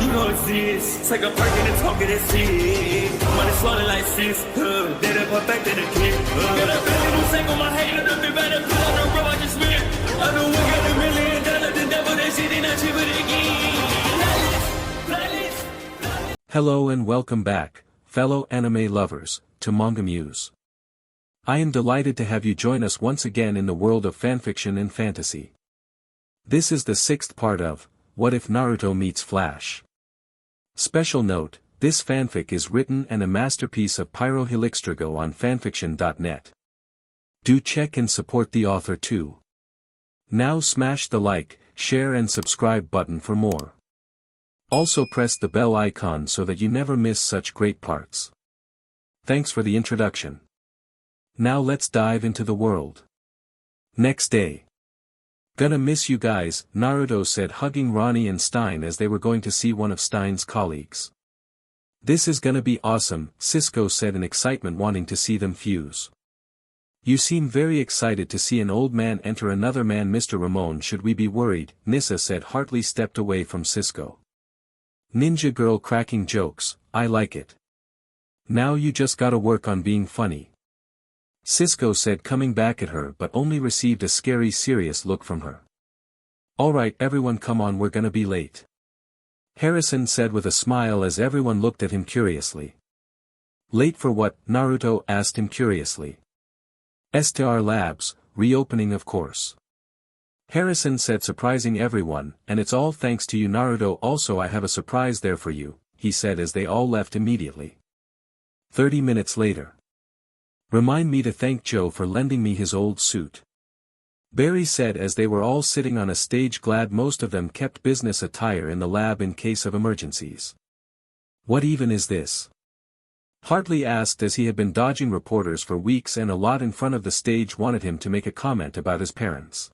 You know it's this. Take a perk and a talk of that shit. Money swallowing like sis. Did it perfect in the kid. Got a billion who sang on my head. Look up better. Put on the road I just spent. I know we got $1 million. The devil that shit ain't not cheaper again. Hello and welcome back, fellow anime lovers, to MangaMuse. I am delighted to have you join us once again in the world of fanfiction and fantasy. This is the 6th part of What If Naruto Meets Flash? Special note, this fanfic is written and a masterpiece of pyrohelixdrago on FANFICTIONnet. Do check and support the author too. Now smash the like, share and subscribe button for more. Also press the bell icon so that you never miss such great parts. Thanks for the introduction. Now let's dive into the world. Next day. Gonna miss you guys, Naruto said, hugging Ronnie and Stein as they were going to see one of Stein's colleagues. This is gonna be awesome, Cisco said in excitement, wanting to see them fuse. You seem very excited to see an old man enter another man, Mr. Ramon. Should we be worried? Nissa said. Hartley stepped away from Cisco. Ninja girl cracking jokes, I like it. Now you just gotta work on being funny. Cisco said, coming back at her, but only received a scary serious look from her. Alright everyone, come on, we're gonna be late. Harrison said with a smile as everyone looked at him curiously. Late for what? Naruto asked him curiously. STR Labs, reopening of course. Harrison said, surprising everyone, and it's all thanks to you, Naruto. Also I have a surprise there for you, he said as they all left immediately. 30 minutes later. Remind me to thank Joe for lending me his old suit. Barry said as they were all sitting on a stage, glad most of them kept business attire in the lab in case of emergencies. What even is this? Hartley asked as he had been dodging reporters for weeks and a lot in front of the stage wanted him to make a comment about his parents.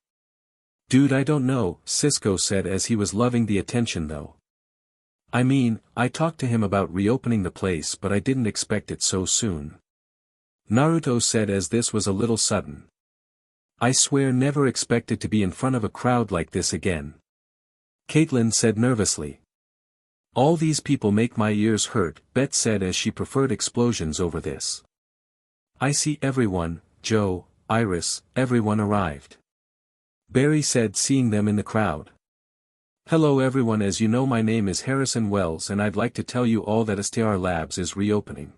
Dude, I don't know, Cisco said as he was loving the attention though. I mean, I talked to him about reopening the place but I didn't expect it so soon. Naruto said as this was a little sudden. I swear never expected to be in front of a crowd like this again. Caitlin said nervously. All these people make my ears hurt, Beth said as she preferred explosions over this. I see everyone, Joe, Iris, everyone arrived. Barry said, seeing them in the crowd. Hello everyone, as you know my name is Harrison Wells and I'd like to tell you all that STR Labs is reopening.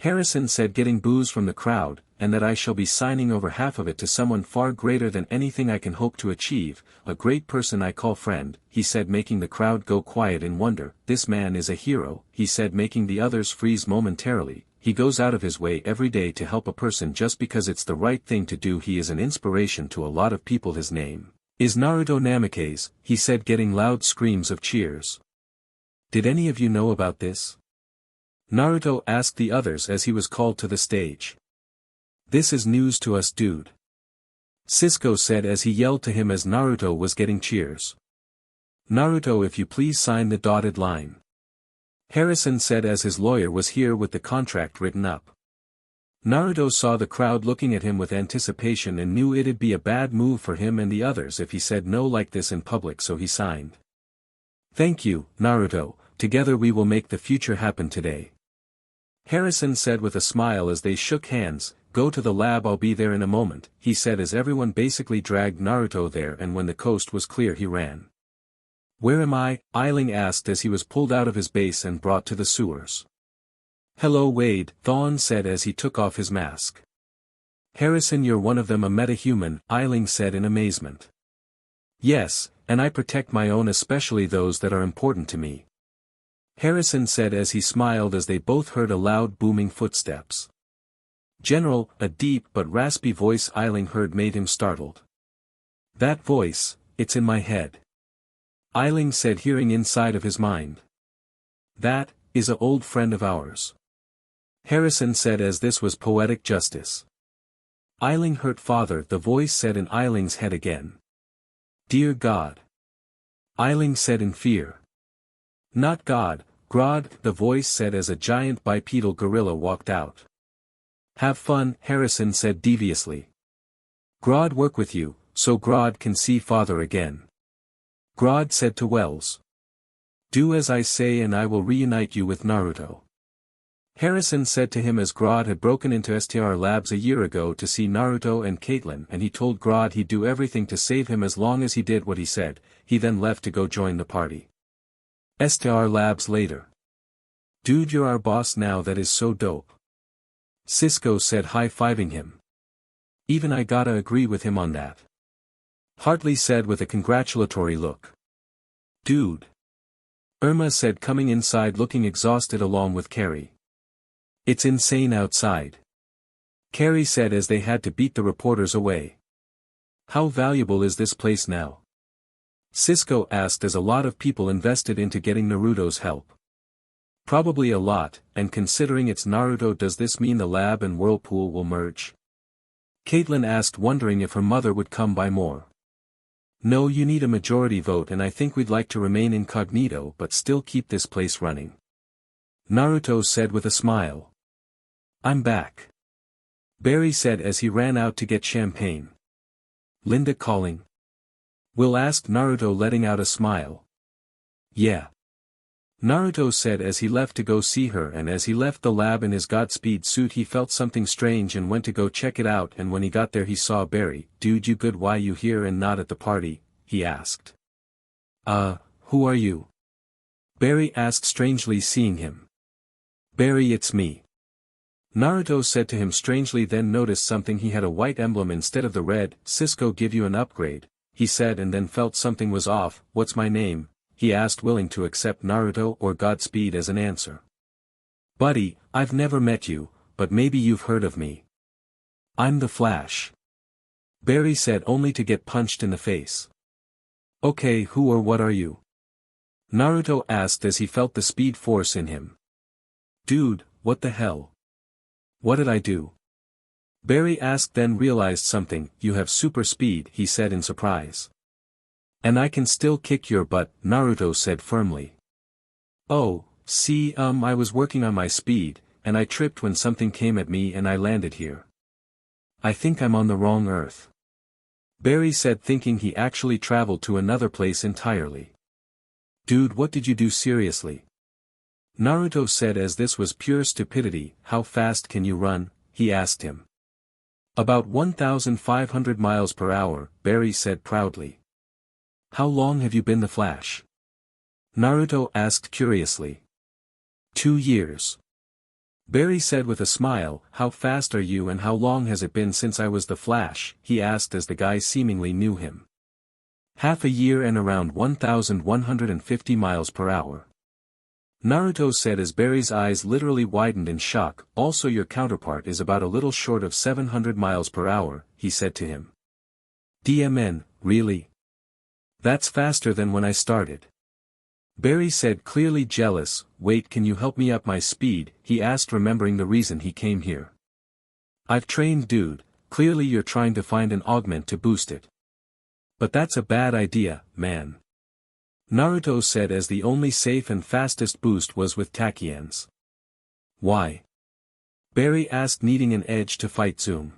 Harrison said, getting boos from the crowd, and that I shall be signing over half of it to someone far greater than anything I can hope to achieve, a great person I call friend, he said, making the crowd go quiet in wonder. This man is a hero, he said, making the others freeze momentarily. He goes out of his way every day to help a person just because it's the right thing to do. He is an inspiration to a lot of people. His name is Naruto Namikaze, he said, getting loud screams of cheers. Did any of you know about this? Naruto asked the others as he was called to the stage. This is news to us, dude. Cisco said as he yelled to him as Naruto was getting cheers. Naruto, if you please sign the dotted line. Harrison said as his lawyer was here with the contract written up. Naruto saw the crowd looking at him with anticipation and knew it'd be a bad move for him and the others if he said no like this in public, so he signed. Thank you, Naruto, together we will make the future happen today. Harrison said with a smile as they shook hands. Go to the lab, I'll be there in a moment, he said as everyone basically dragged Naruto there, and when the coast was clear he ran. Where am I? Eiling asked as he was pulled out of his base and brought to the sewers. Hello Wade, Thawne said as he took off his mask. Harrison, you're one of them, a metahuman, Eiling said in amazement. Yes, and I protect my own, especially those that are important to me. Harrison said as he smiled as they both heard a loud booming footsteps. General, a deep but raspy voice Eiling heard made him startled. That voice, it's in my head. Eiling said, hearing inside of his mind. That is an old friend of ours. Harrison said as this was poetic justice. Eiling heard father, the voice said in Eiling's head again. Dear God. Eiling said in fear. Not God, Grodd, the voice said as a giant bipedal gorilla walked out. Have fun, Harrison said deviously. Grodd work with you, so Grodd can see father again. Grodd said to Wells. Do as I say and I will reunite you with Naruto. Harrison said to him as Grodd had broken into STR Labs a year ago to see Naruto and Caitlyn, and he told Grodd he'd do everything to save him as long as he did what he said. He then left to go join the party. STR Labs later. Dude, you're our boss now, that is so dope. Cisco said, high-fiving him. Even I gotta agree with him on that. Hartley said with a congratulatory look. Dude. Irma said, coming inside looking exhausted along with Carrie. It's insane outside. Carrie said as they had to beat the reporters away. How valuable is this place now? Cisco asked as a lot of people invested into getting Naruto's help. Probably a lot, and considering it's Naruto, does this mean the lab and whirlpool will merge? Caitlyn asked, wondering if her mother would come by more. No, you need a majority vote, and I think we'd like to remain incognito but still keep this place running. Naruto said with a smile. I'm back. Barry said as he ran out to get champagne. Linda calling? Will asked Naruto, letting out a smile. Yeah. Naruto said as he left to go see her, and as he left the lab in his Godspeed suit he felt something strange and went to go check it out, and when he got there he saw Barry. Dude, you good? Why you here and not at the party? He asked. Who are you? Barry asked strangely, seeing him. Barry, it's me. Naruto said to him strangely, then noticed something. He had a white emblem instead of the red. Cisco give you an upgrade, he said, and then felt something was off. What's my name? He asked, willing to accept Naruto or Godspeed as an answer. Buddy, I've never met you, but maybe you've heard of me. I'm the Flash. Barry said, only to get punched in the face. Okay, who or what are you? Naruto asked as he felt the speed force in him. Dude, what the hell? What did I do? Barry asked, then realized something. You have super speed, he said in surprise. And I can still kick your butt, Naruto said firmly. Oh, see, I was working on my speed, and I tripped when something came at me and I landed here. I think I'm on the wrong Earth. Barry said, thinking he actually traveled to another place entirely. Dude, what did you do seriously? Naruto said as this was pure stupidity. How fast can you run? He asked him. About 1,500 miles per hour, Barry said proudly. How long have you been the Flash? Naruto asked curiously. 2 years. Barry said with a smile. How fast are you, and how long has it been since I was the Flash? He asked as the guy seemingly knew him. Half a year and around 1,150 miles per hour. Naruto said as Barry's eyes literally widened in shock. Also, your counterpart is about a little short of 700 miles per hour, he said to him. DMN, really? That's faster than when I started. Barry said, clearly jealous. Wait, can you help me up my speed? He asked, remembering the reason he came here. I've trained, dude. Clearly you're trying to find an augment to boost it. But that's a bad idea, man. Naruto said as the only safe and fastest boost was with Takians. Why? Barry asked, needing an edge to fight Zoom.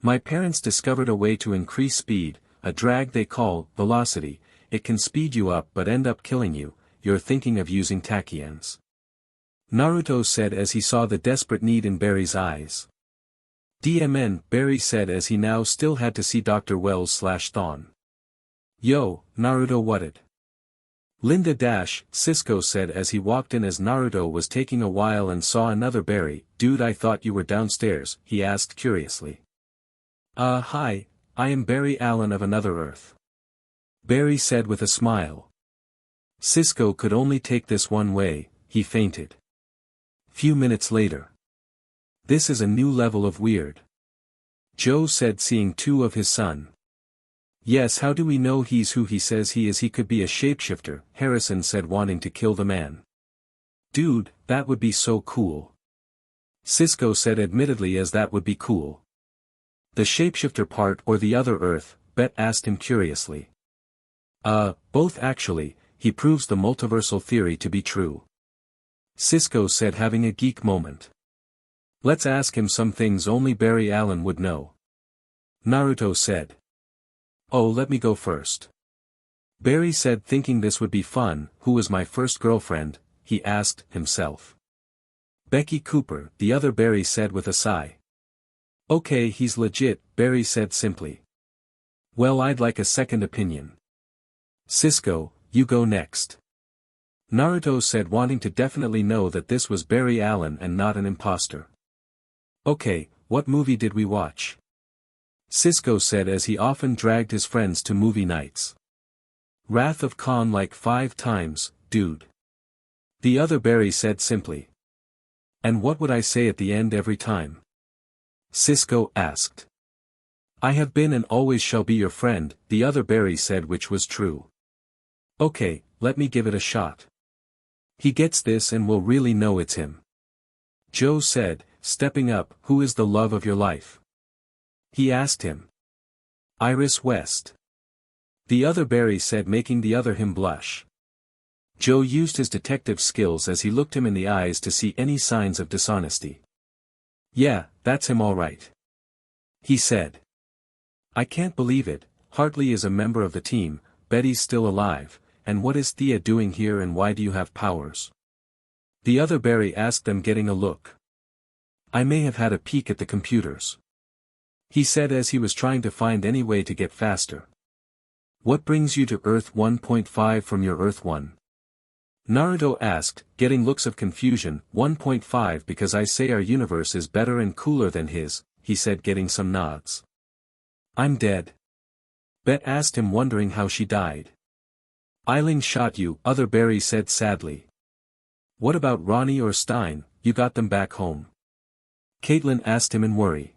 My parents discovered a way to increase speed, a drag they call velocity. It can speed you up but end up killing you. You're thinking of using Takians. Naruto said as he saw the desperate need in Barry's eyes. DMN, Barry said as he now still had to see Dr. Wells/Thon. Yo, Naruto, what'd? Linda Cisco said as he walked in as Naruto was taking a while and saw another Barry. Dude, I thought you were downstairs, he asked curiously. Hi, I am Barry Allen of Another Earth. Barry said with a smile. Cisco could only take this one way. He fainted. Few minutes later. This is a new level of weird. Joe said, seeing two of his son. Yes, how do we know he's who he says he is? He could be a shapeshifter, Harrison said, wanting to kill the man. Dude, that would be so cool. Cisco said admittedly, as that would be cool. The shapeshifter part or the other Earth? Bet asked him curiously. Both actually. He proves the multiversal theory to be true. Cisco said, having a geek moment. Let's ask him some things only Barry Allen would know. Naruto said. Oh, let me go first. Barry said, thinking this would be fun. Who was my first girlfriend? He asked himself. Becky Cooper, the other Barry said with a sigh. Okay, he's legit, Barry said simply. Well, I'd like a second opinion. Cisco, you go next. Naruto said, wanting to definitely know that this was Barry Allen and not an imposter. Okay, what movie did we watch? Cisco said, as he often dragged his friends to movie nights. Wrath of Khan like 5 times, dude. The other Barry said simply. And what would I say at the end every time? Cisco asked. I have been and always shall be your friend, the other Barry said, which was true. Okay, let me give it a shot. He gets this and will really know it's him. Joe said, stepping up. Who is the love of your life? He asked him. Iris West. The other Barry said, making the other him blush. Joe used his detective skills as he looked him in the eyes to see any signs of dishonesty. Yeah, that's him all right. He said. I can't believe it, Hartley is a member of the team, Betty's still alive, and what is Thea doing here and why do you have powers? The other Barry asked them, getting a look. I may have had a peek at the computers. He said as he was trying to find any way to get faster. What brings you to Earth 1.5 from your Earth 1? Naruto asked, getting looks of confusion. 1.5 because I say our universe is better and cooler than his, he said, getting some nods. I'm dead. Bet asked him, wondering how she died. Eiling shot you, other Barry said sadly. What about Ronnie or Stein, you got them back home? Caitlin asked him in worry.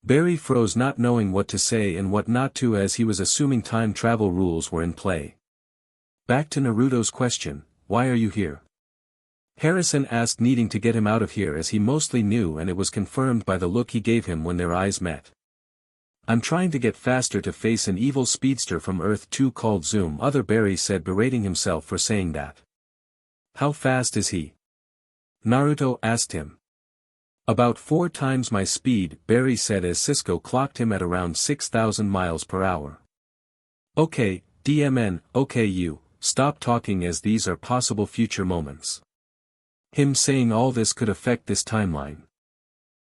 Barry froze, not knowing what to say and what not to, as he was assuming time travel rules were in play. Back to Naruto's question, why are you here? Harrison asked, needing to get him out of here, as he mostly knew, and it was confirmed by the look he gave him when their eyes met. I'm trying to get faster to face an evil speedster from Earth 2 called Zoom, other Barry said, berating himself for saying that. How fast is he? Naruto asked him. About 4 times my speed, Barry said, as Cisco clocked him at around 6,000 miles per hour. Okay, DMN, okay, you, stop talking, as these are possible future moments. Him saying all this could affect this timeline.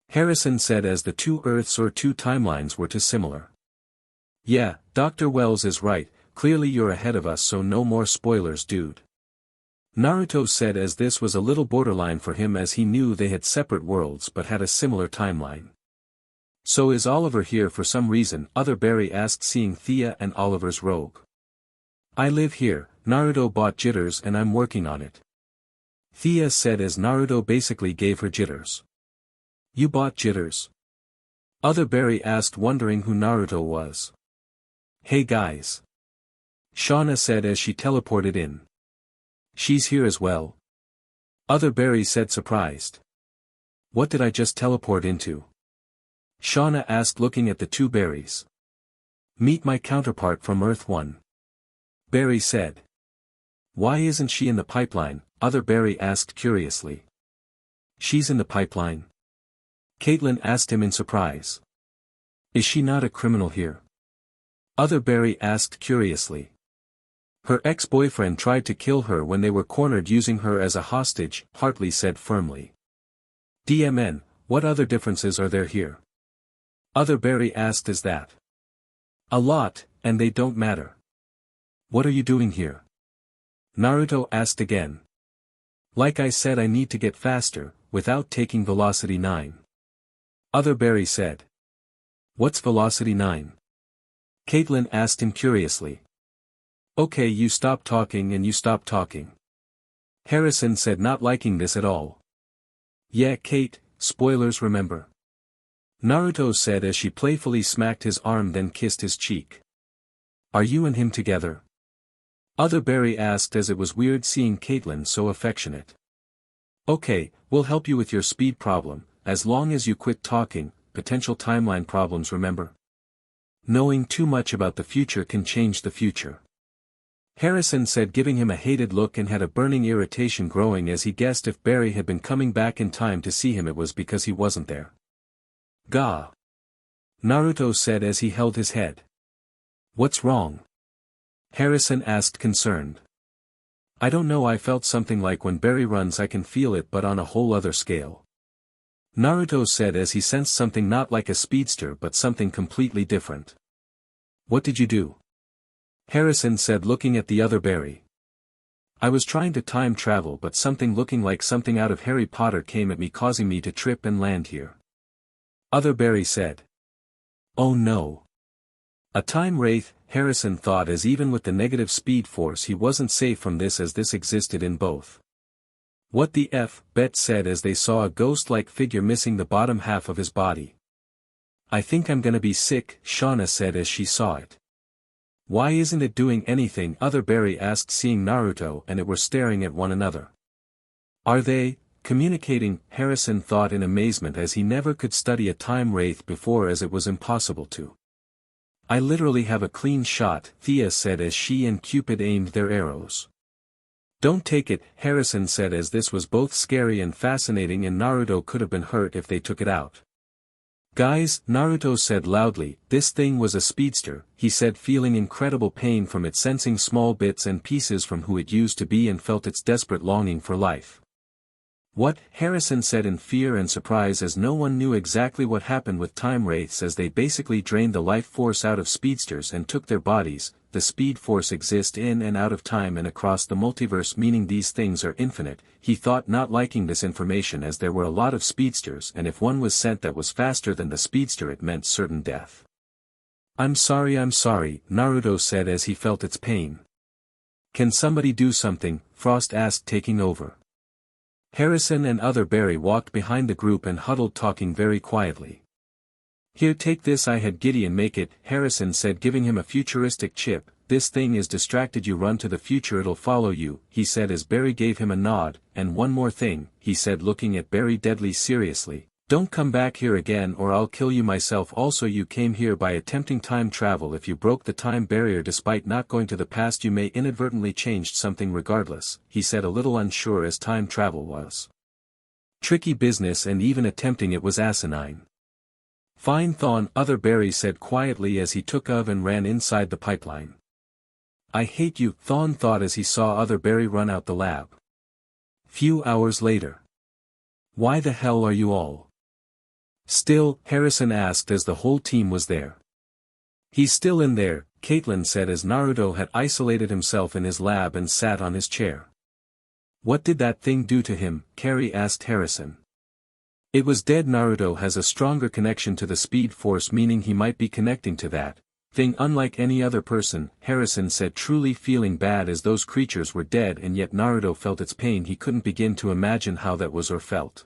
Harrison said, as the 2 Earths or 2 timelines were too similar. Yeah, Dr. Wells is right, clearly you're ahead of us, so no more spoilers, dude. Naruto said, as this was a little borderline for him, as he knew they had separate worlds but had a similar timeline. So is Oliver here for some reason? Other Barry asked, seeing Thea and Oliver's robe. I live here, Naruto bought Jitters and I'm working on it. Thea said, as Naruto basically gave her Jitters. You bought Jitters? Other Barry asked, wondering who Naruto was. Hey guys. Shauna said as she teleported in. She's here as well? Other Barry said, surprised. What did I just teleport into? Shauna asked, looking at the 2 Barrys. Meet my counterpart from Earth 1. Barry said. Why isn't she in the pipeline? Other Barry asked curiously. She's in the pipeline? Caitlin asked him in surprise. Is she not a criminal here? Other Barry asked curiously. Her ex-boyfriend tried to kill her when they were cornered, using her as a hostage, Hartley said firmly. DMN, what other differences are there here? Other Barry asked, is that? A lot, and they don't matter. What are you doing here? Naruto asked again. Like I said, I need to get faster, without taking velocity 9. Other Barry said. What's velocity 9? Caitlin asked him curiously. Okay, you stop talking and you stop talking. Harrison said, not liking this at all. Yeah, Kate, spoilers, remember? Naruto said as she playfully smacked his arm, then kissed his cheek. Are you and him together? Other Barry asked, as it was weird seeing Caitlin so affectionate. Okay, we'll help you with your speed problem, as long as you quit talking. Potential timeline problems, remember? Knowing too much about the future can change the future. Harrison said, giving him a hated look, and had a burning irritation growing as he guessed if Barry had been coming back in time to see him, it was because he wasn't there. Gah! Naruto said as he held his head. What's wrong? Harrison asked concerned. I don't know, I felt something like when Barry runs I can feel it but on a whole other scale. Naruto said as he sensed something not like a speedster but something completely different. What did you do? Harrison said looking at the other Barry. I was trying to time travel but something looking like something out of Harry Potter came at me causing me to trip and land here. Other Barry said. Oh no. A time wraith, Harrison thought, as even with the negative speed force he wasn't safe from this as this existed in both. What the F, Bet said as they saw a ghost-like figure missing the bottom half of his body. I think I'm gonna be sick, Shauna said as she saw it. Why isn't it doing anything? Other Barry asked, seeing Naruto and it were staring at one another. Are they communicating? Harrison thought in amazement as he never could study a time wraith before as it was impossible to. I literally have a clean shot, Thea said as she and Cupid aimed their arrows. Don't take it, Harrison said as this was both scary and fascinating and Naruto could have been hurt if they took it out. Guys, Naruto said loudly, this thing was a speedster, he said, feeling incredible pain from it, sensing small bits and pieces from who it used to be and felt its desperate longing for life. What? Harrison said in fear and surprise as no one knew exactly what happened with time wraiths as they basically drained the life force out of speedsters and took their bodies. The speed force exists in and out of time and across the multiverse, meaning these things are infinite, he thought, not liking this information as there were a lot of speedsters and if one was sent that was faster than the speedster it meant certain death. I'm sorry, Naruto said as he felt its pain. Can somebody do something? Frost asked, taking over. Harrison and other Barry walked behind the group and huddled, talking very quietly. Here, take this, I had Gideon make it, Harrison said, giving him a futuristic chip. This thing is distracted, you run to the future, it'll follow you, he said as Barry gave him a nod. And one more thing, he said, looking at Barry deadly seriously. Don't come back here again or I'll kill you myself. Also, you came here by attempting time travel. If you broke the time barrier despite not going to the past, you may inadvertently changed something regardless, he said, a little unsure as time travel was tricky business and even attempting it was asinine. Fine, Thawne, other Barry said quietly as he took of and ran inside the pipeline. I hate you, Thawne thought as he saw other Barry run out the lab. Few hours later. Why the hell are you all still? Harrison asked as the whole team was there. He's still in there, Caitlin said as Naruto had isolated himself in his lab and sat on his chair. What did that thing do to him? Carrie asked Harrison. It was dead. Naruto has a stronger connection to the speed force, meaning he might be connecting to that thing unlike any other person, Harrison said, truly feeling bad as those creatures were dead and yet Naruto felt its pain. He couldn't begin to imagine how that was or felt.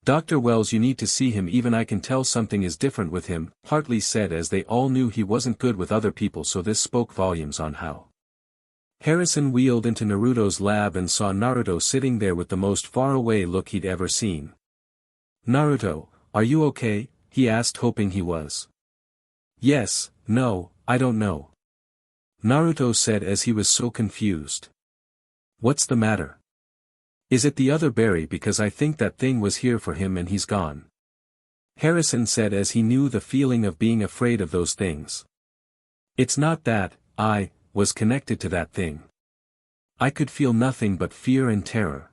Dr. Wells, you need to see him, even I can tell something is different with him, Hartley said as they all knew he wasn't good with other people, so this spoke volumes on how. Harrison wheeled into Naruto's lab and saw Naruto sitting there with the most faraway look he'd ever seen. Naruto, are you okay? He asked, hoping he was. Yes, no, I don't know. Naruto said as he was so confused. What's the matter? Is it the other Barry? Because I think that thing was here for him and he's gone. Harrison said as he knew the feeling of being afraid of those things. It's not that, I was connected to that thing. I could feel nothing but fear and terror.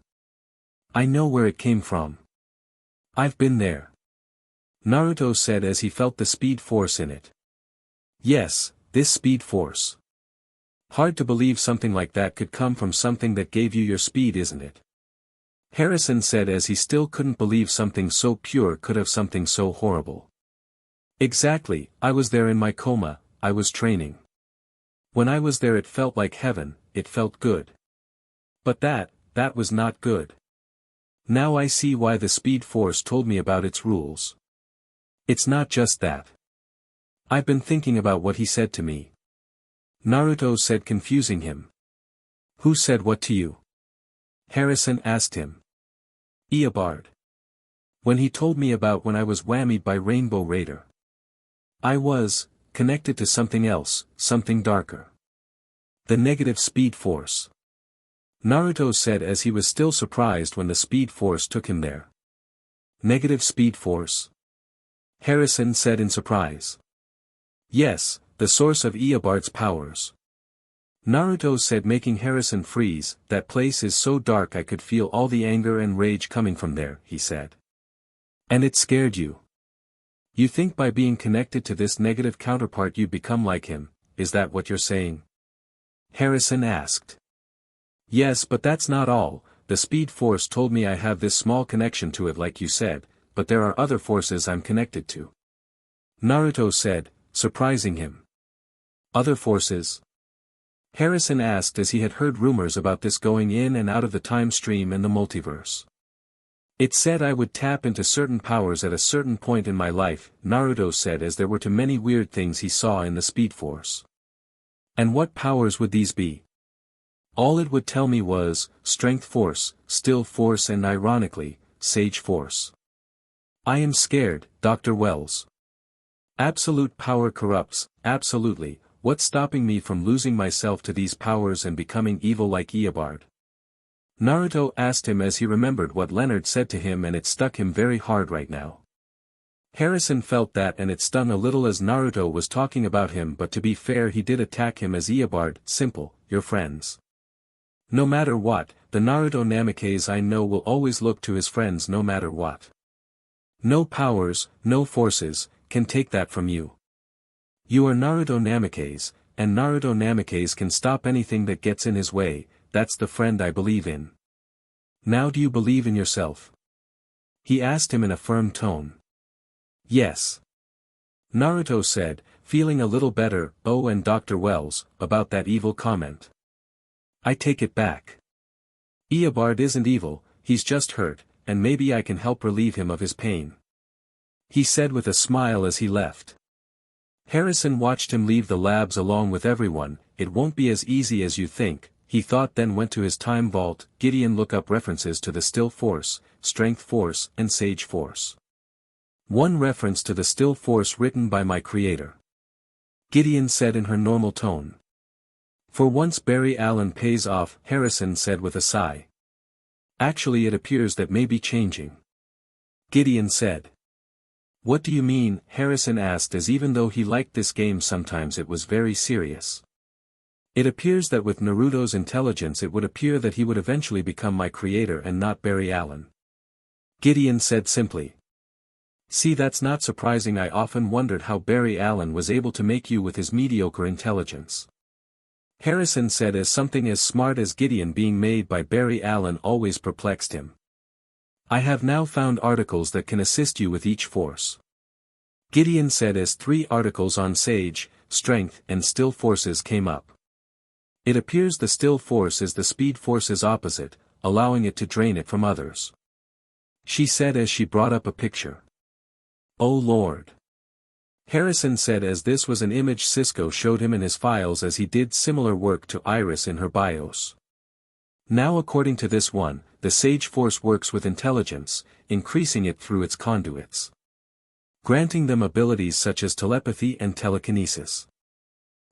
I know where it came from. I've been there. Naruto said as he felt the speed force in it. Yes, this speed force. Hard to believe something like that could come from something that gave you your speed, isn't it? Harrison said as he still couldn't believe something so pure could have something so horrible. Exactly, I was there in my coma, I was training. When I was there it felt like heaven, it felt good. But that was not good. Now I see why the speed force told me about its rules. It's not just that. I've been thinking about what he said to me. Naruto said, confusing him. Who said what to you? Harrison asked him. Eobard. When he told me about when I was whammied by Rainbow Raider. I was connected to something else, something darker. The negative speed force. Naruto said as he was still surprised when the speed force took him there. Negative speed force? Harrison said in surprise. Yes, the source of Eobard's powers. Naruto said, making Harrison freeze. That place is so dark I could feel all the anger and rage coming from there, he said. And it scared you. You think by being connected to this negative counterpart you become like him, is that what you're saying? Harrison asked. Yes, but that's not all. The Speed Force told me I have this small connection to it like you said, but there are other forces I'm connected to. Naruto said, surprising him. Other forces? Harrison asked, as he had heard rumors about this going in and out of the time stream and the multiverse. It said I would tap into certain powers at a certain point in my life, Naruto said, as there were too many weird things he saw in the Speed Force. And what powers would these be? All it would tell me was, Strength Force, Still Force and ironically, Sage Force. I am scared, Dr. Wells. Absolute power corrupts, absolutely. What's stopping me from losing myself to these powers and becoming evil like Eobard? Naruto asked him as he remembered what Leonard said to him, and it stuck him very hard right now. Harrison felt that, and it stung a little as Naruto was talking about him, but to be fair he did attack him as Eobard. Simple, you're friends. No matter what, the Naruto Namikaze I know will always look to his friends no matter what. No powers, no forces, can take that from you. You are Naruto Namikaze, and Naruto Namikaze can stop anything that gets in his way. That's the friend I believe in. Now do you believe in yourself? He asked him in a firm tone. Yes. Naruto said, feeling a little better. Oh, and Dr. Wells, about that evil comment. I take it back. Eobard isn't evil, he's just hurt, and maybe I can help relieve him of his pain. He said with a smile as he left. Harrison watched him leave the labs along with everyone. It won't be as easy as you think, he thought, then went to his time vault. Gideon look up references to the Still Force, Strength Force and Sage Force. One reference to the Still Force written by my creator. Gideon said in her normal tone. For once Barry Allen pays off, Harrison said with a sigh. Actually it appears that may be changing. Gideon said. What do you mean? Harrison asked, as even though he liked this game sometimes it was very serious. It appears that with Naruto's intelligence it would appear that he would eventually become my creator and not Barry Allen. Gideon said simply. See, that's not surprising. I often wondered how Barry Allen was able to make you with his mediocre intelligence. Harrison said, as something as smart as Gideon being made by Barry Allen always perplexed him. I have now found articles that can assist you with each force. Gideon said as 3 articles on Sage, Strength and Still Forces came up. It appears the Still Force is the Speed Force's opposite, allowing it to drain it from others. She said as she brought up a picture. Oh Lord. Harrison said as this was an image Cisco showed him in his files as he did similar work to Iris in her BIOS. Now according to this one, the Sage Force works with intelligence, increasing it through its conduits. Granting them abilities such as telepathy and telekinesis.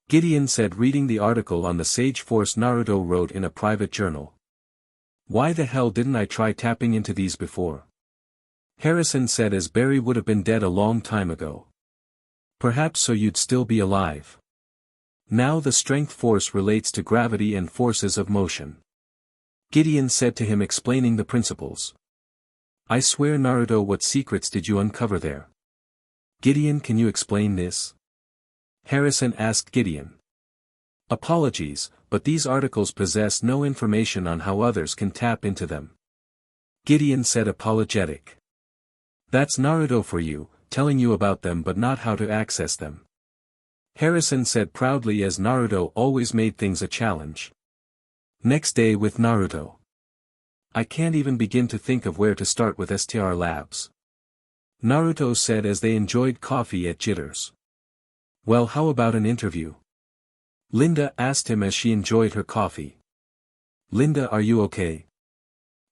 Gideon said, reading the article on the Sage Force Naruto wrote in a private journal. Why the hell didn't I try tapping into these before? Harrison said as Barry would have been dead a long time ago. Perhaps so you'd still be alive. Now the Strength Force relates to gravity and forces of motion. Gideon said to him, explaining the principles. I swear Naruto, what secrets did you uncover there? Gideon, can you explain this? Harrison asked Gideon. Apologies, but these articles possess no information on how others can tap into them. Gideon said, apologetic. That's Naruto for you, telling you about them but not how to access them. Harrison said proudly as Naruto always made things a challenge. Next day with Naruto. I can't even begin to think of where to start with STR Labs. Naruto said as they enjoyed coffee at Jitters. Well, how about an interview? Linda asked him as she enjoyed her coffee. Linda, are you okay?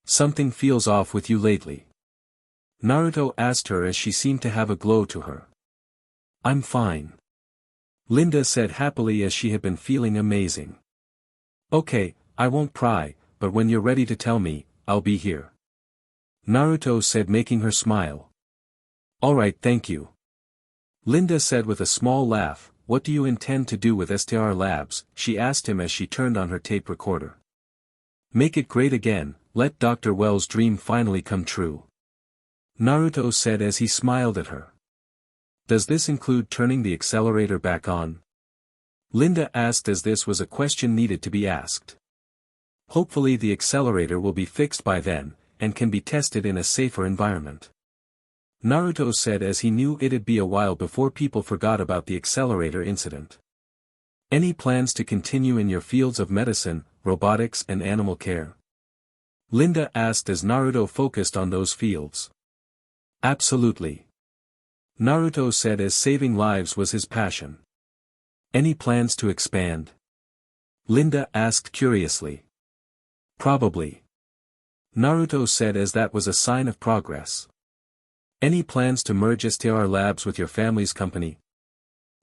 Something feels off with you lately. Naruto asked her as she seemed to have a glow to her. I'm fine. Linda said happily as she had been feeling amazing. Okay, I won't pry, but when you're ready to tell me, I'll be here. Naruto said, making her smile. Alright, thank you. Linda said with a small laugh. what do you intend to do with STR Labs? She asked him as she turned on her tape recorder. Make it great again, let Dr. Wells' dream finally come true. Naruto said as he smiled at her. Does this include turning the accelerator back on? Linda asked as this was a question needed to be asked. Hopefully the accelerator will be fixed by then, and can be tested in a safer environment. Naruto said as he knew it'd be a while before people forgot about the accelerator incident. Any plans to continue in your fields of medicine, robotics and animal care? Linda asked as Naruto focused on those fields. Absolutely. Naruto said as saving lives was his passion. Any plans to expand? Linda asked curiously. Probably. Naruto said as that was a sign of progress. Any plans to merge STR Labs with your family's company?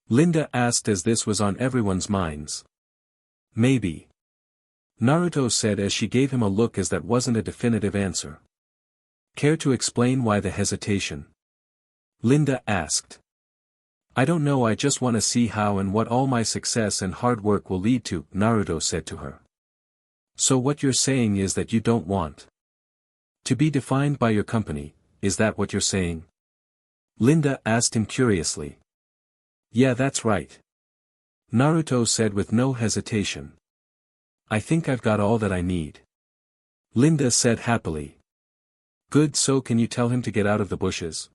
Linda asked as this was on everyone's minds. Maybe. Naruto said as she gave him a look as that wasn't a definitive answer. Care to explain why the hesitation? Linda asked. I don't know, I just want to see how and what all my success and hard work will lead to, Naruto said to her. So what you're saying is that you don't want to be defined by your company, is that what you're saying? Linda asked him curiously. Yeah, that's right. Naruto said with no hesitation. I think I've got all that I need. Linda said happily. Good, so can you tell him to get out of the bushes?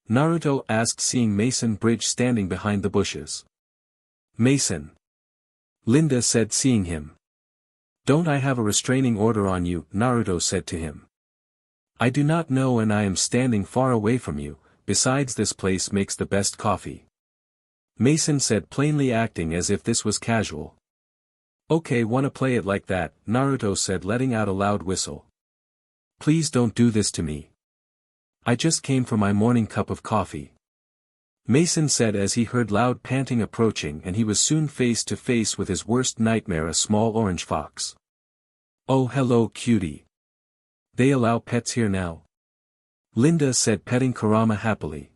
Naruto asked seeing Mason Bridge standing behind the bushes. Mason. Linda said seeing him. Don't I have a restraining order on you? Naruto said to him. I do not know, and I am standing far away from you, besides this place makes the best coffee. Mason said, plainly acting as if this was casual. Okay, wanna play it like that, Naruto said, letting out a loud whistle. Please don't do this to me. I just came for my morning cup of coffee. Mason said as he heard loud panting approaching, and he was soon face to face with his worst nightmare, a small orange fox. Oh hello cutie. They allow pets here now? Linda said, petting Kurama happily.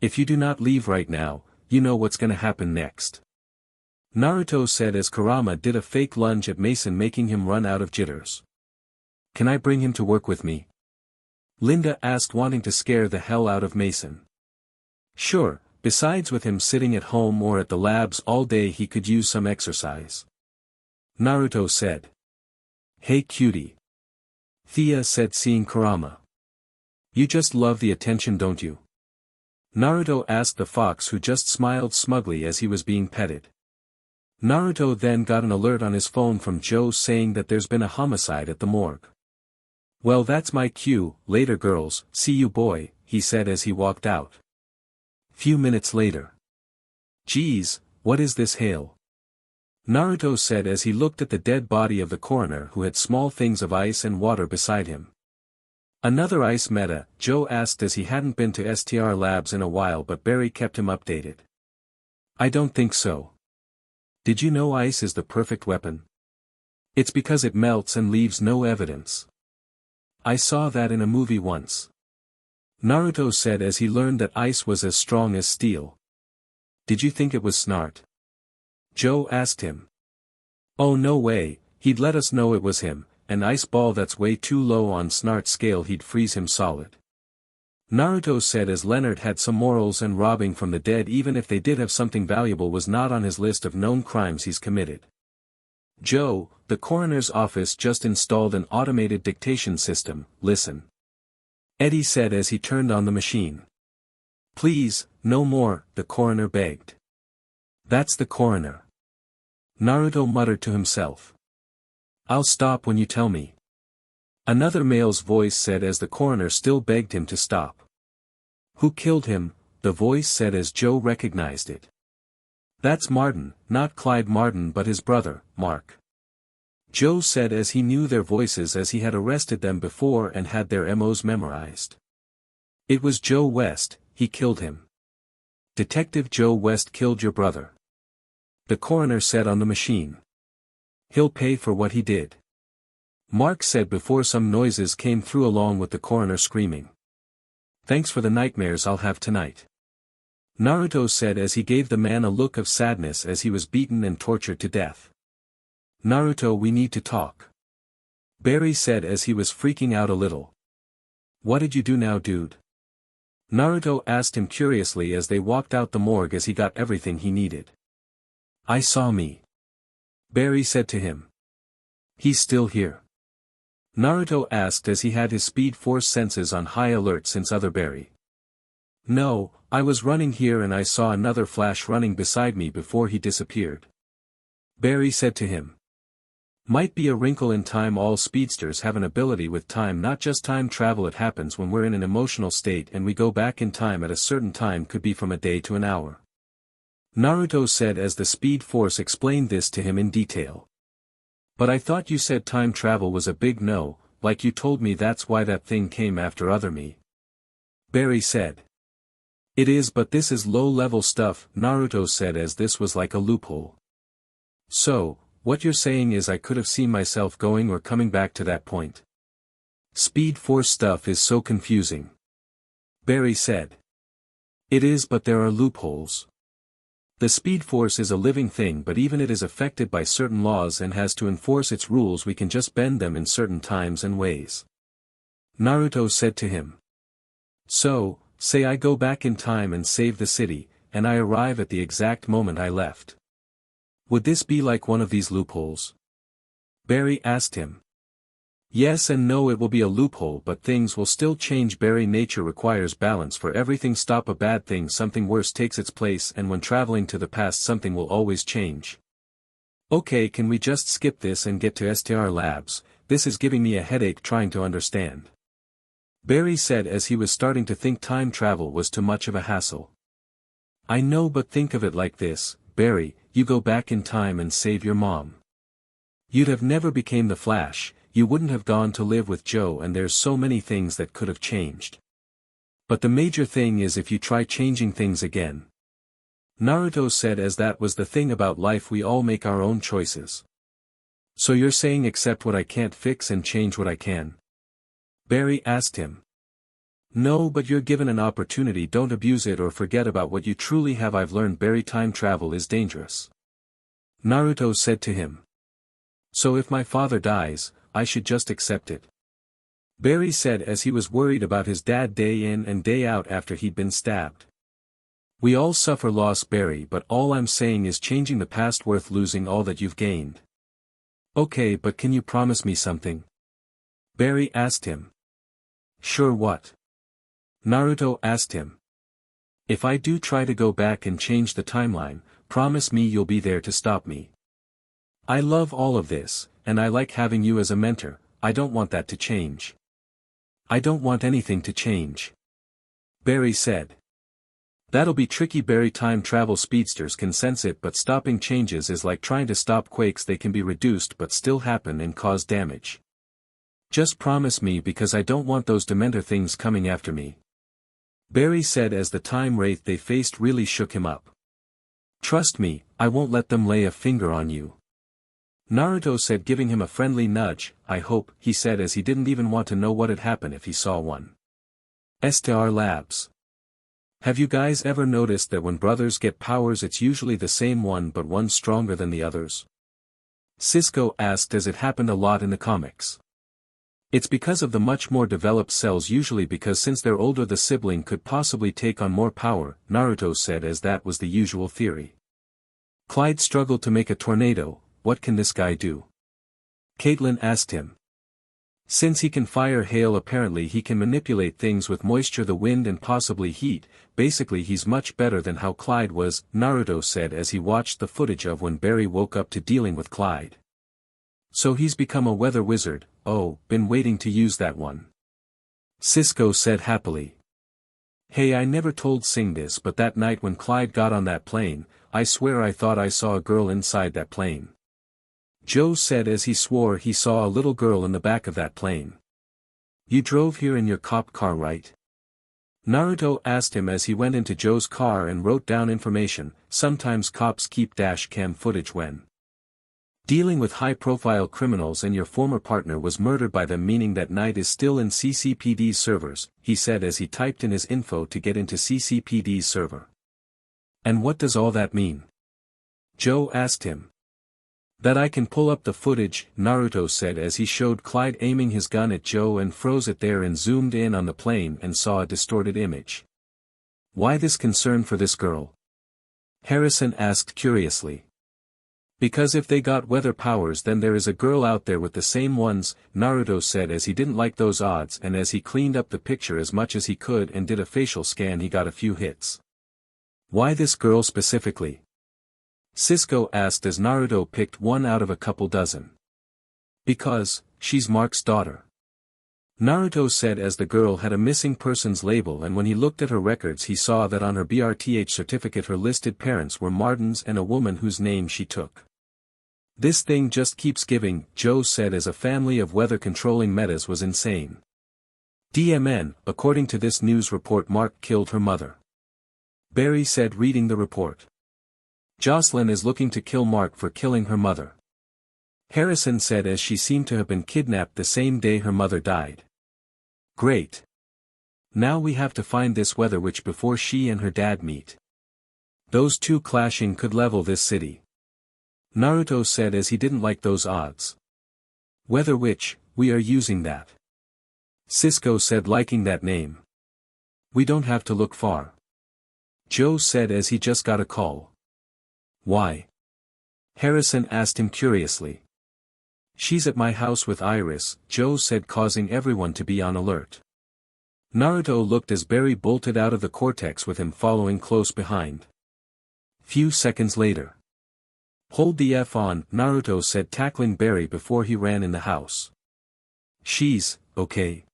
If you do not leave right now, you know what's gonna happen next. Naruto said as Kurama did a fake lunge at Mason, making him run out of jitters. Can I bring him to work with me? Linda asked, wanting to scare the hell out of Mason. Sure, besides with him sitting at home or at the labs all day he could use some exercise. Naruto said. Hey cutie. Thea said, seeing Kurama. You just love the attention, don't you? Naruto asked the fox, who just smiled smugly as he was being petted. Naruto then got an alert on his phone from Joe saying that there's been a homicide at the morgue. Well, that's my cue, later girls, see you boy, he said as he walked out. Few minutes later. Geez, what is this hail? Naruto said as he looked at the dead body of the coroner, who had small things of ice and water beside him. Another ice meta, Joe asked as he hadn't been to STR Labs in a while, but Barry kept him updated. I don't think so. Did you know ice is the perfect weapon? It's because it melts and leaves no evidence. I saw that in a movie once. Naruto said as he learned that ice was as strong as steel. Did you think it was Snart? Joe asked him. Oh no way, he'd let us know it was him, an ice ball that's way too low on Snart's scale, he'd freeze him solid. Naruto said as Leonard had some morals, and robbing from the dead, even if they did have something valuable, was not on his list of known crimes he's committed. Joe, the coroner's office just installed an automated dictation system, listen. Eddie said as he turned on the machine. Please, no more, the coroner begged. That's the coroner. Naruto muttered to himself. I'll stop when you tell me. Another male's voice said as the coroner still begged him to stop. Who killed him? The voice said as Joe recognized it. That's Martin, not Clyde Martin but his brother, Mark. Joe said as he knew their voices as he had arrested them before and had their MOs memorized. It was Joe West, he killed him. Detective Joe West killed your brother. The coroner said on the machine. He'll pay for what he did. Mark said before some noises came through along with the coroner screaming. Thanks for the nightmares I'll have tonight. Naruto said as he gave the man a look of sadness as he was beaten and tortured to death. Naruto, we need to talk. Barry said as he was freaking out a little. What did you do now, dude? Naruto asked him curiously as they walked out the morgue as he got everything he needed. I saw me. Barry said to him. He's still here? Naruto asked as he had his speed force senses on high alert since other Barry. No, I was running here and I saw another flash running beside me before he disappeared. Barry said to him. Might be a wrinkle in time. All speedsters have an ability with time, not just time travel. It happens when we're in an emotional state and we go back in time at a certain time, could be from a day to an hour. Naruto said as the speed force explained this to him in detail. But I thought you said time travel was a big no, like you told me that's why that thing came after other me. Barry said. It is, but this is low-level stuff, Naruto said as this was like a loophole. So, what you're saying is I could have seen myself going or coming back to that point. Speed force stuff is so confusing. Barry said. It is, but there are loopholes. The speed force is a living thing, but even it is affected by certain laws and has to enforce its rules. We can just bend them in certain times and ways. Naruto said to him. So, say I go back in time and save the city, and I arrive at the exact moment I left. Would this be like one of these loopholes? Barry asked him. Yes and no, it will be a loophole, but things will still change. Barry, nature requires balance. For everything stop a bad thing, something worse takes its place, and when traveling to the past something will always change. Okay, can we just skip this and get to STR labs? This is giving me a headache trying to understand. Barry said as he was starting to think time travel was too much of a hassle. I know, but think of it like this, Barry, you go back in time and save your mom. You'd have never became the Flash, you wouldn't have gone to live with Joe, and there's so many things that could have changed. But the major thing is if you try changing things again. Naruto said as that was the thing about life, we all make our own choices. So you're saying accept what I can't fix and change what I can? Barry asked him. No, but you're given an opportunity, don't abuse it or forget about what you truly have. I've learned, Barry, time travel is dangerous. Naruto said to him. So if my father dies, I should just accept it? Barry said as he was worried about his dad day in and day out after he'd been stabbed. We all suffer loss, Barry, but all I'm saying is changing the past worth losing all that you've gained. Okay, but can you promise me something? Barry asked him. Sure, what? Naruto asked him. If I do try to go back and change the timeline, promise me you'll be there to stop me. I love all of this, and I like having you as a mentor. I don't want that to change. I don't want anything to change. Barry said. That'll be tricky, Barry. Time travel speedsters can sense it, but stopping changes is like trying to stop quakes. They can be reduced but still happen and cause damage. Just promise me, because I don't want those Dementor things coming after me. Barry said as the time wraith they faced really shook him up. Trust me, I won't let them lay a finger on you. Naruto said, giving him a friendly nudge. I hope, he said as he didn't even want to know what'd happen if he saw one. STR Labs. Have you guys ever noticed that when brothers get powers it's usually the same one but one's stronger than the others? Cisco asked as it happened a lot in the comics. It's because of the much more developed cells, usually because since they're older the sibling could possibly take on more power, Naruto said as that was the usual theory. Clyde struggled to make a tornado. What can this guy do? Caitlin asked him. Since he can fire hail, apparently he can manipulate things with moisture, the wind and possibly heat. Basically he's much better than how Clyde was, Naruto said as he watched the footage of when Barry woke up to dealing with Clyde. So he's become a weather wizard. Oh, been waiting to use that one. Cisco said happily. Hey, I never told Sing this, but that night when Clyde got on that plane, I swear I thought I saw a girl inside that plane. Joe said as he swore he saw a little girl in the back of that plane. You drove here in your cop car, right? Naruto asked him as he went into Joe's car and wrote down information. Sometimes cops keep dash cam footage when dealing with high-profile criminals and your former partner was murdered by them, meaning that night is still in CCPD's servers, he said as he typed in his info to get into CCPD's server. And what does all that mean? Joe asked him. That I can pull up the footage, Naruto said as he showed Clyde aiming his gun at Joe and froze it there and zoomed in on the plane and saw a distorted image. Why this concern for this girl? Harrison asked curiously. Because if they got weather powers then there is a girl out there with the same ones, Naruto said as he didn't like those odds and as he cleaned up the picture as much as he could and did a facial scan he got a few hits. Why this girl specifically? Cisco asked as Naruto picked one out of a couple dozen. Because, she's Mark's daughter. Naruto said as the girl had a missing persons label and when he looked at her records he saw that on her BRTH certificate her listed parents were Martins and a woman whose name she took. This thing just keeps giving, Joe said as a family of weather-controlling metas was insane. DMN, according to this news report Mark killed her mother. Barry said reading the report. Joselyn is looking to kill Mark for killing her mother. Harrison said as she seemed to have been kidnapped the same day her mother died. Great. Now we have to find this weather witch before she and her dad meet. Those two clashing could level this city. Naruto said as he didn't like those odds. Weather witch, we are using that. Cisco said liking that name. We don't have to look far. Joe said as he just got a call. Why? Harrison asked him curiously. She's at my house with Iris, Joe said causing everyone to be on alert. Naruto looked as Barry bolted out of the cortex with him following close behind. Few seconds later. Hold the F on, Naruto said tackling Barry before he ran in the house. She's, okay.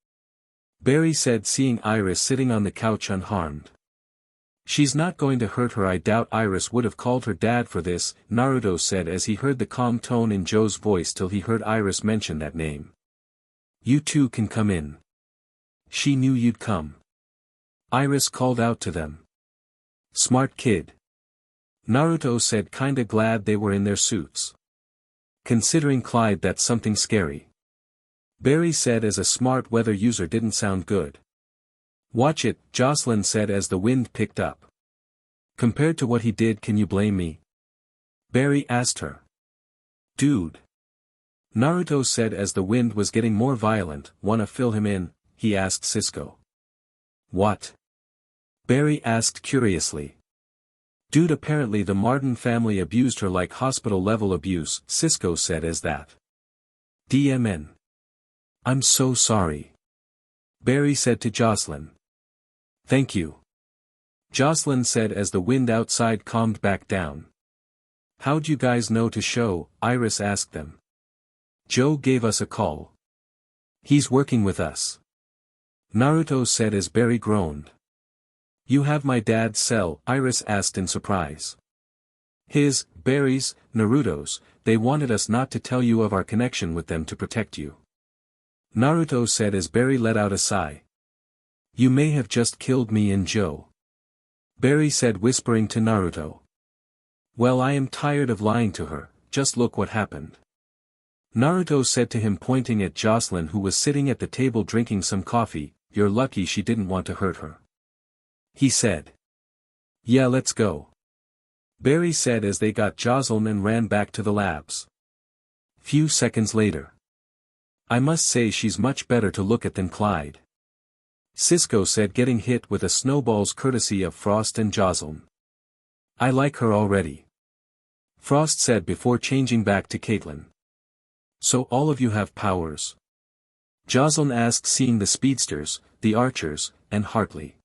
Barry said seeing Iris sitting on the couch unharmed. She's not going to hurt her. I doubt Iris would have called her dad for this, Naruto said as he heard the calm tone in Joe's voice till he heard Iris mention that name. You two can come in. She knew you'd come. Iris called out to them. Smart kid. Naruto said kinda glad they were in their suits. Considering Clyde that's something scary. Barry said as a smart weather user didn't sound good. Watch it, Joselyn said as the wind picked up. Compared to what he did can you blame me? Barry asked her. Dude. Naruto said as the wind was getting more violent, wanna fill him in, he asked Cisco. What? Barry asked curiously. Dude apparently the Martin family abused her like hospital-level abuse, Cisco said as that. DMN. I'm so sorry. Barry said to Joselyn. Thank you. Joselyn said as the wind outside calmed back down. How'd you guys know to show? Iris asked them. Joe gave us a call. He's working with us. Naruto said as Barry groaned. You have my dad's cell? Iris asked in surprise. His, Barry's, Naruto's, they wanted us not to tell you of our connection with them to protect you. Naruto said as Barry let out a sigh. You may have just killed me and Joe. Barry said whispering to Naruto. Well I am tired of lying to her, just look what happened. Naruto said to him pointing at Joselyn who was sitting at the table drinking some coffee, you're lucky she didn't want to hurt her. He said. Yeah let's go. Barry said as they got Joselyn and ran back to the labs. Few seconds later. I must say she's much better to look at than Clyde. Cisco said getting hit with a snowball's courtesy of Frost and Joselyn. I like her already. Frost said before changing back to Caitlin. So all of you have powers? Joselyn asked seeing the speedsters, the archers, and Hartley.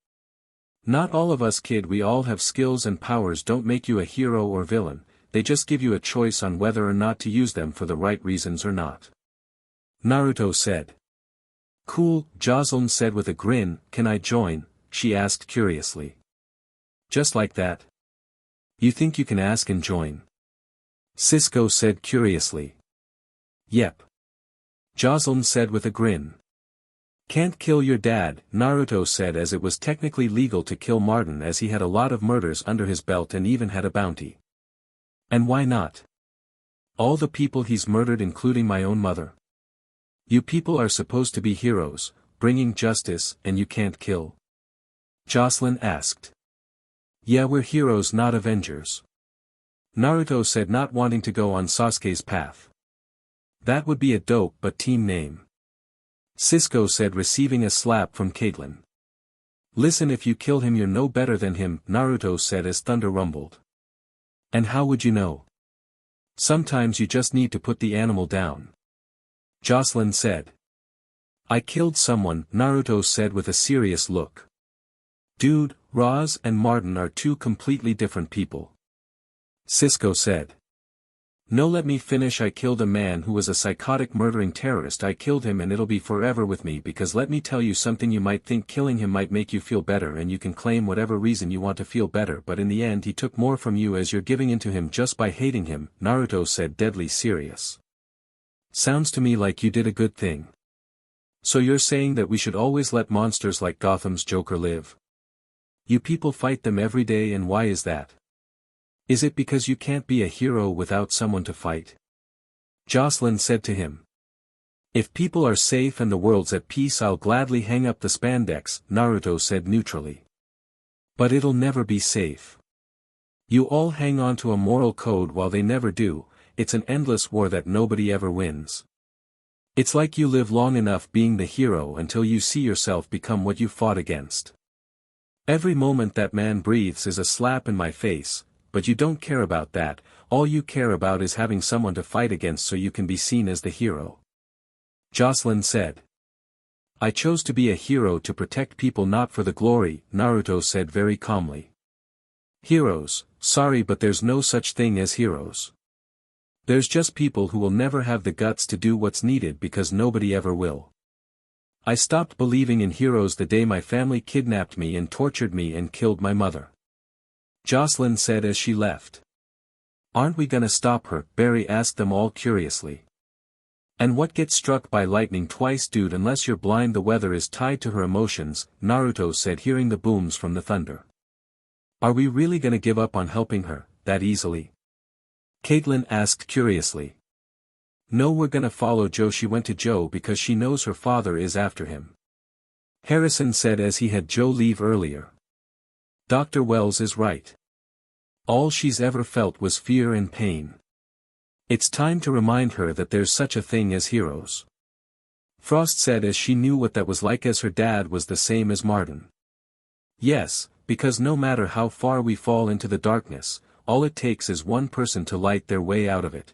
Not all of us kid, we all have skills and powers don't make you a hero or villain, they just give you a choice on whether or not to use them for the right reasons or not. Naruto said. Cool, Joselyn said with a grin, can I join? She asked curiously. Just like that? You think you can ask and join? Cisco said curiously. Yep. Joselyn said with a grin. Can't kill your dad, Naruto said as it was technically legal to kill Martin as he had a lot of murders under his belt and even had a bounty. And why not? All the people he's murdered including my own mother. You people are supposed to be heroes, bringing justice, and you can't kill? Joselyn asked. Yeah, we're heroes, not avengers. Naruto said, not wanting to go on Sasuke's path. That would be a dope but team name. Cisco said, receiving a slap from Caitlyn. Listen, if you kill him you're no better than him, Naruto said as thunder rumbled. And how would you know? Sometimes you just need to put the animal down. Joselyn said. I killed someone, Naruto said with a serious look. Dude, Roz and Martin are two completely different people. Cisco said. No, let me finish. I killed a man who was a psychotic murdering terrorist. I killed him and it'll be forever with me, because let me tell you something, you might think killing him might make you feel better and you can claim whatever reason you want to feel better, but in the end he took more from you as you're giving into him just by hating him, Naruto said, deadly serious. Sounds to me like you did a good thing. So you're saying that we should always let monsters like Gotham's Joker live? You people fight them every day, and why is that? Is it because you can't be a hero without someone to fight? Joselyn said to him. If people are safe and the world's at peace, I'll gladly hang up the spandex, Naruto said neutrally. But it'll never be safe. You all hang on to a moral code while they never do. It's an endless war that nobody ever wins. It's like you live long enough being the hero until you see yourself become what you fought against. Every moment that man breathes is a slap in my face, but you don't care about that. All you care about is having someone to fight against so you can be seen as the hero. Joselyn said. I chose to be a hero to protect people, not for the glory, Naruto said very calmly. Heroes, sorry, but there's no such thing as heroes. There's just people who will never have the guts to do what's needed because nobody ever will. I stopped believing in heroes the day my family kidnapped me and tortured me and killed my mother. Joselyn said as she left. Aren't we gonna stop her? Barry asked them all curiously. And what gets struck by lightning twice, dude? Unless you're blind, the weather is tied to her emotions, Naruto said, hearing the booms from the thunder. Are we really gonna give up on helping her, that easily? Caitlyn asked curiously. No, we're gonna follow Joe. She went to Joe because she knows her father is after him. Harrison said as he had Joe leave earlier. Dr. Wells is right. All she's ever felt was fear and pain. It's time to remind her that there's such a thing as heroes. Frost said as she knew what that was like, as her dad was the same as Martin. Yes, because no matter how far we fall into the darkness, all it takes is one person to light their way out of it.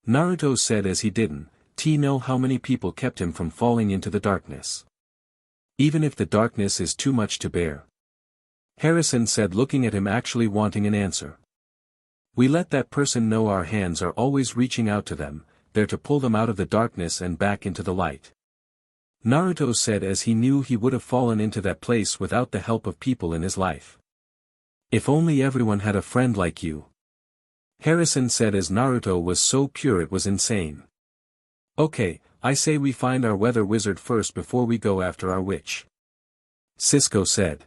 Naruto said as he didn't know how many people kept him from falling into the darkness. Even if the darkness is too much to bear. Harrison said, looking at him, actually wanting an answer. We let that person know our hands are always reaching out to them, there to pull them out of the darkness and back into the light. Naruto said as he knew he would have fallen into that place without the help of people in his life. If only everyone had a friend like you. Harrison said as Naruto was so pure it was insane. Okay, I say we find our weather wizard first before we go after our witch. Cisco said.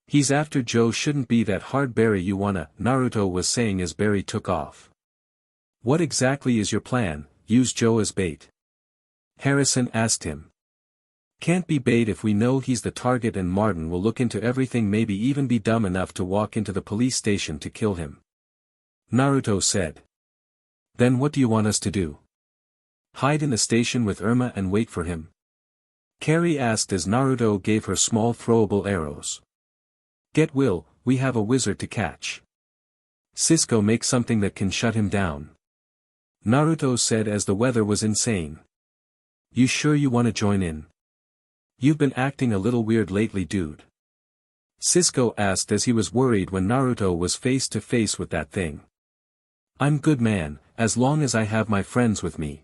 He's after Joe, shouldn't be that hard. Barry, you wanna, Naruto was saying as Barry took off. What exactly is your plan? Use Joe as bait? Harrison asked him. Can't be bait if we know he's the target, and Martin will look into everything, maybe even be dumb enough to walk into the police station to kill him. Naruto said. Then what do you want us to do? Hide in the station with Irma and wait for him? Carrie asked as Naruto gave her small throwable arrows. Get Will, we have a wizard to catch. Cisco, make something that can shut him down. Naruto said as the weather was insane. You sure you want to join in? You've been acting a little weird lately, dude. Cisco asked as he was worried when Naruto was face to face with that thing. I'm good, man, as long as I have my friends with me.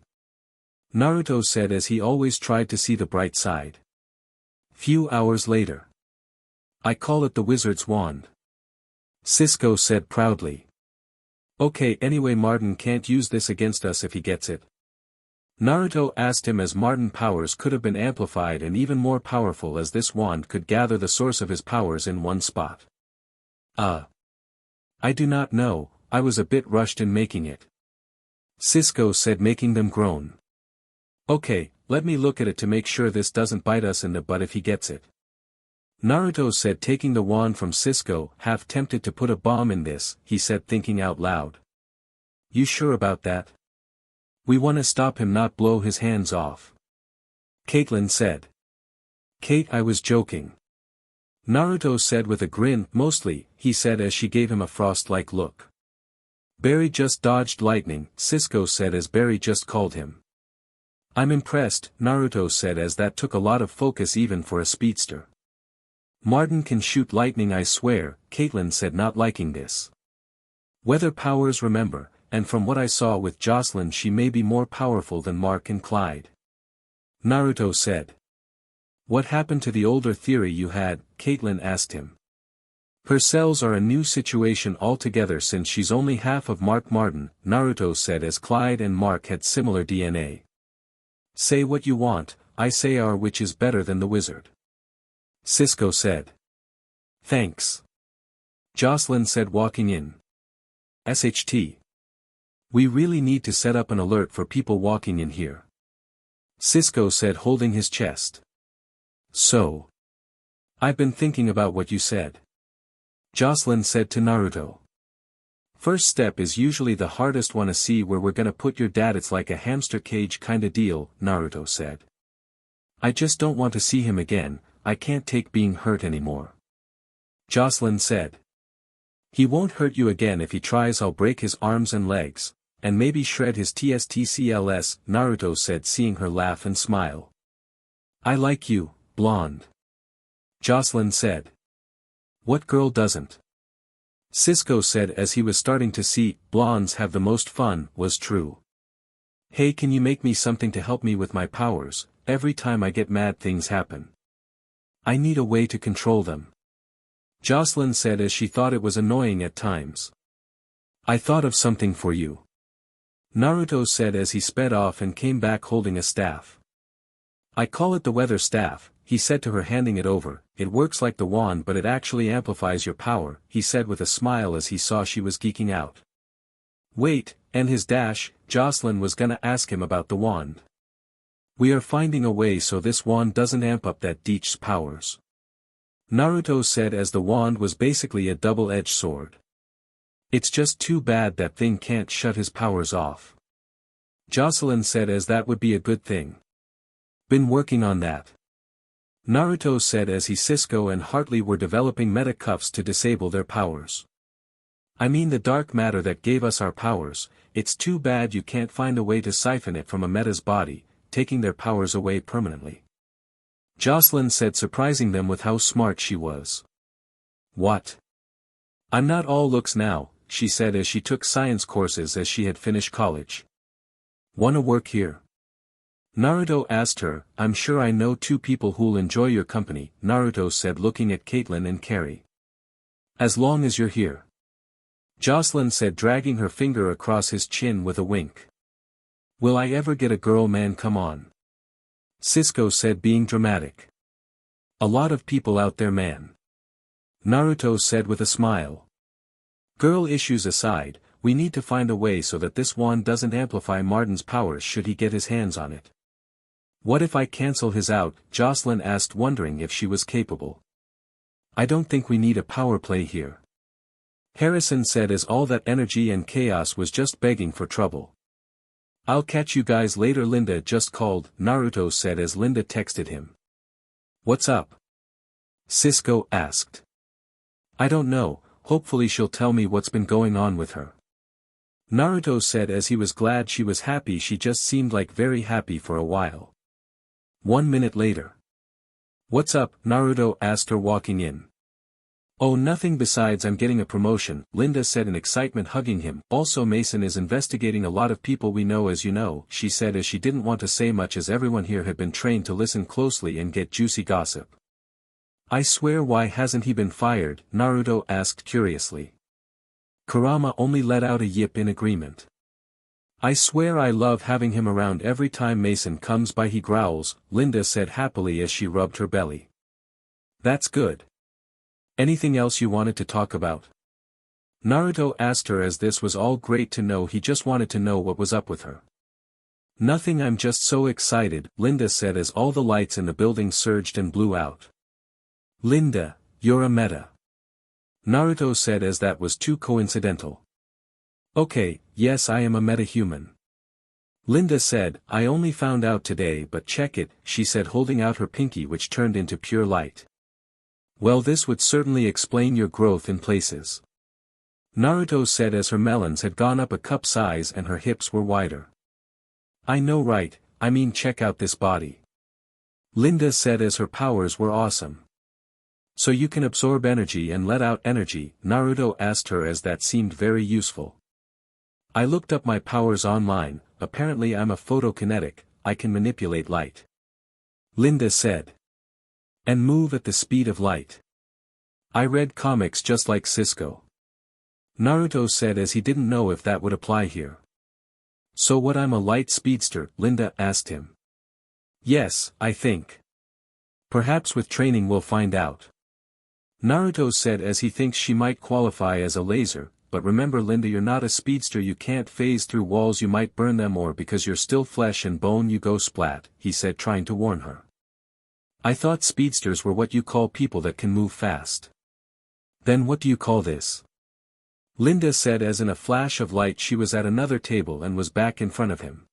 Naruto said as he always tried to see the bright side. Few hours later. I call it the wizard's wand. Cisco said proudly. Okay, anyway, Martin can't use this against us if he gets it. Naruto asked him as Martin's powers could have been amplified and even more powerful, as this wand could gather the source of his powers in one spot. I do not know, I was a bit rushed in making it. Cisco said, making them groan. Okay, let me look at it to make sure this doesn't bite us in the butt if he gets it. Naruto said, taking the wand from Cisco, half tempted to put a bomb in this, he said, thinking out loud. You sure about that? We want to stop him, not blow his hands off. Caitlyn said. Kate, I was joking. Naruto said with a grin, mostly, he said as she gave him a frost-like look. Barry just dodged lightning, Cisco said as Barry just called him. I'm impressed, Naruto said as that took a lot of focus even for a speedster. Martin can shoot lightning, I swear, Caitlyn said, not liking this. Weather powers, remember, and from what I saw with Joselyn she may be more powerful than Mark and Clyde. Naruto said. What happened to the older theory you had? Caitlyn asked him. Her cells are a new situation altogether since she's only half of Mark Martin, Naruto said as Clyde and Mark had similar DNA. Say what you want, I say our witch is better than the wizard. Cisco said. Thanks. Joselyn said, walking in. SHT. We really need to set up an alert for people walking in here. Cisco said, holding his chest. So. I've been thinking about what you said. Joselyn said to Naruto. First step is usually the hardest one to see where we're gonna put your dad. It's like a hamster cage kinda deal, Naruto said. I just don't want to see him again, I can't take being hurt anymore. Joselyn said. He won't hurt you again. If he tries I'll break his arms and legs, and maybe shred his TSTCLS, Naruto said, seeing her laugh and smile. I like you, blonde. Joselyn said. What girl doesn't? Cisco said as he was starting to see, blondes have the most fun, was true. Hey, can you make me something to help me with my powers? Every time I get mad things happen. I need a way to control them. Joselyn said as she thought it was annoying at times. I thought of something for you. Naruto said as he sped off and came back holding a staff. I call it the weather staff, he said to her, handing it over. It works like the wand but it actually amplifies your power, he said with a smile as he saw she was geeking out. Wait, and his dash, Joselyn was gonna ask him about the wand. We are finding a way so this wand doesn't amp up that Deech's powers. Naruto said as the wand was basically a double-edged sword. It's just too bad that thing can't shut his powers off. Joselyn said as that would be a good thing. Been working on that. Naruto said as Cisco and Hartley were developing meta cuffs to disable their powers. I mean the dark matter that gave us our powers, it's too bad you can't find a way to siphon it from a meta's body, taking their powers away permanently. Joselyn said, surprising them with how smart she was. What? I'm not all looks now, she said as she took science courses as she had finished college. Wanna work here? Naruto asked her. I'm sure I know two people who'll enjoy your company, Naruto said, looking at Caitlyn and Carrie. As long as you're here. Joselyn said, dragging her finger across his chin with a wink. Will I ever get a girl, man? Come on. Cisco said, being dramatic. A lot of people out there, man. Naruto said with a smile. Girl issues aside, we need to find a way so that this wand doesn't amplify Martin's powers should he get his hands on it. What if I cancel his out? Joselyn asked, wondering if she was capable. I don't think we need a power play here. Harrison said as all that energy and chaos was just begging for trouble. I'll catch you guys later, Linda just called, Naruto said as Linda texted him. What's up? Cisco asked. I don't know, hopefully she'll tell me what's been going on with her. Naruto said as he was glad she was happy. She just seemed like very happy for a while. 1 minute later. What's up? Naruto asked her, walking in. Oh, nothing, besides I'm getting a promotion, Linda said in excitement, hugging him. Also, Mason is investigating a lot of people we know, as you know, she said as she didn't want to say much as everyone here had been trained to listen closely and get juicy gossip. I swear, why hasn't he been fired? Naruto asked curiously. Kurama only let out a yip in agreement. I swear I love having him around. Every time Mason comes by he growls, Linda said happily as she rubbed her belly. That's good. Anything else you wanted to talk about? Naruto asked her as this was all great to know. He just wanted to know what was up with her. Nothing, I'm just so excited, Linda said as all the lights in the building surged and blew out. Linda, you're a meta. Naruto said as that was too coincidental. Okay, yes I am a meta-human. Linda said, I only found out today but check it, she said holding out her pinky which turned into pure light. Well this would certainly explain your growth in places. Naruto said as her melons had gone up a cup size and her hips were wider. I know right, I mean check out this body. Linda said as her powers were awesome. So you can absorb energy and let out energy, Naruto asked her as that seemed very useful. I looked up my powers online, apparently I'm a photokinetic, I can manipulate light. Linda said. And move at the speed of light. I read comics just like Cisco. Naruto said as he didn't know if that would apply here. So what I'm a light speedster, Linda asked him. Yes, I think. Perhaps with training we'll find out. Naruto said as he thinks she might qualify as a laser, but remember Linda you're not a speedster you can't phase through walls you might burn them or because you're still flesh and bone you go splat, he said trying to warn her. I thought speedsters were what you call people that can move fast. Then what do you call this? Linda said as in a flash of light she was at another table and was back in front of him.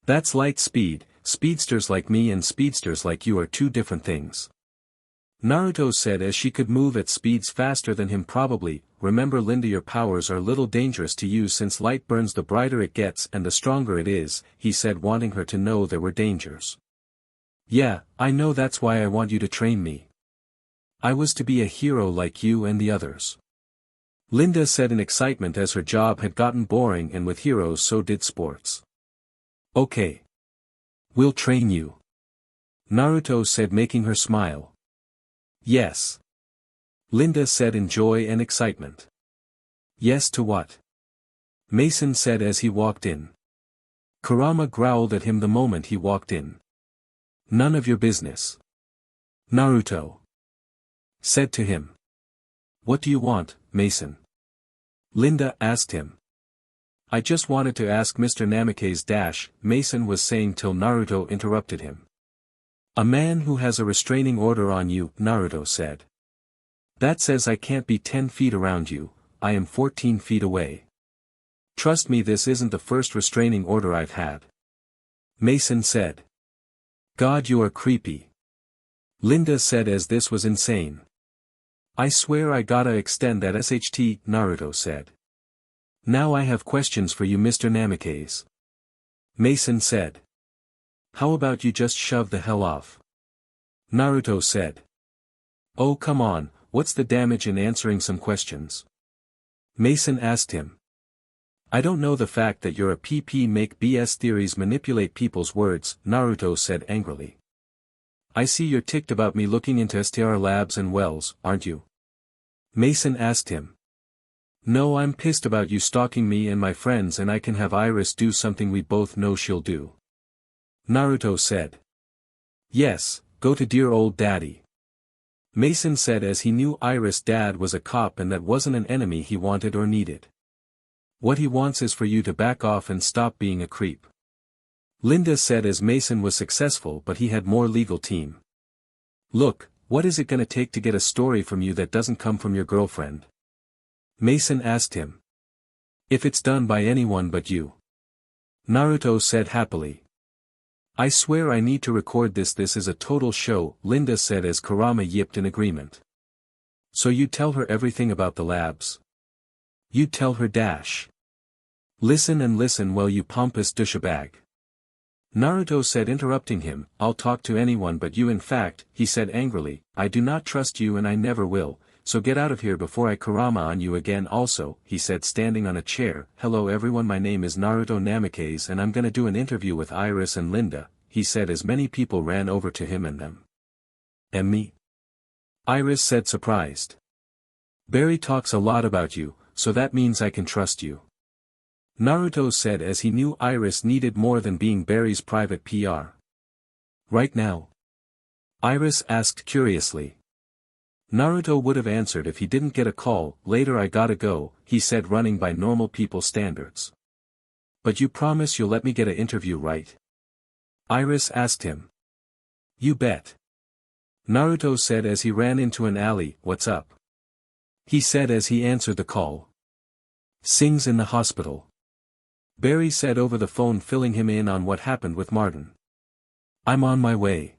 That's light speed, speedsters like me and speedsters like you are two different things. Naruto said as she could move at speeds faster than him probably, remember Linda your powers are a little dangerous to use since light burns the brighter it gets and the stronger it is, he said wanting her to know there were dangers. Yeah, I know that's why I want you to train me. I was to be a hero like you and the others. Linda said in excitement as her job had gotten boring and with heroes so did sports. Okay. We'll train you. Naruto said making her smile. Yes. Linda said in joy and excitement. Yes to what? Mason said as he walked in. Kurama growled at him the moment he walked in. None of your business. Naruto said to him. What do you want, Mason? Linda asked him. I just wanted to ask Mr. Namake's dash, Mason was saying till Naruto interrupted him. A man who has a restraining order on you, Naruto said. That says I can't be 10 feet around you, I am 14 feet away. Trust me this isn't the first restraining order I've had. Mason said. God you are creepy. Linda said as this was insane. I swear I gotta extend that SHT, Naruto said. Now I have questions for you Mr. Namake's. Mason said. How about you just shove the hell off? Naruto said. Oh come on, what's the damage in answering some questions? Mason asked him. I don't know the fact that you're a PP make BS theories manipulate people's words, Naruto said angrily. I see you're ticked about me looking into STR labs and wells, aren't you? Mason asked him. No I'm pissed about you stalking me and my friends and I can have Iris do something we both know she'll do. Naruto said. Yes, go to dear old daddy. Mason said as he knew Iris' dad was a cop and that wasn't an enemy he wanted or needed. What he wants is for you to back off and stop being a creep. Linda said as Mason was successful but he had more legal team. Look, what is it gonna take to get a story from you that doesn't come from your girlfriend? Mason asked him. If it's done by anyone but you. Naruto said happily. I swear I need to record this is a total show, Linda said as Kurama yipped in agreement. So you tell her everything about the labs? You tell her dash. Listen and listen while you pompous douchebag. Naruto said interrupting him, I'll talk to anyone but you in fact, he said angrily, I do not trust you and I never will, so get out of here before I Kurama on you again also, he said standing on a chair, hello everyone my name is Naruto Namake's and I'm gonna do an interview with Iris and Linda, he said as many people ran over to him and them. And me? Iris said surprised. Barry talks a lot about you, so that means I can trust you. Naruto said as he knew Iris needed more than being Barry's private PR. Right now? Iris asked curiously. Naruto would have answered if he didn't get a call, later I gotta go, he said running by normal people standards. But you promise you'll let me get an interview right? Iris asked him. You bet. Naruto said as he ran into an alley. "What's up?" he said as he answered the call. "Sing's in the hospital," Barry said over the phone, filling him in on what happened with Martin. "I'm on my way,"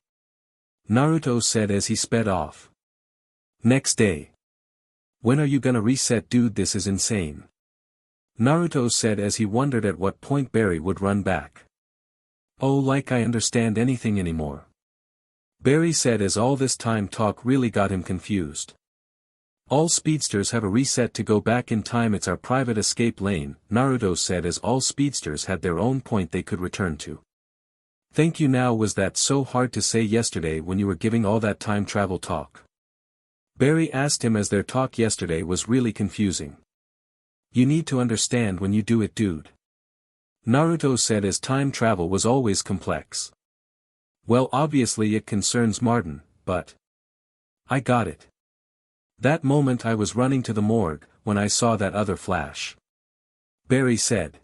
Naruto said as he sped off. Next day. "When are you gonna reset, dude? This is insane," Naruto said as he wondered at what point Barry would run back. "Oh, like I understand anything anymore," Barry said as all this time talk really got him confused. "All speedsters have a reset to go back in time. It's our private escape lane," Naruto said as all speedsters had their own point they could return to. "Thank you. Now was that so hard to say yesterday when you were giving all that time travel talk?" Barry asked him as their talk yesterday was really confusing. "You need to understand when you do it, dude," Naruto said as time travel was always complex. "Well, obviously it concerns Martin, but I got it. That moment I was running to the morgue, when I saw that other flash," Barry said.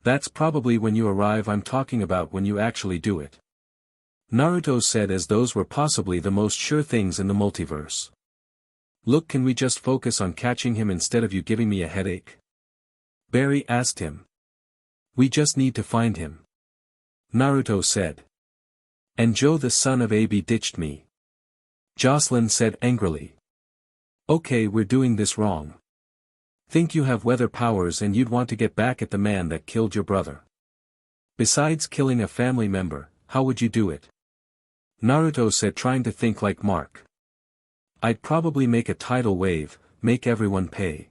"That's probably when you arrive. I'm talking about when you actually do it," Naruto said as those were possibly the most sure things in the multiverse. "Look, can we just focus on catching him instead of you giving me a headache?" Barry asked him. "We just need to find him," Naruto said. "And Joe the son of Ab ditched me," Joselyn said angrily. "Okay, we're doing this wrong. Think you have weather powers and you'd want to get back at the man that killed your brother. Besides killing a family member, how would you do it?" Naruto said, trying to think like Mark. "I'd probably make a tidal wave, make everyone pay,"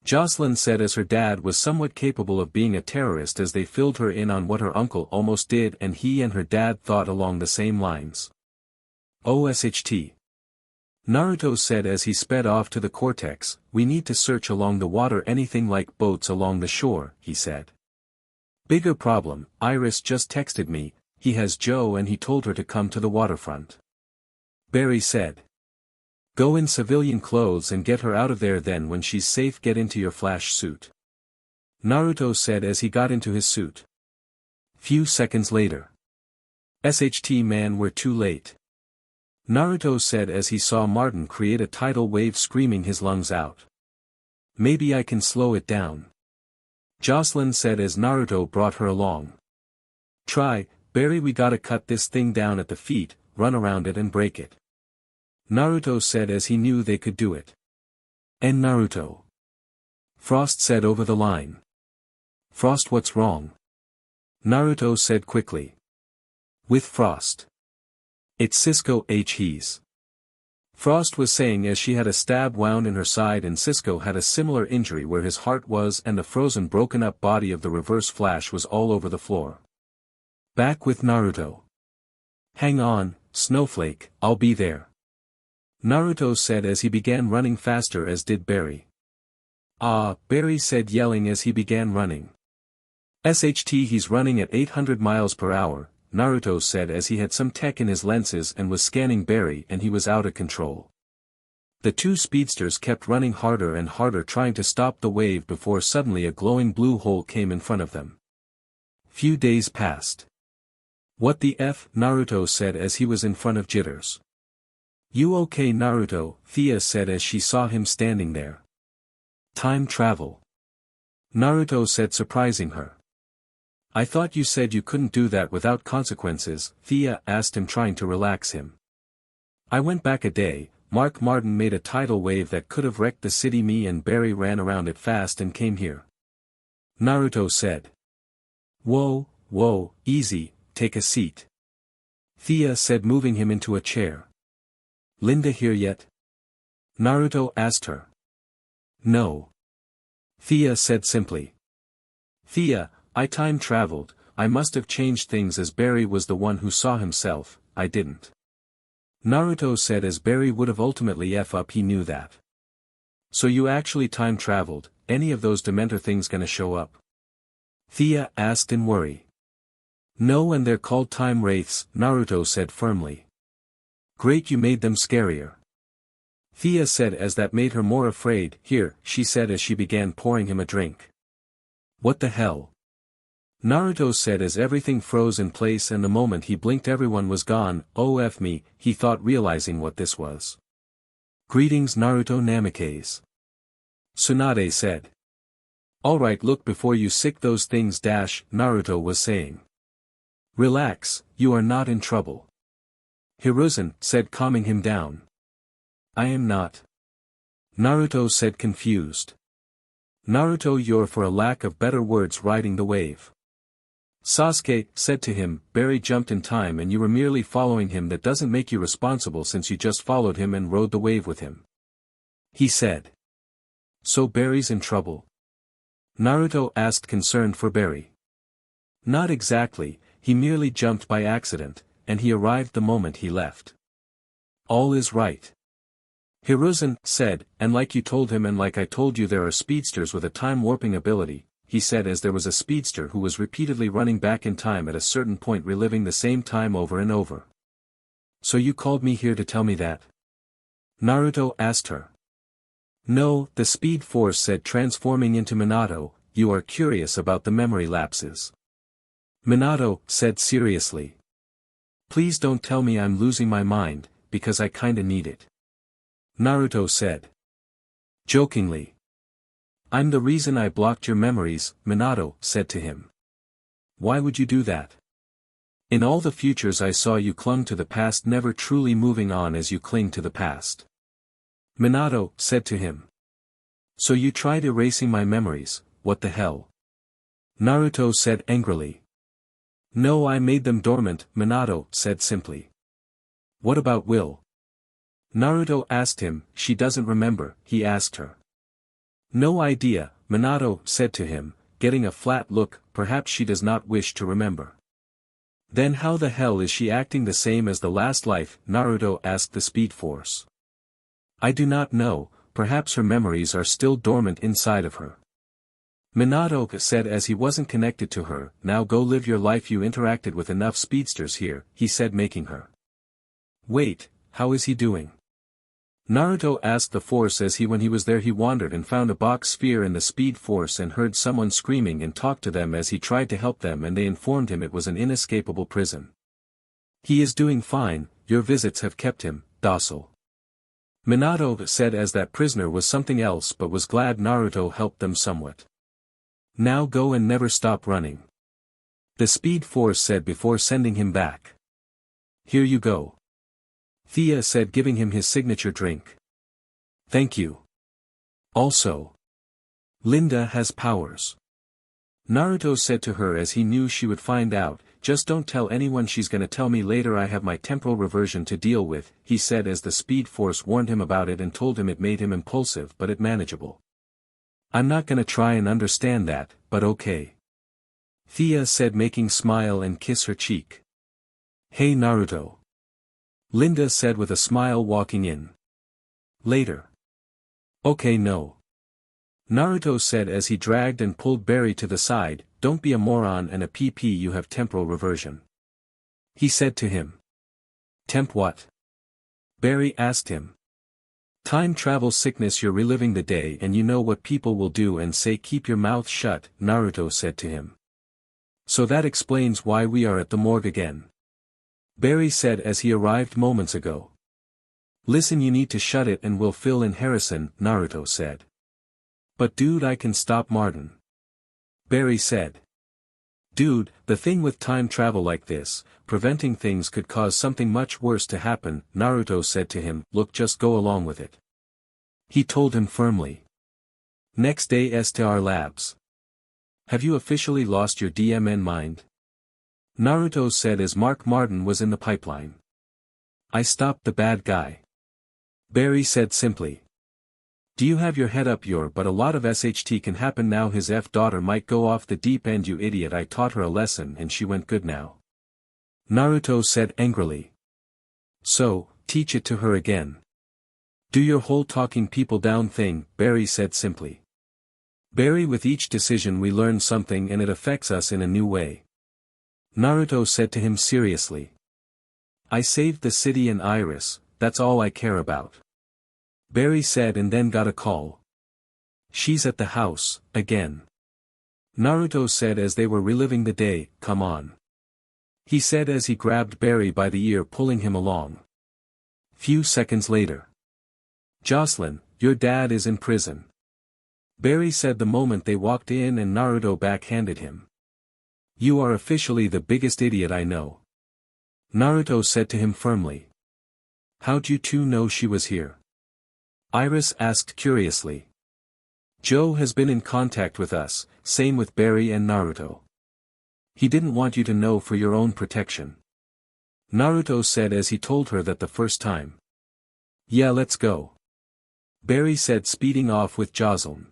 Joselyn said as her dad was somewhat capable of being a terrorist as they filled her in on what her uncle almost did, and he and her dad thought along the same lines. "OSHT," Naruto said as he sped off to the cortex. "We need to search along the water, anything like boats along the shore," he said. "Bigger problem, Iris just texted me, he has Joe and he told her to come to the waterfront," Barry said. "Go in civilian clothes and get her out of there, then when she's safe get into your flash suit," Naruto said as he got into his suit. Few seconds later. "SHT man, we're too late," Naruto said as he saw Martin create a tidal wave, screaming his lungs out. "Maybe I can slow it down," Joselyn said as Naruto brought her along. "Try, Barry, we gotta cut this thing down at the feet, run around it and break it," Naruto said as he knew they could do it. "And Naruto," Frost said over the line. "Frost, what's wrong?" Naruto said quickly. "With Frost. It's Cisco he's," Frost was saying as she had a stab wound in her side and Cisco had a similar injury where his heart was, and the frozen broken up body of the reverse flash was all over the floor. "Back with Naruto." "Hang on, Snowflake, I'll be there," Naruto said as he began running faster, as did Barry. "Ah," Barry said, yelling as he began running. "SHT, he's running at 800 miles per hour, Naruto said as he had some tech in his lenses and was scanning Barry, and he was out of control. The two speedsters kept running harder and harder, trying to stop the wave, before suddenly a glowing blue hole came in front of them. Few days passed. "What the F?" Naruto said as he was in front of Jitters. "You okay, Naruto?" Thea said as she saw him standing there. "Time travel," Naruto said, surprising her. "I thought you said you couldn't do that without consequences," Thea asked him, trying to relax him. "I went back a day, Martin made a tidal wave that could have wrecked the city. Me and Barry ran around it fast and came here," Naruto said. Whoa, easy, take a seat," Thea said, moving him into a chair. "Linda here yet?" Naruto asked her. "No," Thea said simply. "Thea, I time traveled, I must have changed things as Barry was the one who saw himself, I didn't," Naruto said as Barry would have ultimately F up, he knew that. "So you actually time traveled, any of those Dementor things gonna show up?" Thea asked in worry. "No, and they're called time wraiths," Naruto said firmly. "Great, you made them scarier," Thea said as that made her more afraid. "Here," she said as she began pouring him a drink. "What the hell?" Naruto said as everything froze in place and the moment he blinked everyone was gone. Oh F me, he thought realizing what this was. Greetings Naruto Namikaze. Tsunade said. Alright look before you sick those things Naruto was saying. Relax, you are not in trouble. Hiruzen said calming him down. I am not. Naruto said confused. Naruto you're for a lack of better words riding the wave. Sasuke said to him, Barry jumped in time and you were merely following him that doesn't make you responsible since you just followed him and rode the wave with him. He said. So Barry's in trouble? Naruto asked concerned for Barry. Not exactly, he merely jumped by accident, and he arrived the moment he left. All is right. Hiruzen said, and like you told him and like I told you there are speedsters with a time warping ability, he said as there was a speedster who was repeatedly running back in time at a certain point reliving the same time over and over. So you called me here to tell me that? Naruto asked her. No, the Speed Force said transforming into Minato, you are curious about the memory lapses. Minato said seriously. Please don't tell me I'm losing my mind, because I kinda need it. Naruto said. Jokingly. I'm the reason I blocked your memories, Minato said to him. Why would you do that? In all the futures I saw you clung to the past never truly moving on as you cling to the past. Minato said to him. So you tried erasing my memories, what the hell? Naruto said angrily. No I made them dormant, Minato said simply. What about Will? Naruto asked him, she doesn't remember, he asked her. No idea, Minato said to him, getting a flat look, perhaps she does not wish to remember. Then how the hell is she acting the same as the last life, Naruto asked the Speed Force. I do not know, perhaps her memories are still dormant inside of her. Minato said as he wasn't connected to her, now go live your life you interacted with enough speedsters here, he said making her. Wait, how is he doing? Naruto asked the Force as when he was there he wandered and found a box sphere in the Speed Force and heard someone screaming and talked to them as he tried to help them and they informed him it was an inescapable prison. He is doing fine, your visits have kept him docile. Minato said as that prisoner was something else but was glad Naruto helped them somewhat. Now go and never stop running. The Speed Force said before sending him back. Here you go. Thea said giving him his signature drink. Thank you. Also. Linda has powers. Naruto said to her as he knew she would find out, just don't tell anyone she's gonna tell me later I have my temporal reversion to deal with, he said as the Speed Force warned him about it and told him it made him impulsive but it manageable. I'm not gonna try and understand that, but okay. Thea said making smile and kiss her cheek. Hey Naruto. Linda said with a smile walking in. Later. Okay no. Naruto said as he dragged and pulled Barry to the side, don't be a moron and a PP you have temporal reversion. He said to him. Temp what? Barry asked him. Time travel sickness you're reliving the day and you know what people will do and say keep your mouth shut, Naruto said to him. So that explains why we are at the morgue again. Barry said as he arrived moments ago. Listen you need to shut it and we'll fill in Harrison, Naruto said. But dude I can stop Martin. Barry said. Dude, the thing with time travel like this, preventing things could cause something much worse to happen, Naruto said to him, look just go along with it. He told him firmly. Next day STR Labs. Have you officially lost your DMN mind? Naruto said as Mark Martin was in the pipeline. I stopped the bad guy. Barry said simply. Do you have your head up but a lot of SHT can happen now his daughter might go off the deep end you idiot I taught her a lesson and she went good now. Naruto said angrily. So, teach it to her again. Do your whole talking people down thing, Barry said simply. Barry with each decision we learn something and it affects us in a new way. Naruto said to him seriously. I saved the city and Iris, that's all I care about. Barry said and then got a call. She's at the house, again. Naruto said as they were reliving the day, come on. He said as he grabbed Barry by the ear pulling him along. Few seconds later. Joselyn, your dad is in prison. Barry said the moment they walked in and Naruto backhanded him. You are officially the biggest idiot I know. Naruto said to him firmly. How'd you two know she was here? Iris asked curiously. Joe has been in contact with us, same with Barry and Naruto. He didn't want you to know for your own protection. Naruto said as he told her that the first time. Yeah, let's go. Barry said speeding off with Joselyn.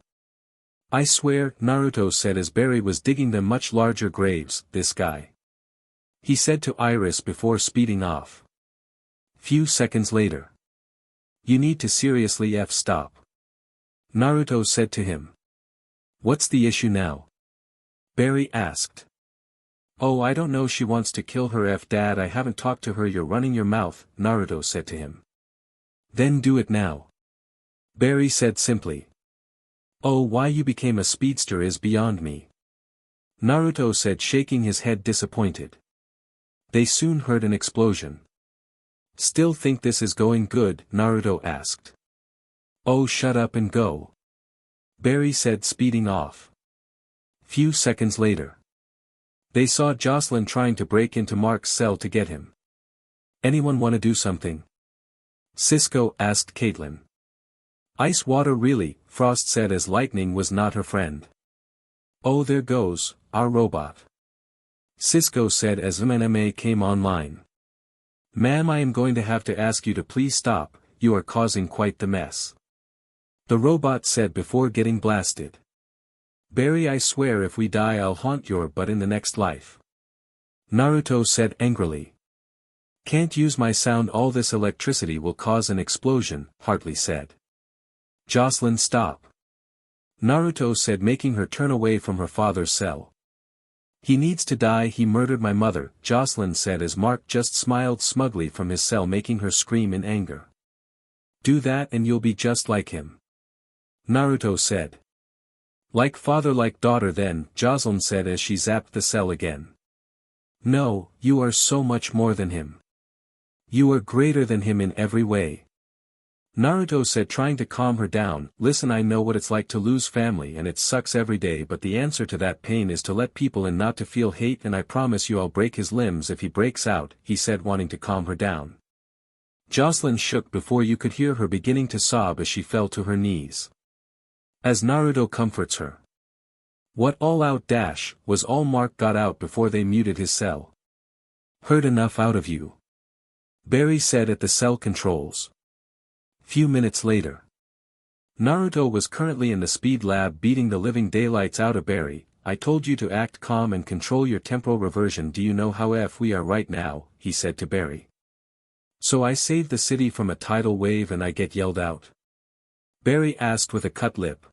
I swear, Naruto said as Barry was digging them much larger graves, this guy. He said to Iris before speeding off. Few seconds later. You need to seriously stop. Naruto said to him. What's the issue now? Barry asked. Oh, I don't know, she wants to kill her dad, I haven't talked to her, you're running your mouth, Naruto said to him. Then do it now. Barry said simply. Oh, why you became a speedster is beyond me. Naruto said shaking his head disappointed. They soon heard an explosion. Still think this is going good? Naruto asked. Oh, shut up and go. Barry said speeding off. Few seconds later. They saw Joselyn trying to break into Mark's cell to get him. Anyone want to do something? Cisco asked Caitlin. Ice water really, Frost said as lightning was not her friend. Oh, there goes, our robot. Cisco said as MangaMuse came online. Ma'am, I am going to have to ask you to please stop, you are causing quite the mess. The robot said before getting blasted. Barry, I swear if we die I'll haunt your butt in the next life. Naruto said angrily. Can't use my sound, all this electricity will cause an explosion, Hartley said. Joselyn, stop. Naruto said, making her turn away from her father's cell. He needs to die, he murdered my mother, Joselyn said as Mark just smiled smugly from his cell, making her scream in anger. Do that and you'll be just like him. Naruto said. Like father like daughter then, Joselyn said as she zapped the cell again. No, you are so much more than him. You are greater than him in every way. Naruto said, trying to calm her down. Listen, I know what it's like to lose family and it sucks every day, but the answer to that pain is to let people in, not to feel hate, and I promise you I'll break his limbs if he breaks out, he said, wanting to calm her down. Joselyn shook before you could hear her beginning to sob as she fell to her knees. As Naruto comforts her. What all-out dash, was all Mark got out before they muted his cell. Heard enough out of you. Barry said at the cell controls. Few minutes later. Naruto was currently in the speed lab beating the living daylights out of Barry. I told you to act calm and control your temporal reversion. Do you know how we are right now, he said to Barry. So I saved the city from a tidal wave and I get yelled out? Barry asked with a cut lip.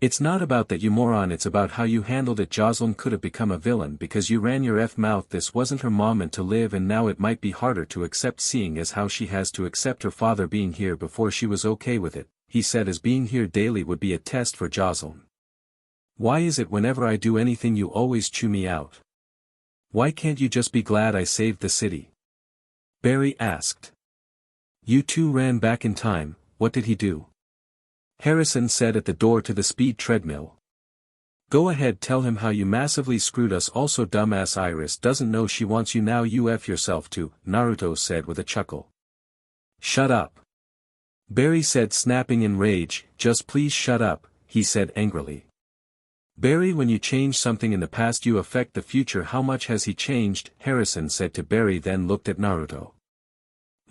It's not about that, you moron, it's about how you handled it. Joselyn could have become a villain because you ran your mouth. This wasn't her mom meant to live, and now it might be harder to accept, seeing as how she has to accept her father being here before she was okay with it, he said, as being here daily would be a test for Joselyn. Why is it whenever I do anything you always chew me out? Why can't you just be glad I saved the city? Barry asked. You two ran back in time, what did he do? Harrison said at the door to the speed treadmill. Go ahead, tell him how you massively screwed us. Also, dumbass Iris doesn't know she wants you now. You F yourself too, Naruto said with a chuckle. Shut up. Barry said, snapping in rage. Just please shut up, he said angrily. Barry, when you change something in the past you affect the future. How much has he changed? Harrison said to Barry, then looked at Naruto.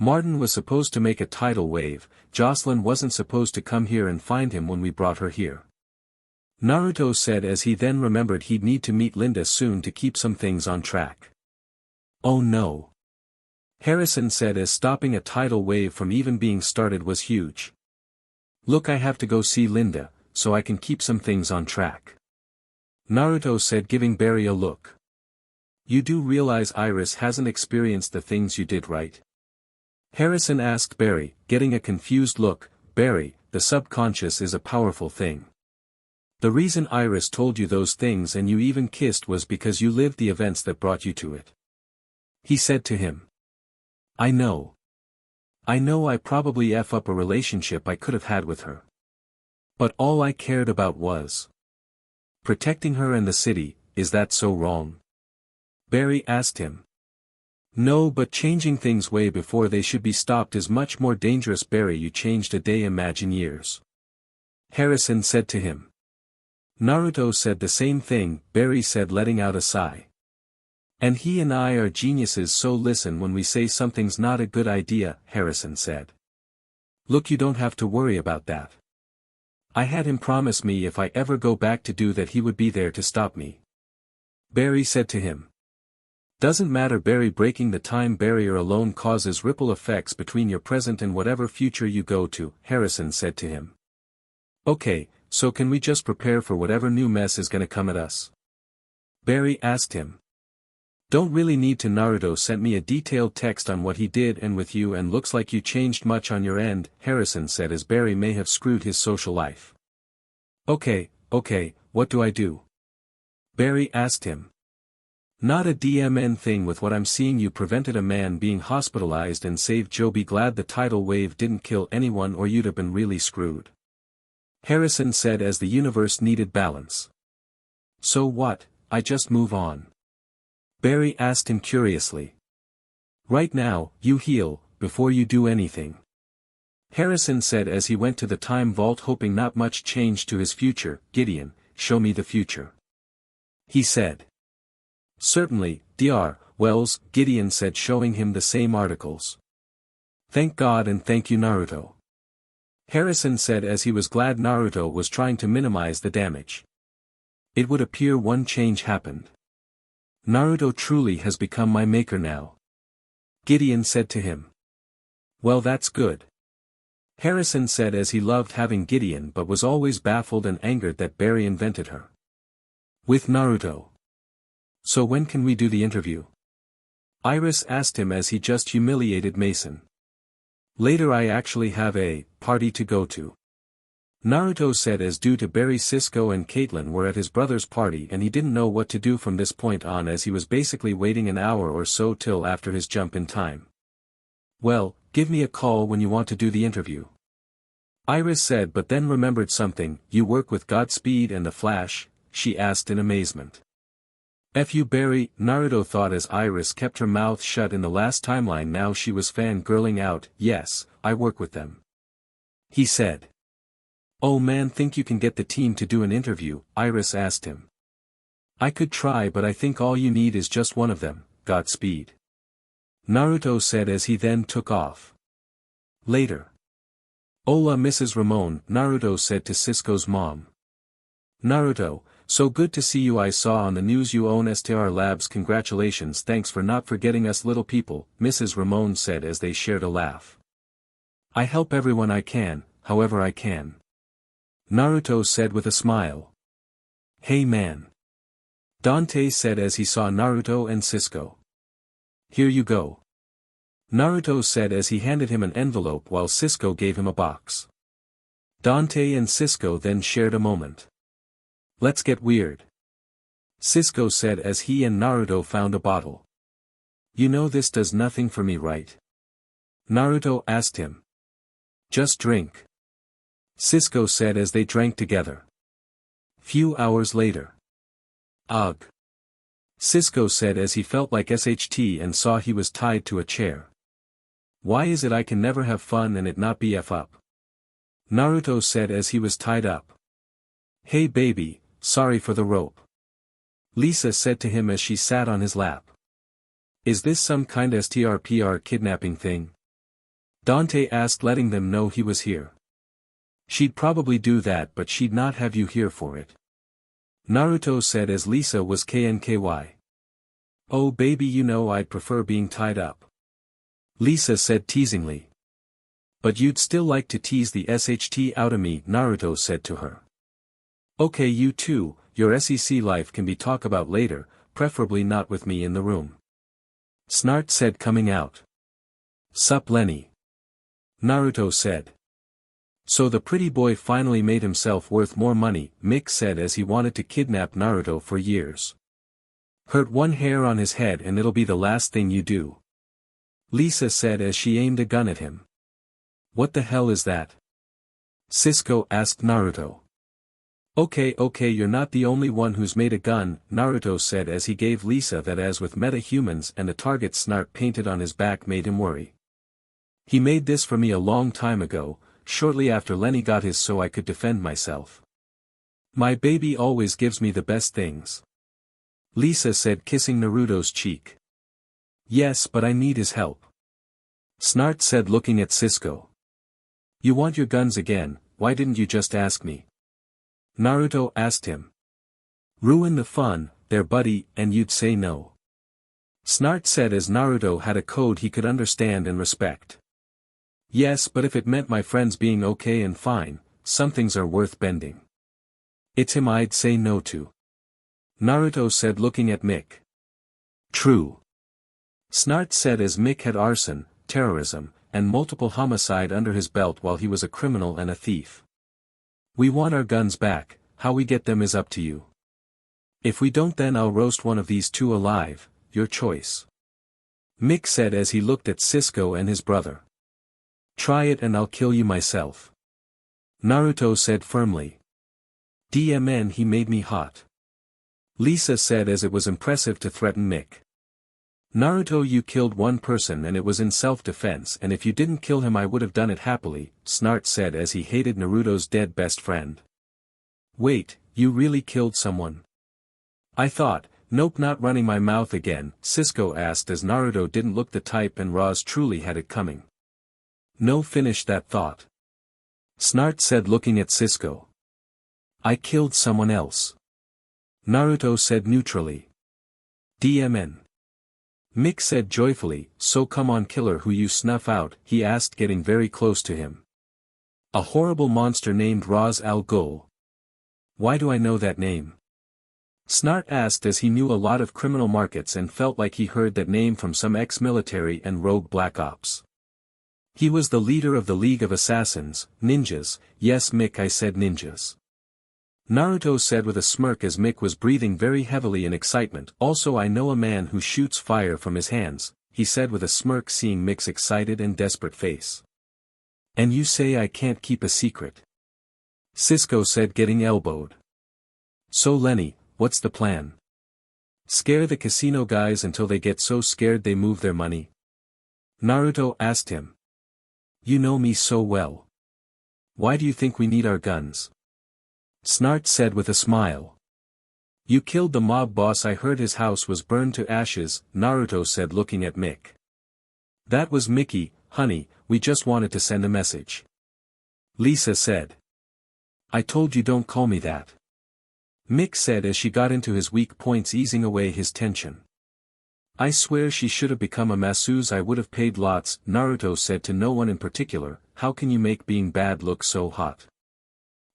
Martin was supposed to make a tidal wave. Joselyn wasn't supposed to come here and find him when we brought her here. Naruto said as he then remembered he'd need to meet Linda soon to keep some things on track. Oh no. Harrison said as stopping a tidal wave from even being started was huge. Look, I have to go see Linda, so I can keep some things on track. Naruto said, giving Barry a look. You do realize Iris hasn't experienced the things you did, right? Harrison asked Barry, getting a confused look. Barry, the subconscious is a powerful thing. The reason Iris told you those things and you even kissed was because you lived the events that brought you to it. He said to him. I know. I probably F up a relationship I could have had with her. But all I cared about was protecting her and the city. Is that so wrong? Barry asked him. No, but changing things way before they should be stopped is much more dangerous. Barry, you changed a day, imagine years. Harrison said to him. Naruto said the same thing, Barry said, letting out a sigh. And he and I are geniuses, so listen when we say something's not a good idea, Harrison said. Look, you don't have to worry about that. I had him promise me if I ever go back to do that he would be there to stop me. Barry said to him. Doesn't matter, Barry. Breaking the time barrier alone causes ripple effects between your present and whatever future you go to, Harrison said to him. Okay, so can we just prepare for whatever new mess is gonna come at us? Barry asked him. Don't really need to. Naruto sent me a detailed text on what he did and with you, and looks like you changed much on your end, Harrison said, as Barry may have screwed his social life. Okay, what do I do? Barry asked him. Not a DMN thing. With what I'm seeing, you prevented a man being hospitalized and saved Joe. Be glad the tidal wave didn't kill anyone or you'd have been really screwed. Harrison said, as the universe needed balance. So what, I just move on? Barry asked him curiously. Right now, you heal, before you do anything. Harrison said as he went to the time vault, hoping not much changed to his future. Gideon, show me the future. He said. Certainly, Dr. Wells, Gideon said, showing him the same articles. Thank God and thank you, Naruto. Harrison said as he was glad Naruto was trying to minimize the damage. It would appear one change happened. Naruto truly has become my maker now. Gideon said to him. Well, that's good. Harrison said as he loved having Gideon but was always baffled and angered that Barry invented her. With Naruto. So when can we do the interview? Iris asked him as he just humiliated Mason. Later, I actually have a party to go to. Naruto said as due to Barry, Cisco and Caitlin were at his brother's party and he didn't know what to do from this point on, as he was basically waiting an hour or so till after his jump in time. Well, give me a call when you want to do the interview. Iris said, but then remembered something. You work with Godspeed and the Flash? She asked in amazement. F you, Barry, Naruto thought as Iris kept her mouth shut in the last timeline. Now she was fangirling out. Yes, I work with them. He said. Oh man, think you can get the team to do an interview? Iris asked him. I could try, but I think all you need is just one of them, Godspeed. Naruto said as he then took off. Later. Hola Mrs. Ramon, Naruto said to Cisco's mom. Naruto, so good to see you. I saw on the news you own STR Labs. Congratulations. Thanks for not forgetting us little people, Mrs. Ramon said as they shared a laugh. I help everyone I can, however I can. Naruto said with a smile. Hey man. Dante said as he saw Naruto and Cisco. Here you go. Naruto said as he handed him an envelope while Cisco gave him a box. Dante and Cisco then shared a moment. Let's get weird. Cisco said as he and Naruto found a bottle. You know this does nothing for me, right? Naruto asked him. Just drink. Cisco said as they drank together. Few hours later. Ugh. Cisco said as he felt like SHT and saw he was tied to a chair. Why is it I can never have fun and it not be F up? Naruto said as he was tied up. Hey baby, sorry for the rope. Lisa said to him as she sat on his lap. Is this some kind of STRPR kidnapping thing? Dante asked, letting them know he was here. She'd probably do that, but she'd not have you here for it. Naruto said as Lisa was KNKY. Oh baby, you know I'd prefer being tied up. Lisa said teasingly. But you'd still like to tease the SHT out of me, Naruto said to her. Okay, you too, your SEC life can be talked about later, preferably not with me in the room. Snart said, coming out. Sup Lenny. Naruto said. So the pretty boy finally made himself worth more money, Mick said as he wanted to kidnap Naruto for years. Hurt one hair on his head and it'll be the last thing you do. Lisa said as she aimed a gun at him. What the hell is that? Cisco asked Naruto. Okay, you're not the only one who's made a gun, Naruto said as he gave Lisa that. As with meta-humans and a target snark painted on his back made him worry. He made this for me a long time ago, shortly after Lenny got his, so I could defend myself. My baby always gives me the best things. Lisa said, kissing Naruto's cheek. Yes, but I need his help. Snart said, looking at Cisco. You want your guns again, why didn't you just ask me? Naruto asked him. Ruin the fun, there buddy, and you'd say no. Snart said as Naruto had a code he could understand and respect. Yes, but if it meant my friends being okay and fine, some things are worth bending. It's him I'd say no to. Naruto said, looking at Mick. True. Snart said as Mick had arson, terrorism, and multiple homicide under his belt while he was a criminal and a thief. We want our guns back, how we get them is up to you. If we don't, then I'll roast one of these two alive, your choice. Mick said as he looked at Cisco and his brother. Try it and I'll kill you myself. Naruto said firmly. DMN, he made me hot. Lisa said as it was impressive to threaten Mick. Naruto, you killed one person and it was in self-defense, and if you didn't kill him I would have done it happily, Snart said as he hated Naruto's dead best friend. Wait, you really killed someone? I thought, nope, not running my mouth again, Cisco asked as Naruto didn't look the type and Roz truly had it coming. No, finish that thought. Snart said, looking at Cisco. I killed someone else. Naruto said neutrally. DMN. Mick said joyfully, so come on, killer, who you snuff out, he asked, getting very close to him. A horrible monster named Raz Al Ghul. Why do I know that name? Snart asked as he knew a lot of criminal markets and felt like he heard that name from some ex-military and rogue black ops. He was the leader of the League of Assassins, ninjas. Yes, Mick, I said ninjas. Naruto said with a smirk as Mick was breathing very heavily in excitement. Also, I know a man who shoots fire from his hands, he said with a smirk, seeing Mick's excited and desperate face. And you say I can't keep a secret? Cisco said, getting elbowed. So Lenny, what's the plan? Scare the casino guys until they get so scared they move their money? Naruto asked him. You know me so well. Why do you think we need our guns? Snart said with a smile. You killed the mob boss, I heard his house was burned to ashes, Naruto said, looking at Mick. That was Mickey, honey, we just wanted to send a message. Lisa said. I told you don't call me that. Mick said as she got into his weak points, easing away his tension. I swear she should have become a masseuse, I would have paid lots, Naruto said to no one in particular. How can you make being bad look so hot?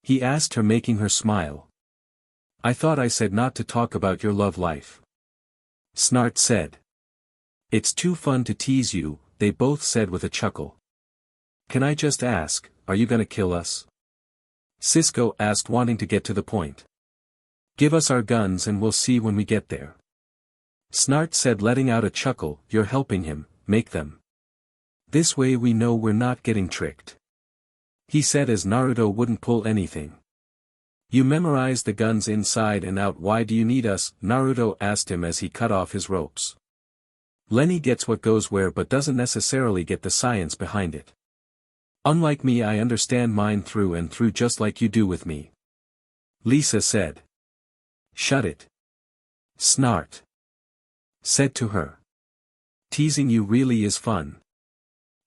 He asked her, making her smile. I thought I said not to talk about your love life. Snart said. It's too fun to tease you, they both said with a chuckle. Can I just ask, are you gonna kill us? Cisco asked, wanting to get to the point. Give us our guns and we'll see when we get there. Snart said, letting out a chuckle, you're helping him, make them. This way we know we're not getting tricked. He said as Naruto wouldn't pull anything. You memorized the guns inside and out, why do you need us? Naruto asked him as he cut off his ropes. Lenny gets what goes where but doesn't necessarily get the science behind it. Unlike me, I understand mine through and through just like you do with me. Lisa said. Shut it. Snart said to her. Teasing you really is fun.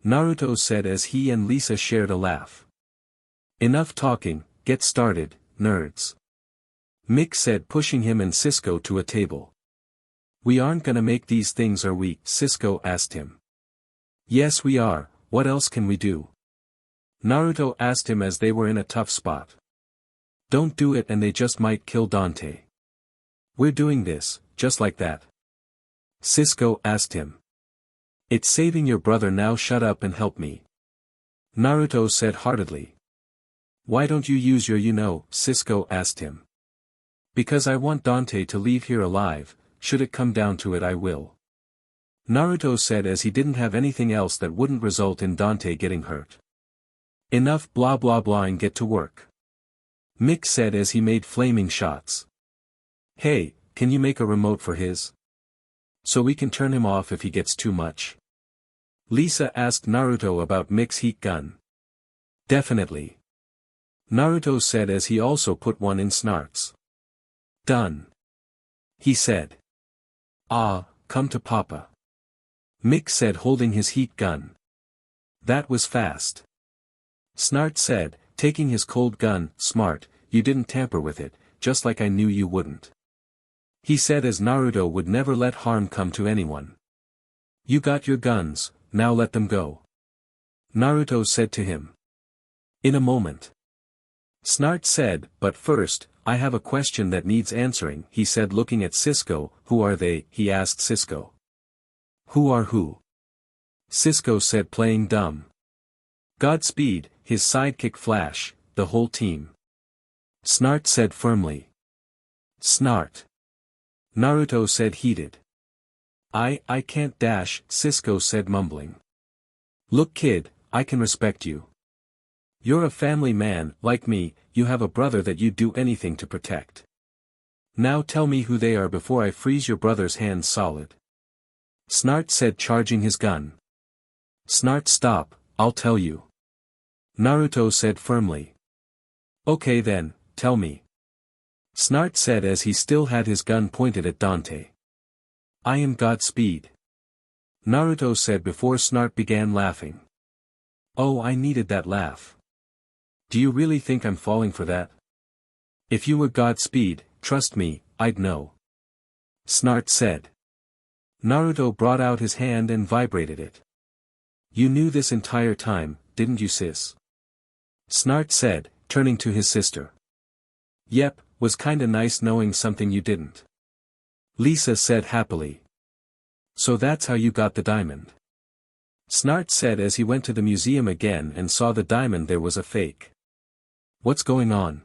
Naruto said as he and Lisa shared a laugh. Enough talking, get started, nerds. Mick said, pushing him and Cisco to a table. We aren't gonna make these things, are we? Cisco asked him. Yes we are, what else can we do? Naruto asked him as they were in a tough spot. Don't do it and they just might kill Dante. We're doing this, just like that. Cisco asked him. It's saving your brother now, shut up and help me. Naruto said heartedly. Why don't you use your Cisco asked him. Because I want Dante to leave here alive, should it come down to it I will. Naruto said as he didn't have anything else that wouldn't result in Dante getting hurt. Enough blah blah blah and get to work. Mick said as he made flaming shots. Hey, can you make a remote for his? So we can turn him off if he gets too much. Lisa asked Naruto about Mick's heat gun. Definitely. Naruto said as he also put one in Snart's. Done. He said. Ah, come to Papa. Mick said holding his heat gun. That was fast. Snart said, taking his cold gun, smart, you didn't tamper with it, just like I knew you wouldn't. He said as Naruto would never let harm come to anyone. You got your guns, now let them go. Naruto said to him. In a moment. Snart said, but first, I have a question that needs answering, he said looking at Cisco. Who are they? He asked Cisco. Who are who? Cisco said playing dumb. Godspeed, his sidekick Flash, the whole team. Snart said firmly. Snart. Naruto said heated. I can't dash, Cisco said mumbling. Look kid, I can respect you. You're a family man, like me, you have a brother that you'd do anything to protect. Now tell me who they are before I freeze your brother's hands solid. Snart said charging his gun. Snart stop, I'll tell you. Naruto said firmly. Okay then, tell me. Snart said as he still had his gun pointed at Dante. I am Godspeed. Naruto said before Snart began laughing. Oh, I needed that laugh. Do you really think I'm falling for that? If you were Godspeed, trust me, I'd know. Snart said. Naruto brought out his hand and vibrated it. You knew this entire time, didn't you sis? Snart said, turning to his sister. Yep, was kinda nice knowing something you didn't. Lisa said happily. So that's how you got the diamond. Snart said as he went to the museum again and saw the diamond there was a fake. What's going on?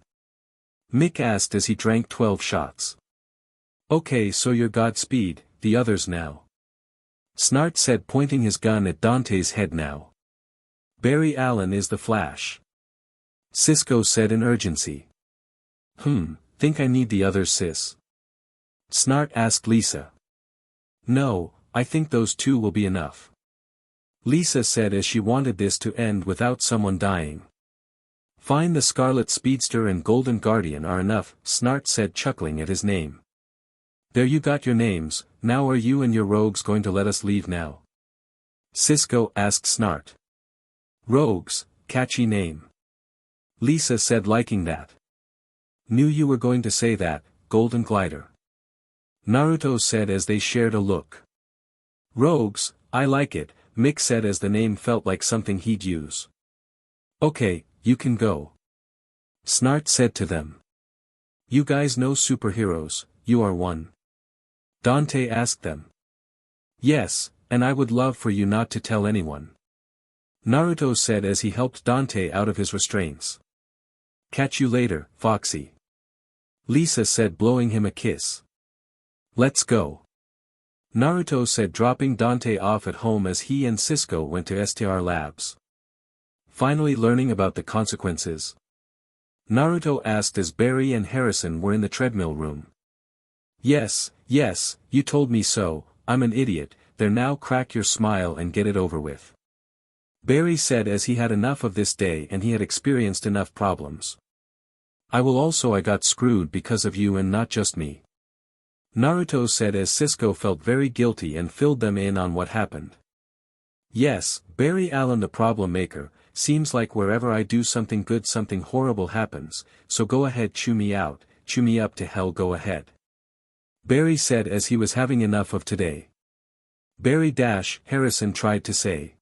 Mick asked as he drank 12 shots. Okay, so you're Godspeed, the others now. Snart said pointing his gun at Dante's head now. Barry Allen is the Flash. Cisco said in urgency. Think I need the others sis? Snart asked Lisa. No, I think those two will be enough. Lisa said as she wanted this to end without someone dying. Fine, the Scarlet Speedster and Golden Guardian are enough, Snart said chuckling at his name. There you got your names, now are you and your rogues going to let us leave now? Cisco asked Snart. Rogues, catchy name. Lisa said liking that. Knew you were going to say that, Golden Glider. Naruto said as they shared a look. Rogues, I like it, Mick said as the name felt like something he'd use. Okay, you can go. Snart said to them. You guys know superheroes, you are one. Dante asked them. Yes, and I would love for you not to tell anyone. Naruto said as he helped Dante out of his restraints. Catch you later, Foxy. Lisa said blowing him a kiss. Let's go. Naruto said dropping Dante off at home as he and Cisco went to STR Labs. Finally learning about the consequences. Naruto asked as Barry and Harrison were in the treadmill room. Yes, you told me so, I'm an idiot, there now crack your smile and get it over with. Barry said as he had enough of this day and he had experienced enough problems. I got screwed because of you and not just me. Naruto said as Cisco felt very guilty and filled them in on what happened. Yes, Barry Allen the problem maker, seems like wherever I do something good something horrible happens, so go ahead chew me out, chew me up to hell go ahead. Barry said as he was having enough of today. Harrison tried to say.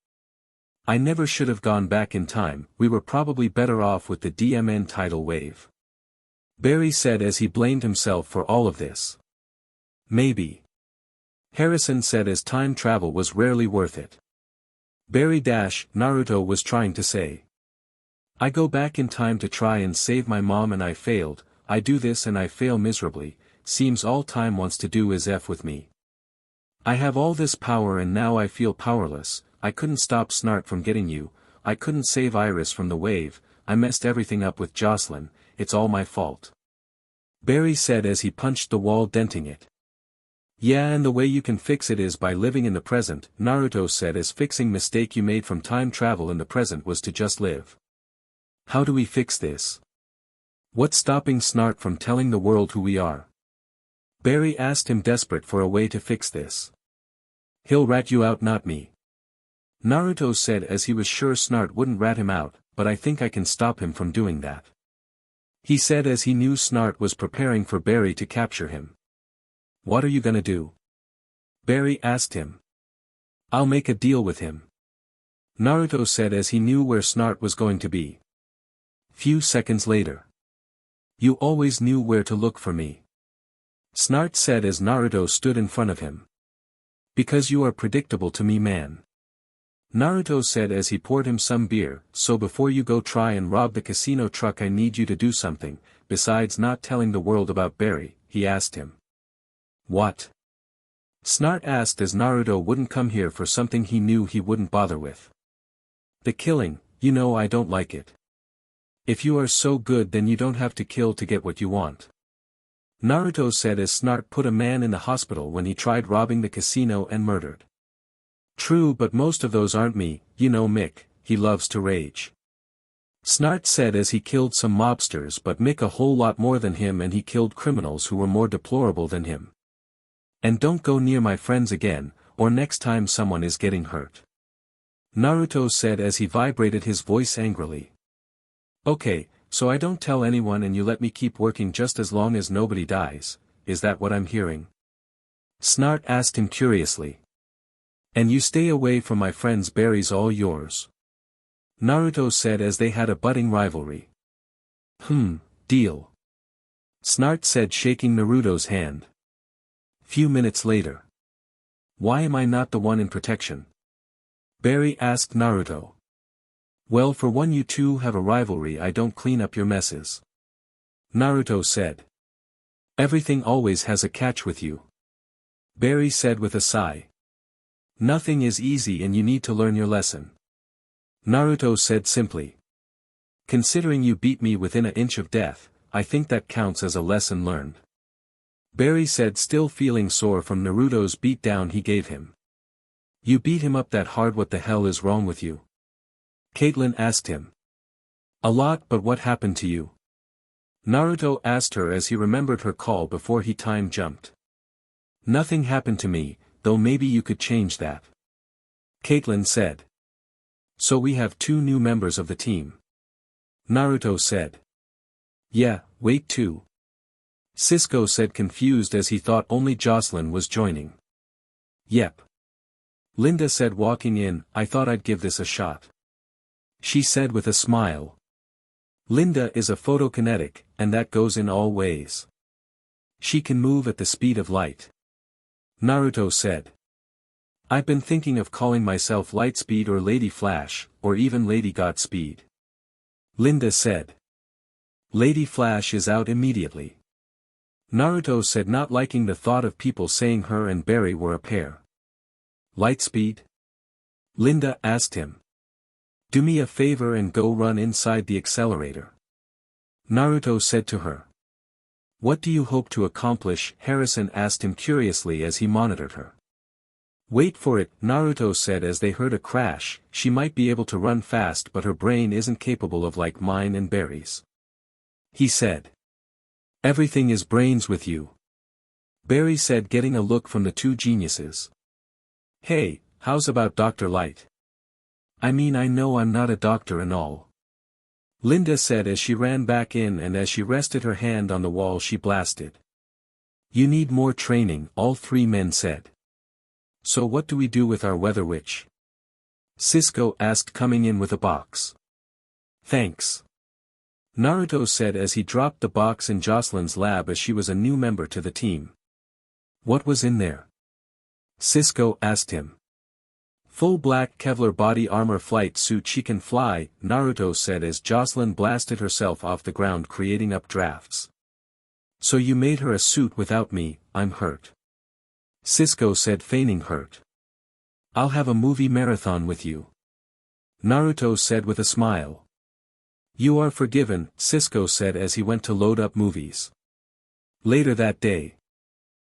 I never should have gone back in time, we were probably better off with the DMN tidal wave. Barry said as he blamed himself for all of this. Maybe. Harrison said as time travel was rarely worth it. Naruto was trying to say. I go back in time to try and save my mom and I failed, I do this and I fail miserably, seems all time wants to do is F with me. I have all this power and now I feel powerless, I couldn't stop Snart from getting you, I couldn't save Iris from the wave, I messed everything up with Joselyn, it's all my fault. Barry said as he punched the wall denting it. Yeah, and the way you can fix it is by living in the present, Naruto said as fixing mistake you made from time travel in the present was to just live. How do we fix this? What's stopping Snart from telling the world who we are? Barry asked him desperate for a way to fix this. He'll rat you out not me. Naruto said as he was sure Snart wouldn't rat him out, but I think I can stop him from doing that. He said as he knew Snart was preparing for Barry to capture him. What are you gonna do? Barry asked him. I'll make a deal with him. Naruto said as he knew where Snart was going to be. Few seconds later. You always knew where to look for me. Snart said as Naruto stood in front of him. Because you are predictable to me, man. Naruto said as he poured him some beer, so before you go try and rob the casino truck I need you to do something, besides not telling the world about Barry, he asked him. What? Snart asked as Naruto wouldn't come here for something he knew he wouldn't bother with. The killing, you know I don't like it. If you are so good then you don't have to kill to get what you want. Naruto said as Snart put a man in the hospital when he tried robbing the casino and murdered. True, but most of those aren't me, you know Mick, he loves to rage. Snart said as he killed some mobsters but Mick a whole lot more than him and he killed criminals who were more deplorable than him. And don't go near my friends again, or next time someone is getting hurt. Naruto said as he vibrated his voice angrily. Okay, so I don't tell anyone and you let me keep working just as long as nobody dies, is that what I'm hearing? Snart asked him curiously. And you stay away from my friends, Barry's all yours. Naruto said as they had a budding rivalry. Deal. Snart said shaking Naruto's hand. Few minutes later. Why am I not the one in protection? Barry asked Naruto. Well, for one, you two have a rivalry. I don't clean up your messes. Naruto said. Everything always has a catch with you. Barry said with a sigh. Nothing is easy and you need to learn your lesson. Naruto said simply. Considering you beat me within an inch of death, I think that counts as a lesson learned. Barry said, still feeling sore from Naruto's beatdown he gave him. You beat him up that hard, what the hell is wrong with you? Caitlin asked him. A lot, but what happened to you? Naruto asked her as he remembered her call before he time jumped. Nothing happened to me, though maybe you could change that. Caitlin said. So we have 2 new members of the team. Naruto said. Yeah, wait 2. Cisco said confused as he thought only Joselyn was joining. Yep. Linda said walking in, I thought I'd give this a shot. She said with a smile. Linda is a photokinetic, and that goes in all ways. She can move at the speed of light. Naruto said. I've been thinking of calling myself Lightspeed or Lady Flash, or even Lady Godspeed. Linda said. Lady Flash is out immediately. Naruto said, not liking the thought of people saying her and Barry were a pair. Lightspeed? Linda asked him. Do me a favor and go run inside the accelerator. Naruto said to her. What do you hope to accomplish? Harrison asked him curiously as he monitored her. Wait for it, Naruto said as they heard a crash. She might be able to run fast but her brain isn't capable of like mine and Barry's. He said. Everything is brains with you. Barry said, getting a look from the 2 geniuses. Hey, how's about Dr. Light? I mean, I know I'm not a doctor and all. Linda said as she ran back in, and as she rested her hand on the wall she blasted. You need more training, all 3 men said. So what do we do with our weather witch? Cisco asked, coming in with a box. Thanks. Naruto said as he dropped the box in Jocelyn's lab as she was a new member to the team. What was in there? Cisco asked him. Full black Kevlar body armor flight suit. She can fly, Naruto said as Joselyn blasted herself off the ground creating updrafts. So you made her a suit without me, I'm hurt. Cisco said feigning hurt. I'll have a movie marathon with you. Naruto said with a smile. You are forgiven, Cisco said as he went to load up movies. Later that day.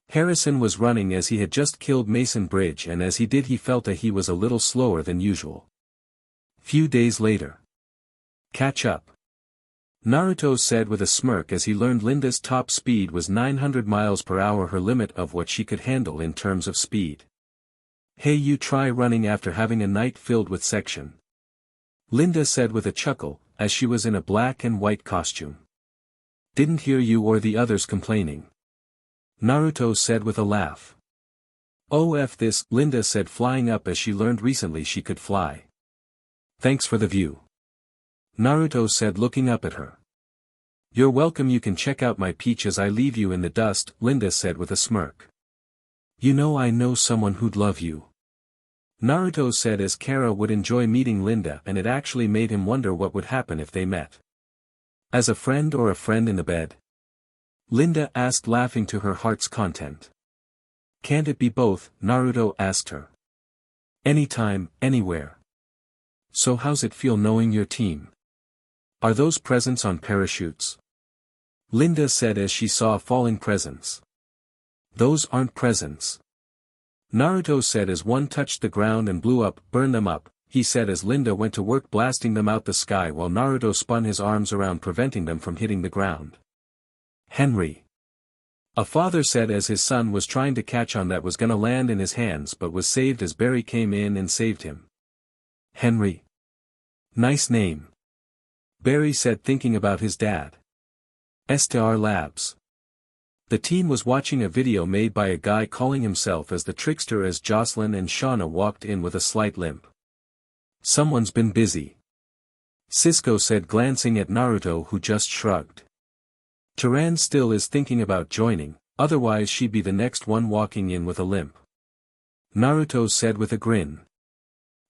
Harrison was running as he had just killed Mason Bridge, and as he did he felt that he was a little slower than usual. Few days later. Catch up. Naruto said with a smirk as he learned Linda's top speed was 900 miles per hour, her limit of what she could handle in terms of speed. Hey, you try running after having a night filled with section. Linda said with a chuckle, as she was in a black and white costume. Didn't hear you or the others complaining. Naruto said with a laugh. Oh F this, Linda said flying up as she learned recently she could fly. Thanks for the view. Naruto said looking up at her. You're welcome, you can check out my peach as I leave you in the dust, Linda said with a smirk. You know I know someone who'd love you. Naruto said as Kara would enjoy meeting Linda, and it actually made him wonder what would happen if they met. As a friend or a friend in the bed? Linda asked, laughing to her heart's content. Can't it be both? Naruto asked her. Anytime, anywhere. So how's it feel knowing your team? Are those presents on parachutes? Linda said as she saw falling presents. Those aren't presents. Naruto said as one touched the ground and blew up. Burn them up, he said as Linda went to work blasting them out the sky while Naruto spun his arms around preventing them from hitting the ground. Henry. A father said as his son was trying to catch on that was gonna land in his hands but was saved as Barry came in and saved him. Henry. Nice name. Barry said thinking about his dad. STR Labs. The team was watching a video made by a guy calling himself as the trickster as Joselyn and Shauna walked in with a slight limp. Someone's been busy. Cisco said glancing at Naruto, who just shrugged. Turan still is thinking about joining, otherwise she'd be the next one walking in with a limp. Naruto said with a grin.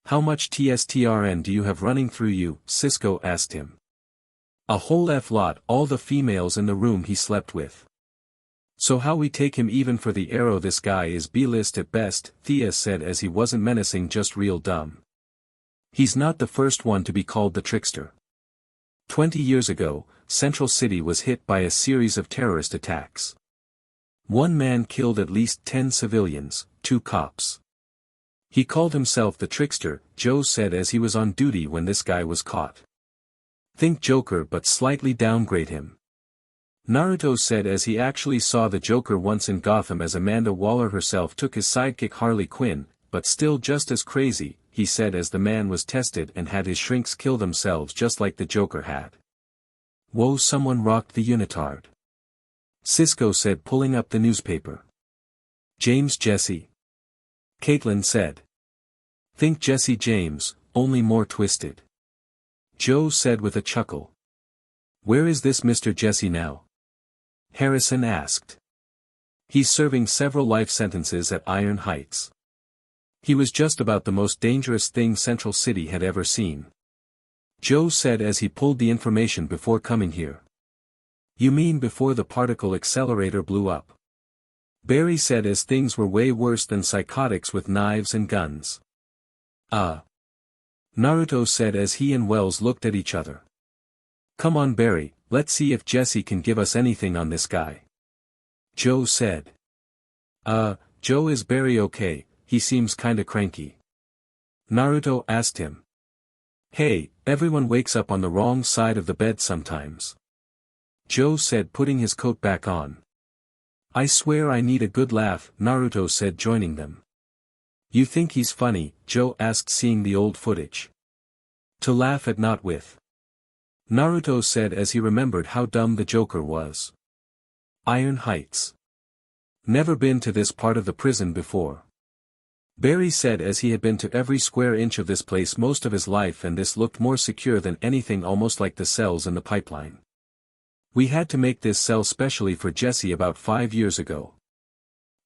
How much TSTRN do you have running through you? Cisco asked him. A whole lot, all the females in the room he slept with. So how we take him even for the arrow, this guy is B-list at best, Thea said as he wasn't menacing, just real dumb. He's not the first one to be called the trickster. 20 years ago, Central City was hit by a series of terrorist attacks. One man killed at least 10 civilians, 2 cops. He called himself the trickster, Joe said as he was on duty when this guy was caught. Think Joker but slightly downgrade him. Naruto said as he actually saw the Joker once in Gotham as Amanda Waller herself took his sidekick Harley Quinn, but still just as crazy, he said as the man was tested and had his shrinks kill themselves just like the Joker had. Whoa, someone rocked the unitard. Cisco said pulling up the newspaper. James Jesse. Caitlin said. Think Jesse James, only more twisted. Joe said with a chuckle. Where is this Mr. Jesse now? Harrison asked. He's serving several life sentences at Iron Heights. He was just about the most dangerous thing Central City had ever seen. Joe said as he pulled the information before coming here. You mean before the particle accelerator blew up? Barry said as things were way worse than psychotics with knives and guns. Naruto said as he and Wells looked at each other. Come on Barry, let's see if Jesse can give us anything on this guy. Joe said. Joe, is Barry okay? He seems kinda cranky. Naruto asked him. Hey, everyone wakes up on the wrong side of the bed sometimes. Joe said putting his coat back on. I swear I need a good laugh, Naruto said joining them. You think he's funny? Joe asked seeing the old footage. To laugh at, not with. Naruto said as he remembered how dumb the Joker was. Iron Heights. Never been to this part of the prison before. Barry said as he had been to every square inch of this place most of his life, and this looked more secure than anything, almost like the cells in the pipeline. We had to make this cell specially for Jesse about 5 years ago.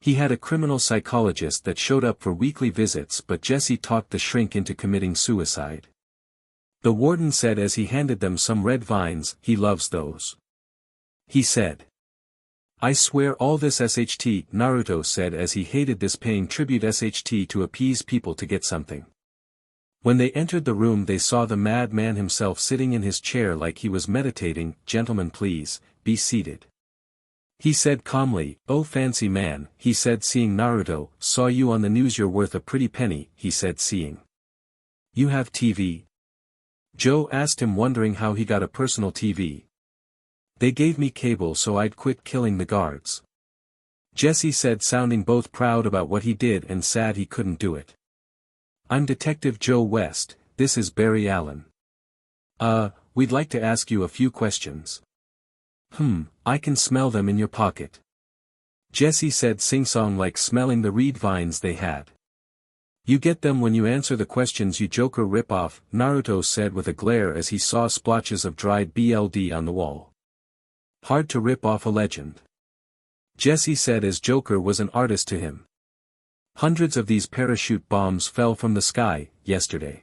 He had a criminal psychologist that showed up for weekly visits, but Jesse talked the shrink into committing suicide. The warden said as he handed them some red vines, "He loves those." He said. "I swear all this SHT," Naruto said as he hated this paying tribute SHT to appease people to get something. When they entered the room they saw the madman himself sitting in his chair like he was meditating. "Gentlemen, please, be seated," he said calmly. "Oh fancy man," he said seeing Naruto. "Saw you on the news, you're worth a pretty penny," he said seeing. "You have TV?" Joe asked him, wondering how he got a personal TV. "They gave me cable so I'd quit killing the guards," Jesse said, sounding both proud about what he did and sad he couldn't do it. "I'm Detective Joe West, this is Barry Allen. We'd like to ask you a few questions." I can smell them in your pocket," Jesse said sing-song like smelling the reed vines they had. "You get them when you answer the questions, you Joker rip-off," Naruto said with a glare as he saw splotches of dried blood on the wall. "Hard to rip off a legend," Jesse said as Joker was an artist to him. "Hundreds of these parachute bombs fell from the sky, yesterday,"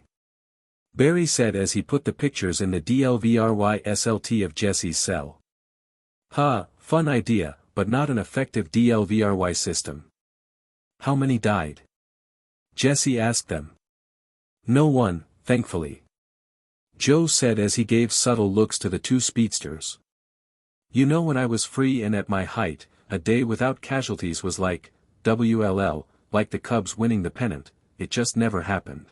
Barry said as he put the pictures in the DLVRY of Jesse's cell. Fun idea, but not an effective DLVRY system." "How many died?" Jesse asked them. "No one, thankfully," Joe said as he gave subtle looks to the two speedsters. "You know, when I was free and at my height, a day without casualties was like, WLL, like the Cubs winning the pennant, it just never happened,"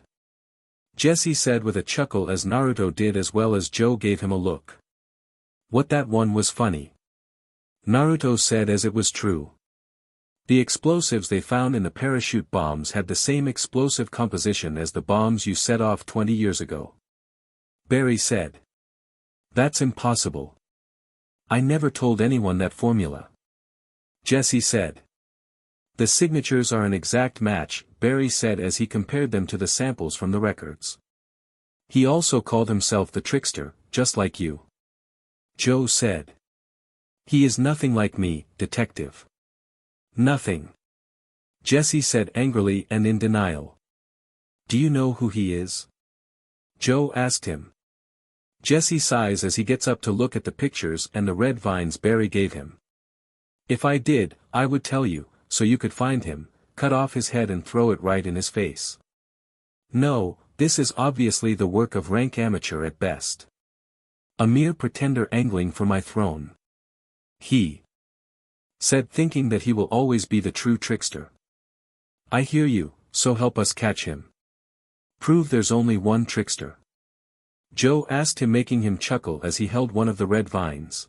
Jesse said with a chuckle as Naruto did as well as Joe gave him a look. "What, that one was funny?" Naruto said as it was true. "The explosives they found in the parachute bombs had the same explosive composition as the bombs you set off 20 years ago," Barry said. "That's impossible. I never told anyone that formula," Jesse said. "The signatures are an exact match," Barry said as he compared them to the samples from the records. "He also called himself the trickster, just like you," Joe said. "He is nothing like me, detective." "Nothing," Jesse said angrily and in denial. "Do you know who he is?" Joe asked him. Jesse sighs as he gets up to look at the pictures and the red vines Barry gave him. "If I did, I would tell you, so you could find him, cut off his head and throw it right in his face. No, this is obviously the work of rank amateur at best. A mere pretender angling for my throne," he said, thinking that he will always be the true trickster. "I hear you, so help us catch him. Prove there's only one trickster," Joe asked him, making him chuckle as he held one of the red vines.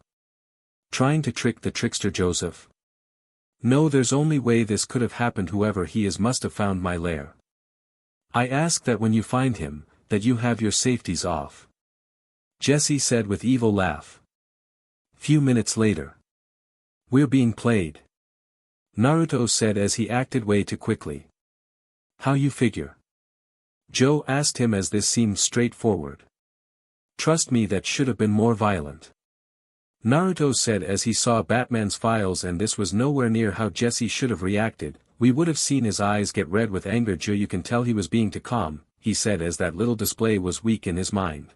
"Trying to trick the trickster, Joseph? No, there's only way this could have happened. Whoever he is must have found my lair. I ask that when you find him, that you have your safeties off," Jesse said with evil laugh. Few minutes later. "We're being played," Naruto said as he acted way too quickly. "How you figure?" Joe asked him as this seemed straightforward. "Trust me, that should have been more violent," Naruto said as he saw Batman's files, and this was nowhere near how Jesse should have reacted. "We would have seen his eyes get red with anger, Joe. You can tell he was being too calm," he said as that little display was weak in his mind.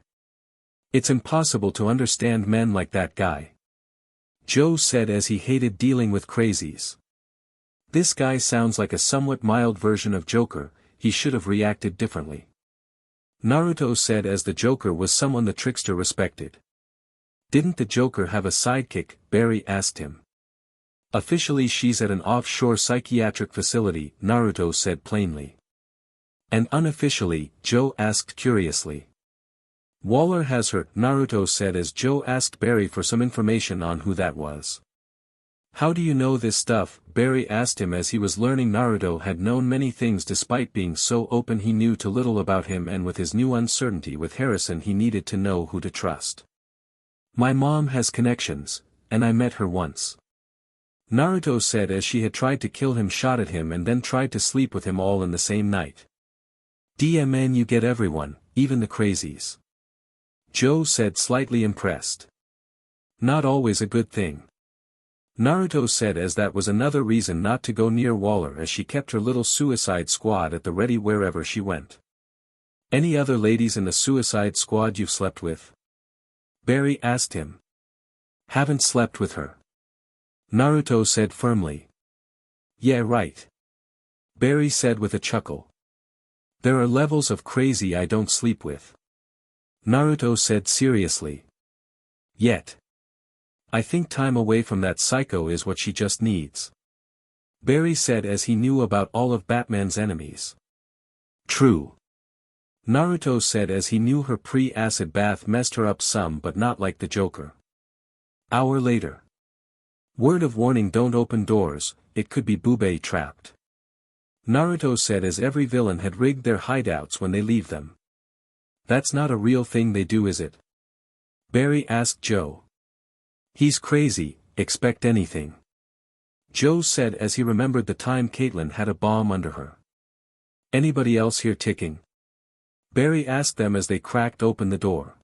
"It's impossible to understand men like that guy," Joe said as he hated dealing with crazies. "This guy sounds like a somewhat mild version of Joker, he should have reacted differently," Naruto said as the Joker was someone the trickster respected. "Didn't the Joker have a sidekick?" Barry asked him. "Officially she's at an offshore psychiatric facility," Naruto said plainly. "And unofficially?" Joe asked curiously. "Waller has her," Naruto said as Joe asked Barry for some information on who that was. "How do you know this stuff?" Barry asked him as he was learning Naruto had known many things despite being so open. He knew too little about him, and with his new uncertainty with Harrison he needed to know who to trust. "My mom has connections, and I met her once," Naruto said as she had tried to kill him, shot at him and then tried to sleep with him all in the same night. "DMN, you get everyone, even the crazies," Joe said, slightly impressed. "Not always a good thing." Naruto said as that was another reason not to go near Waller as she kept her little suicide squad at the ready wherever she went. Any other ladies in the suicide squad you've slept with? Barry asked him. Haven't slept with her. Naruto said firmly. Yeah, right. Barry said with a chuckle. There are levels of crazy I don't sleep with. Naruto said seriously. Yet. I think time away from that psycho is what she just needs. Barry said as he knew about all of Batman's enemies. True. Naruto said as he knew her pre-acid bath messed her up some but not like the Joker. Hour later. Word of warning, don't open doors, it could be Bube trapped. Naruto said as every villain had rigged their hideouts when they leave them. That's not a real thing they do, is it? Barry asked Joe. He's crazy, expect anything. Joe said as he remembered the time Caitlyn had a bomb under her. Anybody else here ticking? Barry asked them as they cracked open the door.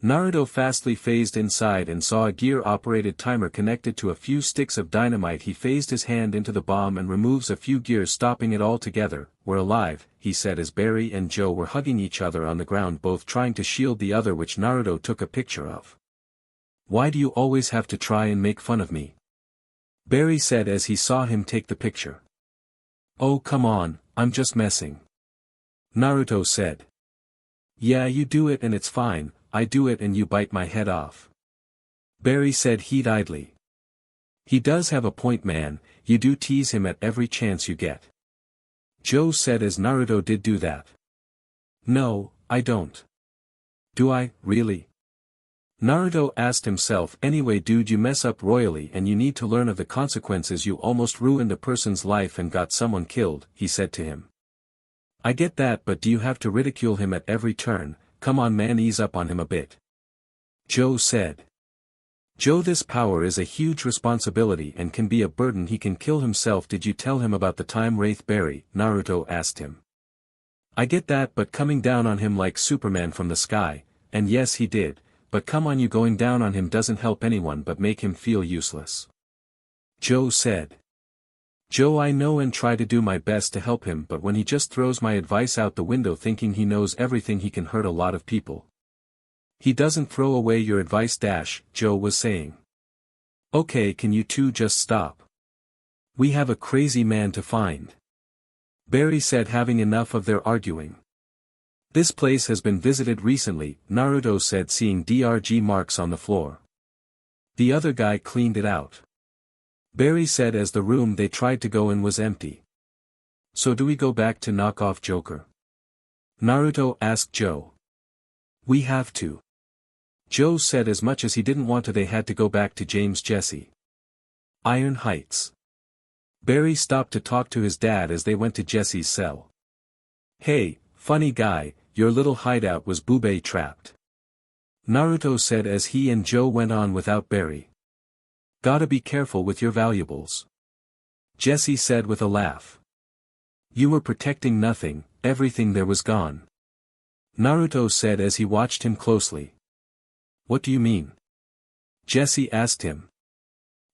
Naruto fastly phased inside and saw a gear-operated timer connected to a few sticks of dynamite. He phased his hand into the bomb and removes a few gears, stopping it all together. We're alive, he said as Barry and Joe were hugging each other on the ground, both trying to shield the other, which Naruto took a picture of. Why do you always have to try and make fun of me? Barry said as he saw him take the picture. Oh come on, I'm just messing. Naruto said. Yeah, you do it and it's fine, I do it and you bite my head off. Barry said heat-eyedly. He does have a point, man, you do tease him at every chance you get. Joe said as Naruto did do that. No, I don't. Do I, really? Naruto asked himself. Anyway dude, you mess up royally and you need to learn of the consequences. You almost ruined a person's life and got someone killed, he said to him. I get that, but do you have to ridicule him at every turn? Come on man, ease up on him a bit. Joe said. Joe, this power is a huge responsibility and can be a burden. He can kill himself. Did you tell him about the time Wraith Barry? Naruto asked him. I get that, but coming down on him like Superman from the sky, and yes he did, but come on, you going down on him doesn't help anyone but make him feel useless. Joe said. Joe, I know and try to do my best to help him, but when he just throws my advice out the window thinking he knows everything, he can hurt a lot of people. He doesn't throw away your advice, Joe was saying. Okay, can you two just stop? We have a crazy man to find. Barry said, having enough of their arguing. This place has been visited recently, Naruto said, seeing DRG marks on the floor. The other guy cleaned it out. Barry said as the room they tried to go in was empty. So do we go back to knock off Joker? Naruto asked Joe. We have to. Joe said as much as he didn't want to, they had to go back to James Jesse. Iron Heights. Barry stopped to talk to his dad as they went to Jesse's cell. Hey, funny guy, your little hideout was Bube trapped. Naruto said as he and Joe went on without Barry. Gotta be careful with your valuables. Jesse said with a laugh. You were protecting nothing, everything there was gone. Naruto said as he watched him closely. What do you mean? Jesse asked him.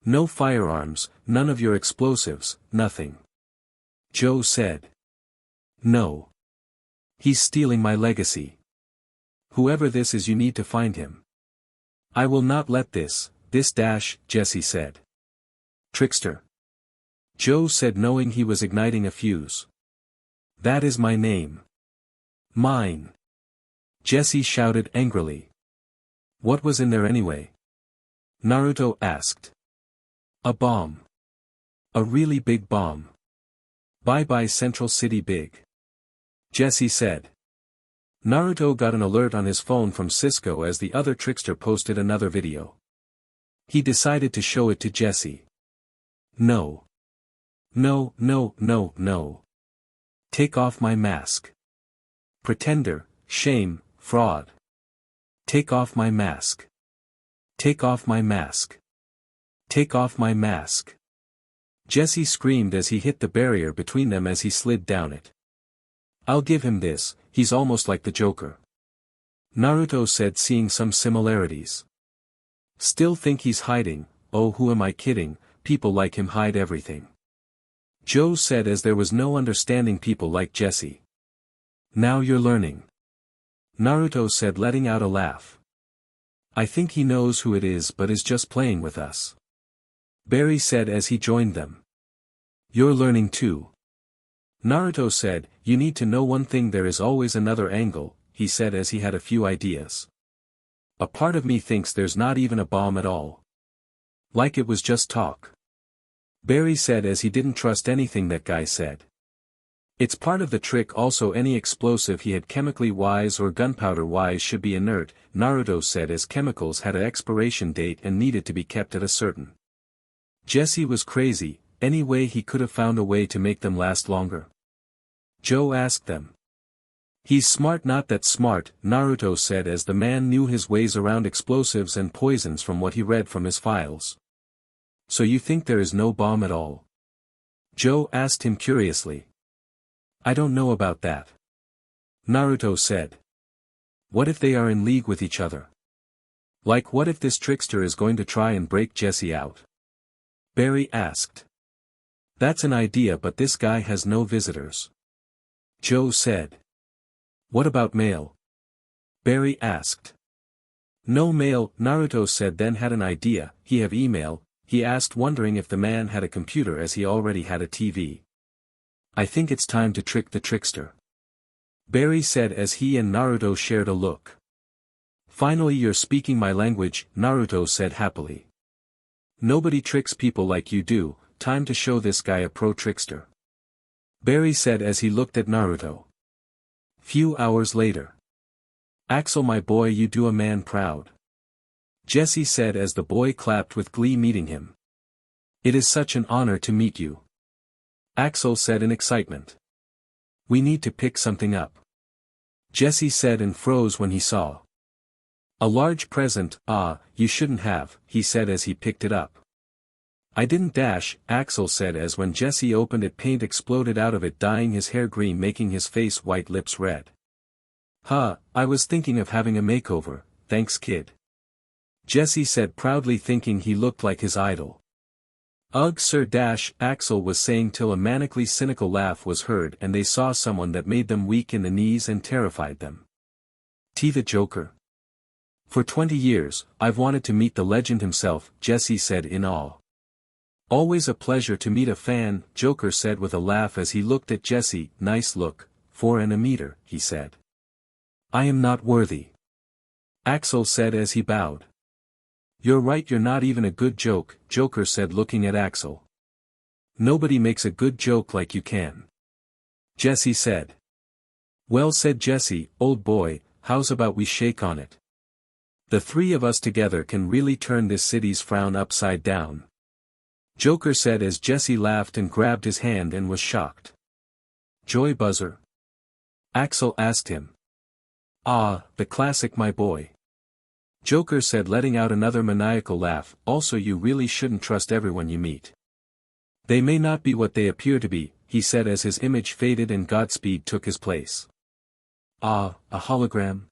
No firearms, none of your explosives, nothing. Joe said. No. He's stealing my legacy. Whoever this is, you need to find him. I will not let this, Jesse said. Trickster. Joe said, knowing he was igniting a fuse. That is my name. Mine. Jesse shouted angrily. What was in there anyway? Naruto asked. A bomb. A really big bomb. Bye-bye Central City big. Jesse said. Naruto got an alert on his phone from Cisco as the other trickster posted another video. He decided to show it to Jesse. No. No, no, no, no. Take off my mask. Pretender, shame, fraud. Take off my mask. Take off my mask. Take off my mask. Jesse screamed as he hit the barrier between them as he slid down it. I'll give him this, he's almost like the Joker. Naruto said, seeing some similarities. Still think he's hiding, "Oh, who am I kidding, people like him hide everything." Joe said as there was no understanding people like Jesse. "Now you're learning." Naruto said, letting out a laugh. "I think he knows who it is but is just playing with us." Barry said as he joined them. "You're learning too." Naruto said, "You need to know one thing, there is always another angle," he said as he had a few ideas. "A part of me thinks there's not even a bomb at all. Like it was just talk." Barry said as he didn't trust anything that guy said. "It's part of the trick also, any explosive he had chemically wise or gunpowder wise should be inert," Naruto said as chemicals had an expiration date and needed to be kept at a certain. Jesse was crazy, any way he could have found a way to make them last longer? Joe asked them. "He's smart, not that smart," Naruto said as the man knew his ways around explosives and poisons from what he read from his files. "So you think there is no bomb at all?" Joe asked him curiously. "I don't know about that," Naruto said. "What if they are in league with each other? Like what if this trickster is going to try and break Jesse out?" Barry asked. "That's an idea, but this guy has no visitors," Joe said. "What about mail?" Barry asked. "No mail," Naruto said, then had an idea. "He have email?" he asked, wondering if the man had a computer as he already had a TV. "I think it's time to trick the trickster," Barry said as he and Naruto shared a look. "Finally you're speaking my language," Naruto said happily. "Nobody tricks people like you do, time to show this guy a pro trickster," Barry said as he looked at Naruto. Few hours later. "Axel, my boy, you do a man proud," Jesse said as the boy clapped with glee meeting him. "It is such an honor to meet you," Axel said in excitement. "We need to pick something up," Jesse said and froze when he saw a large present. "Ah, you shouldn't have," he said as he picked it up. "I didn't dash," Axel said as when Jesse opened it paint exploded out of it, dyeing his hair green, making his face white, lips red. "Huh, I was thinking of having a makeover, thanks kid," Jesse said proudly, thinking he looked like his idol. "Ugh sir dash," Axel was saying till a manically cynical laugh was heard and they saw someone that made them weak in the knees and terrified them. The Joker. "For 20 years, I've wanted to meet the legend himself," Jesse said in awe. "Always a pleasure to meet a fan," Joker said with a laugh as he looked at Jesse. "Nice look, 4 and a meter," he said. "I am not worthy," Axel said as he bowed. "You're right, you're not even a good joke," Joker said looking at Axel. "Nobody makes a good joke like you can," Jesse said. "Well said Jesse, old boy, how's about we shake on it? The three of us together can really turn this city's frown upside down," Joker said as Jesse laughed and grabbed his hand and was shocked. "Joy buzzer?" Axel asked him. "Ah, the classic, my boy," Joker said, letting out another maniacal laugh. "Also, you really shouldn't trust everyone you meet. They may not be what they appear to be," he said as his image faded and Godspeed took his place. "Ah, a hologram?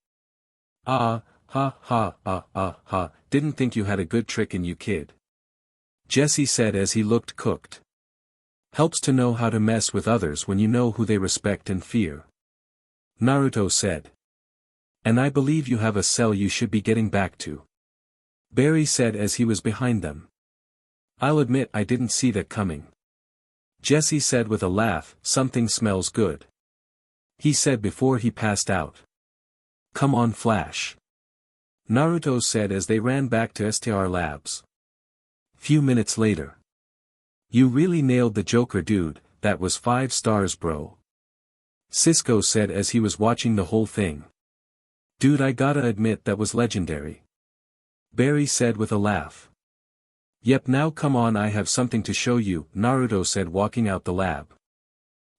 Ah, ha, didn't think you had a good trick in you, kid," Jesse said as he looked cooked. "Helps to know how to mess with others when you know who they respect and fear," Naruto said. "And I believe you have a cell you should be getting back to," Barry said as he was behind them. "I'll admit I didn't see that coming," Jesse said with a laugh. "Something smells good," he said before he passed out. "Come on Flash," Naruto said as they ran back to STR Labs. Few minutes later. "You really nailed the Joker, dude, that was 5 stars bro," Cisco said as he was watching the whole thing. "Dude, I gotta admit that was legendary," Barry said with a laugh. "Yep, now come on, I have something to show you," Naruto said walking out the lab.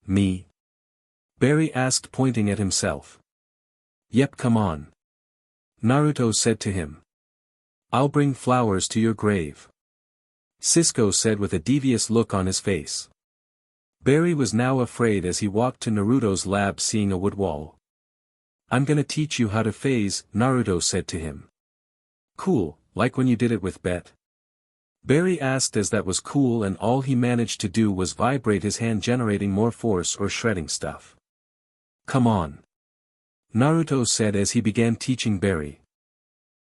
"Me?" Barry asked, pointing at himself. "Yep, come on," Naruto said to him. "I'll bring flowers to your grave," Cisco said with a devious look on his face. Barry was now afraid as he walked to Naruto's lab, seeing a wood wall. "I'm gonna teach you how to phase," Naruto said to him. "Cool, like when you did it with Bet?" Barry asked as that was cool and all he managed to do was vibrate his hand generating more force or shredding stuff. Come on. Naruto said as he began teaching Barry.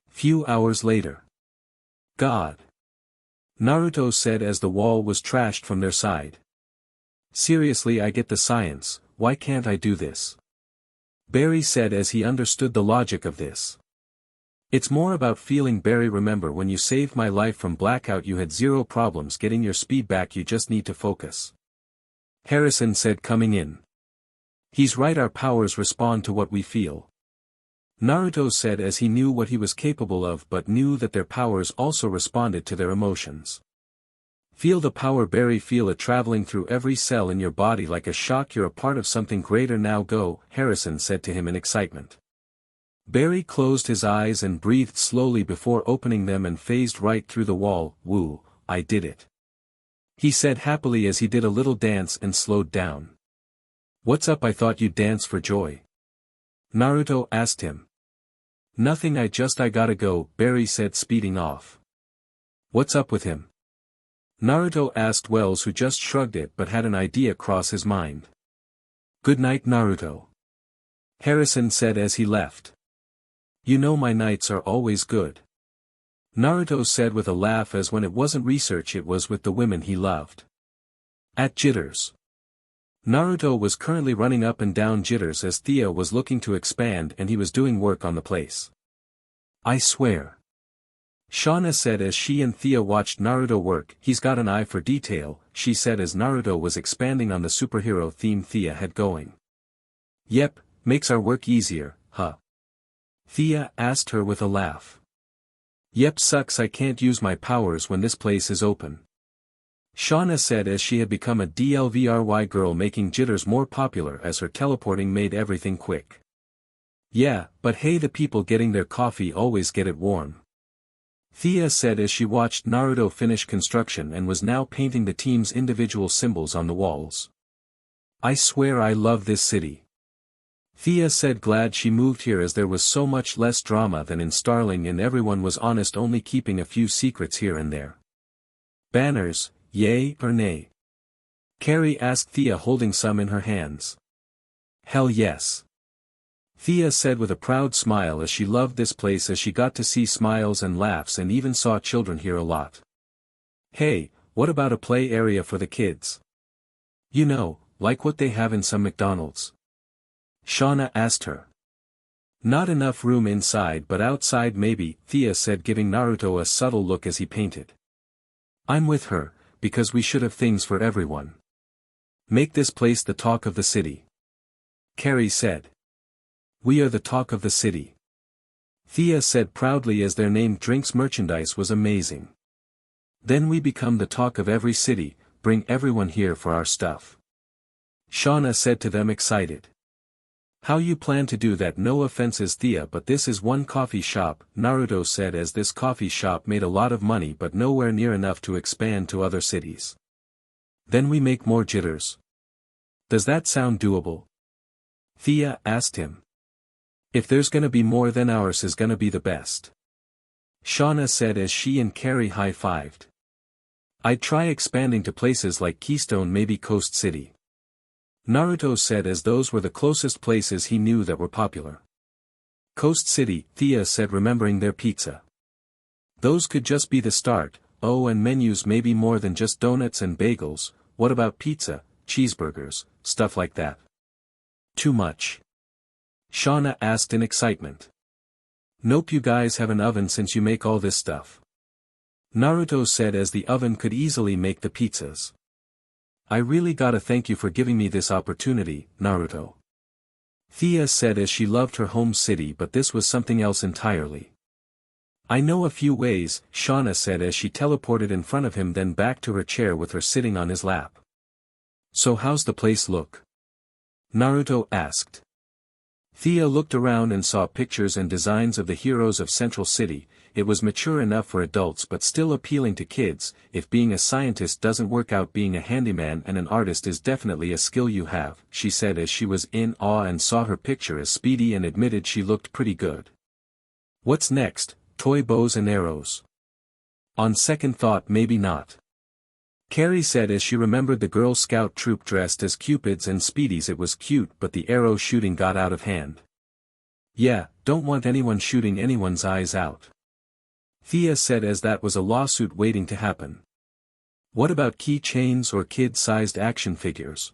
Few hours later. God. Naruto said as the wall was trashed from their side. Seriously, I get the science, why can't I do this? Barry said as he understood the logic of this. It's more about feeling. Barry, remember when you saved my life from blackout you had zero problems getting your speed back, you just need to focus. Harrison said coming in. He's right, our powers respond to what we feel. Naruto said as he knew what he was capable of but knew that their powers also responded to their emotions. Feel the power, Barry, feel it traveling through every cell in your body like a shock, you're a part of something greater, now go, Harrison said to him in excitement. Barry closed his eyes and breathed slowly before opening them and phased right through the wall. Woo, I did it. He said happily as he did a little dance and slowed down. What's up, I thought you'd dance for joy. Naruto asked him. Nothing, I gotta go, Barry said speeding off. What's up with him? Naruto asked Wells, who just shrugged it but had an idea cross his mind. Good night, Naruto. Harrison said as he left. You know my nights are always good. Naruto said with a laugh as when it wasn't research it was with the women he loved. At Jitters. Naruto was currently running up and down Jitters as Thea was looking to expand and he was doing work on the place. I swear. Shauna said as she and Thea watched Naruto work. He's got an eye for detail, she said as Naruto was expanding on the superhero theme Thea had going. Yep, makes our work easier, huh? Thea asked her with a laugh. Yep, sucks I can't use my powers when this place is open. Shauna said as she had become a DLVRY girl, making Jitters more popular as her teleporting made everything quick. Yeah, but hey, the people getting their coffee always get it warm. Thea said as she watched Naruto finish construction and was now painting the team's individual symbols on the walls. I swear I love this city. Thea said glad she moved here as there was so much less drama than in Starling and everyone was honest, only keeping a few secrets here and there. Banners, yay or nay? Carrie asked Thea, holding some in her hands. Hell yes. Thea said with a proud smile as she loved this place as she got to see smiles and laughs and even saw children here a lot. Hey, what about a play area for the kids? You know, like what they have in some McDonald's. Shauna asked her. Not enough room inside but outside maybe, Thea said, giving Naruto a subtle look as he painted. I'm with her, because we should have things for everyone. Make this place the talk of the city. Carrie said. We are the talk of the city. Thea said proudly as their named drinks merchandise was amazing. Then we become the talk of every city, bring everyone here for our stuff. Shauna said to them excited. How you plan to do that? No offenses Thea, but this is one coffee shop, Naruto said as this coffee shop made a lot of money but nowhere near enough to expand to other cities. Then we make more Jitters. Does that sound doable? Thea asked him. If there's gonna be more then ours is gonna be the best. Shauna said as she and Carrie high-fived. I'd try expanding to places like Keystone, maybe Coast City. Naruto said as those were the closest places he knew that were popular. Coast City, Thea said, remembering their pizza. Those could just be the start. Oh, and menus maybe more than just donuts and bagels. What about pizza, cheeseburgers, stuff like that? Too much? Shauna asked in excitement. Nope, you guys have an oven since you make all this stuff. Naruto said as the oven could easily make the pizzas. I really gotta thank you for giving me this opportunity, Naruto. Thea said as she loved her home city, but this was something else entirely. I know a few ways, Shauna said as she teleported in front of him then back to her chair with her sitting on his lap. So how's the place look? Naruto asked. Thea looked around and saw pictures and designs of the heroes of Central City. It was mature enough for adults but still appealing to kids. If being a scientist doesn't work out, being a handyman and an artist is definitely a skill you have, she said as she was in awe and saw her picture as Speedy and admitted she looked pretty good. What's next? Toy bows and arrows. On second thought maybe not. Carrie said as she remembered the Girl Scout troop dressed as Cupids and Speedies. It was cute but the arrow shooting got out of hand. Yeah, don't want anyone shooting anyone's eyes out. Thea said as that was a lawsuit waiting to happen. What about keychains or kid-sized action figures?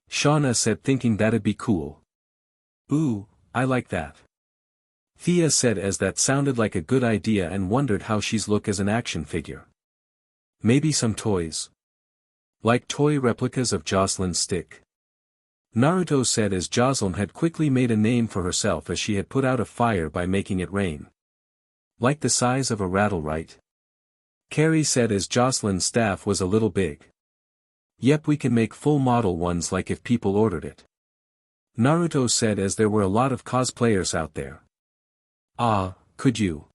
Shauna said thinking that'd be cool. Ooh, I like that. Thea said as that sounded like a good idea and wondered how she's look as an action figure. Maybe some toys. Like toy replicas of Joselyn's stick. Naruto said as Joselyn had quickly made a name for herself as she had put out a fire by making it rain. Like the size of a rattle, right? Carrie said as Joselyn's staff was a little big. Yep, we can make full model ones like if people ordered it. Naruto said as there were a lot of cosplayers out there. Ah, could you?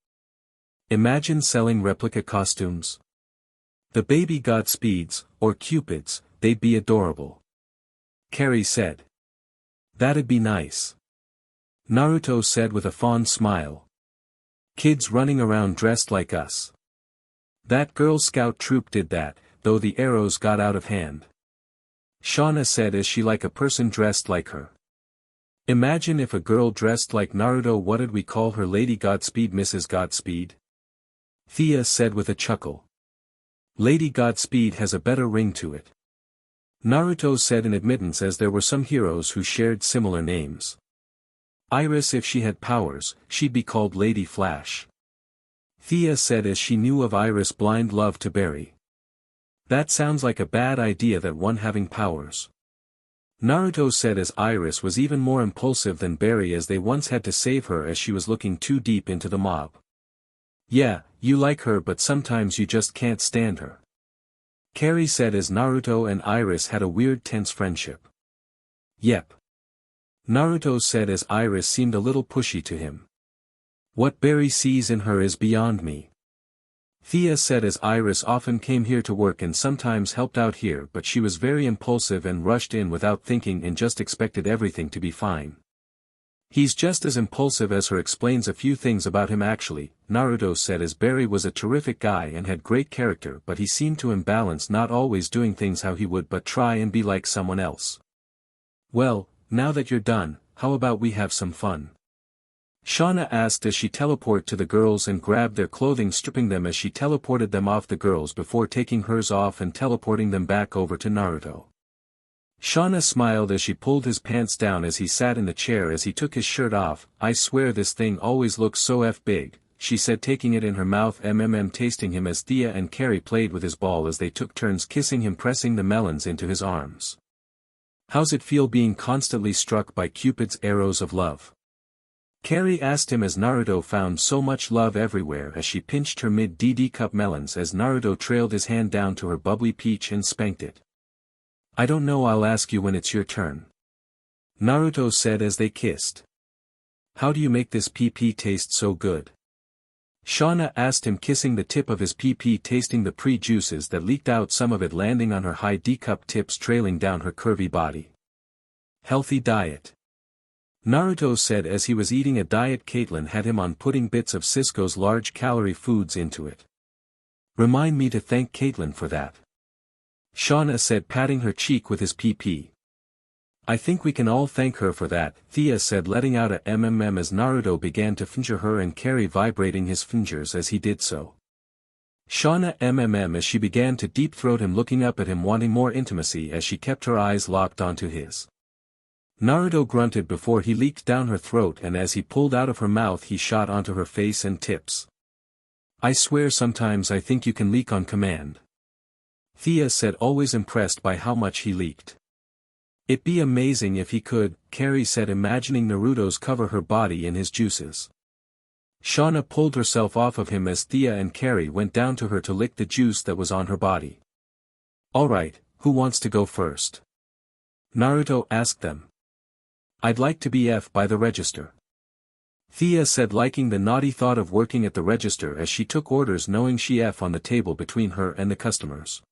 Imagine selling replica costumes. The baby Godspeeds, or Cupids, they'd be adorable. Carrie said. That'd be nice. Naruto said with a fond smile. Kids running around dressed like us. That Girl Scout troop did that, though the arrows got out of hand. Shauna said as she like a person dressed like her. Imagine if a girl dressed like Naruto. What'd we call her? Lady Godspeed, Mrs. Godspeed? Thea said with a chuckle. Lady Godspeed has a better ring to it. Naruto said in admittance as there were some heroes who shared similar names. Iris, if she had powers, she'd be called Lady Flash. Thea said as she knew of Iris' blind love to Barry. That sounds like a bad idea, that one having powers. Naruto said as Iris was even more impulsive than Barry as they once had to save her as she was looking too deep into the mob. Yeah, you like her but sometimes you just can't stand her. Carrie said as Naruto and Iris had a weird tense friendship. Yep. Naruto said as Iris seemed a little pushy to him. What Barry sees in her is beyond me. Thea said as Iris often came here to work and sometimes helped out here, but she was very impulsive and rushed in without thinking and just expected everything to be fine. He's just as impulsive as her. Explains a few things about him actually. Naruto said as Barry was a terrific guy and had great character, but he seemed to imbalance, not always doing things how he would but try and be like someone else. Well, now that you're done, how about we have some fun? Shauna asked as she teleported to the girls and grabbed their clothing, stripping them as she teleported them off the girls before taking hers off and teleporting them back over to Naruto. Shauna smiled as she pulled his pants down as he sat in the chair as he took his shirt off. I swear this thing always looks so big, she said, taking it in her mouth, tasting him as Thea and Carrie played with his ball as they took turns kissing him, pressing the melons into his arms. How's it feel being constantly struck by Cupid's arrows of love? Carrie asked him as Naruto found so much love everywhere as she pinched her mid-DD cup melons as Naruto trailed his hand down to her bubbly peach and spanked it. I don't know, I'll ask you when it's your turn. Naruto said as they kissed. How do you make this PP taste so good? Shauna asked him, kissing the tip of his PP, tasting the pre-juices that leaked out, some of it landing on her high D-cup tips trailing down her curvy body. Healthy diet. Naruto said as he was eating a diet Caitlyn had him on, putting bits of Cisco's large-calorie foods into it. Remind me to thank Caitlyn for that. Shauna said, patting her cheek with his PP. I think we can all thank her for that, Thea said, letting out a as Naruto began to finger her and Carrie vibrating his fingers as he did so. Shauna as she began to deep-throat him, looking up at him wanting more intimacy as she kept her eyes locked onto his. Naruto grunted before he leaked down her throat, and as he pulled out of her mouth he shot onto her face and tips. I swear sometimes I think you can leak on command. Thea said, always impressed by how much he leaked. It'd be amazing if he could, Carrie said, imagining Naruto's cover her body in his juices. Shauna pulled herself off of him as Thea and Carrie went down to her to lick the juice that was on her body. Alright, who wants to go first? Naruto asked them. I'd like to be by the register. Thea said, liking the naughty thought of working at the register as she took orders, knowing she on the table between her and the customers.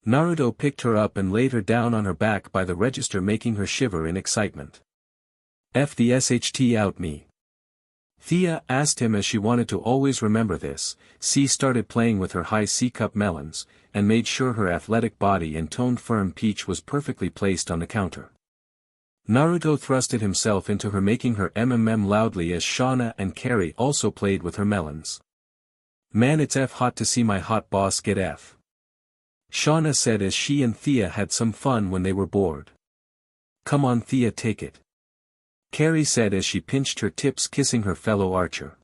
Naruto picked her up and laid her down on her back by the register, making her shiver in excitement. The SHT out me. Thea asked him as she wanted to always remember this. C started playing with her high C-cup melons, and made sure her athletic body and toned firm peach was perfectly placed on the counter. Naruto thrusted himself into her, making her loudly as Shauna and Carrie also played with her melons. "Man, it's hot to see my hot boss get F," Shauna said as she and Thea had some fun when they were bored. "Come on Thea, take it," Carrie said as she pinched her tips, kissing her fellow archer.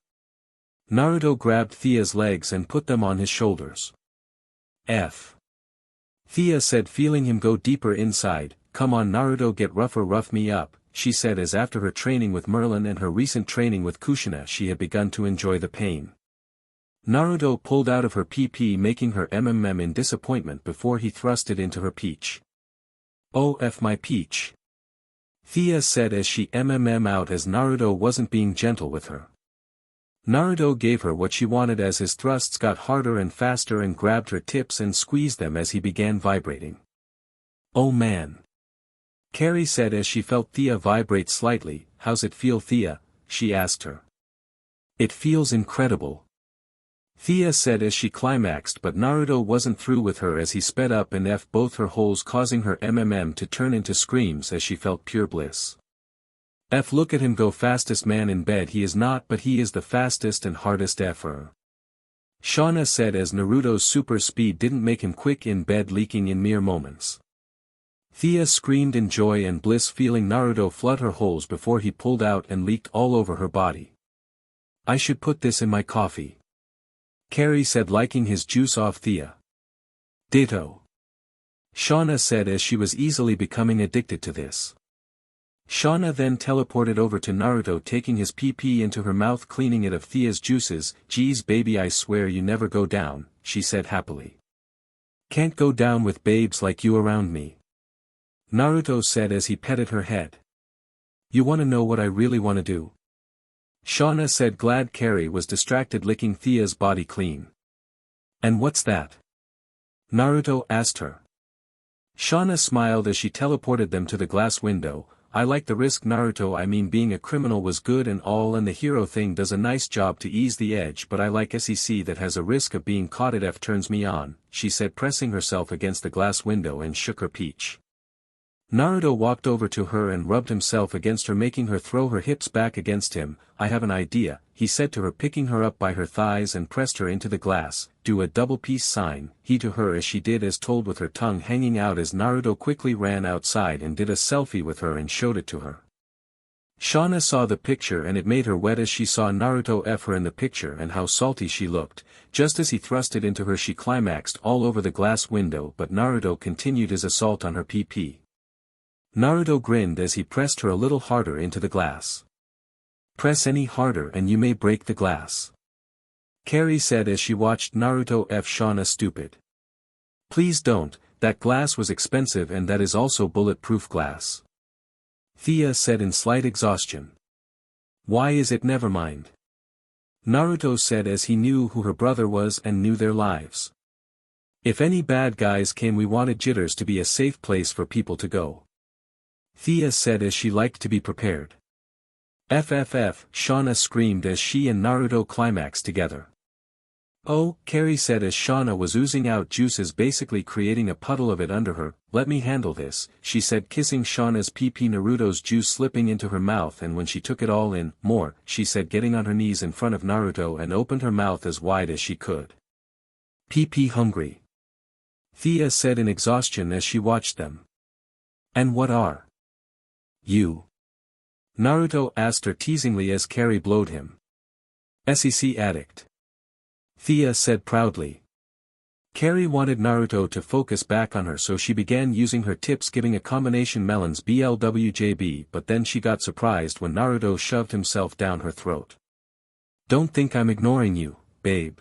Naruto grabbed Thea's legs and put them on his shoulders. F. Thea said, feeling him go deeper inside. "Come on Naruto, get rougher, rough me up," she said as after her training with Merlin and her recent training with Kushina she had begun to enjoy the pain. Naruto pulled out of her PP, making her in disappointment before he thrust it into her peach. "Oh F my peach," Thea said as she out as Naruto wasn't being gentle with her. Naruto gave her what she wanted as his thrusts got harder and faster and grabbed her tips and squeezed them as he began vibrating. "Oh man," Carrie said as she felt Thea vibrate slightly. "How's it feel Thea?" she asked her. "It feels incredible," Thea said as she climaxed, but Naruto wasn't through with her as he sped up and F both her holes, causing her to turn into screams as she felt pure bliss. "F look at him go, fastest man in bed he is not, but he is the fastest and hardest ever," Shauna said as Naruto's super speed didn't make him quick in bed, leaking in mere moments. Thea screamed in joy and bliss, feeling Naruto flood her holes before he pulled out and leaked all over her body. "I should put this in my coffee," Carrie said, liking his juice off Thea. "Ditto," Shauna said as she was easily becoming addicted to this. Shauna then teleported over to Naruto, taking his PP into her mouth, cleaning it of Thea's juices. "Geez baby, I swear you never go down," she said happily. "Can't go down with babes like you around me," Naruto said as he petted her head. "You wanna know what I really wanna do?" Shauna said, glad Carrie was distracted licking Thea's body clean. "And what's that?" Naruto asked her. Shauna smiled as she teleported them to the glass window. "I like the risk Naruto, I mean being a criminal was good and all and the hero thing does a nice job to ease the edge, but I like SEC that has a risk of being caught. It F turns me on," she said, pressing herself against the glass window and shook her peach. Naruto walked over to her and rubbed himself against her, making her throw her hips back against him. "I have an idea," he said to her, picking her up by her thighs and pressed her into the glass. "Do a double peace sign," he to her as she did as told, with her tongue hanging out as Naruto quickly ran outside and did a selfie with her and showed it to her. Shauna saw the picture and it made her wet as she saw Naruto F her in the picture and how salty she looked. Just as he thrust it into her she climaxed all over the glass window, but Naruto continued his assault on her PP. Naruto grinned as he pressed her a little harder into the glass. "Press any harder and you may break the glass," Carrie said as she watched Naruto F Shauna stupid. "Please don't, that glass was expensive and that is also bulletproof glass," Thea said in slight exhaustion. "Why is it never mind?" Naruto said as he knew who her brother was and knew their lives. "If any bad guys came we wanted Jitters to be a safe place for people to go," Thea said as she liked to be prepared. "FFF," Shauna screamed as she and Naruto climaxed together. "Oh," Carrie said as Shauna was oozing out juices, basically creating a puddle of it under her. "Let me handle this," she said, kissing Shauna's PP. Naruto's juice slipping into her mouth, and when she took it all in, "More," she said, getting on her knees in front of Naruto and opened her mouth as wide as she could. "PP hungry," Thea said in exhaustion as she watched them. "And what are you?" Naruto asked her teasingly as Carrie blowed him. "SEC addict," Thea said proudly. Carrie wanted Naruto to focus back on her, so she began using her tips, giving a combination melons BLWJB, but then she got surprised when Naruto shoved himself down her throat. "Don't think I'm ignoring you, babe,"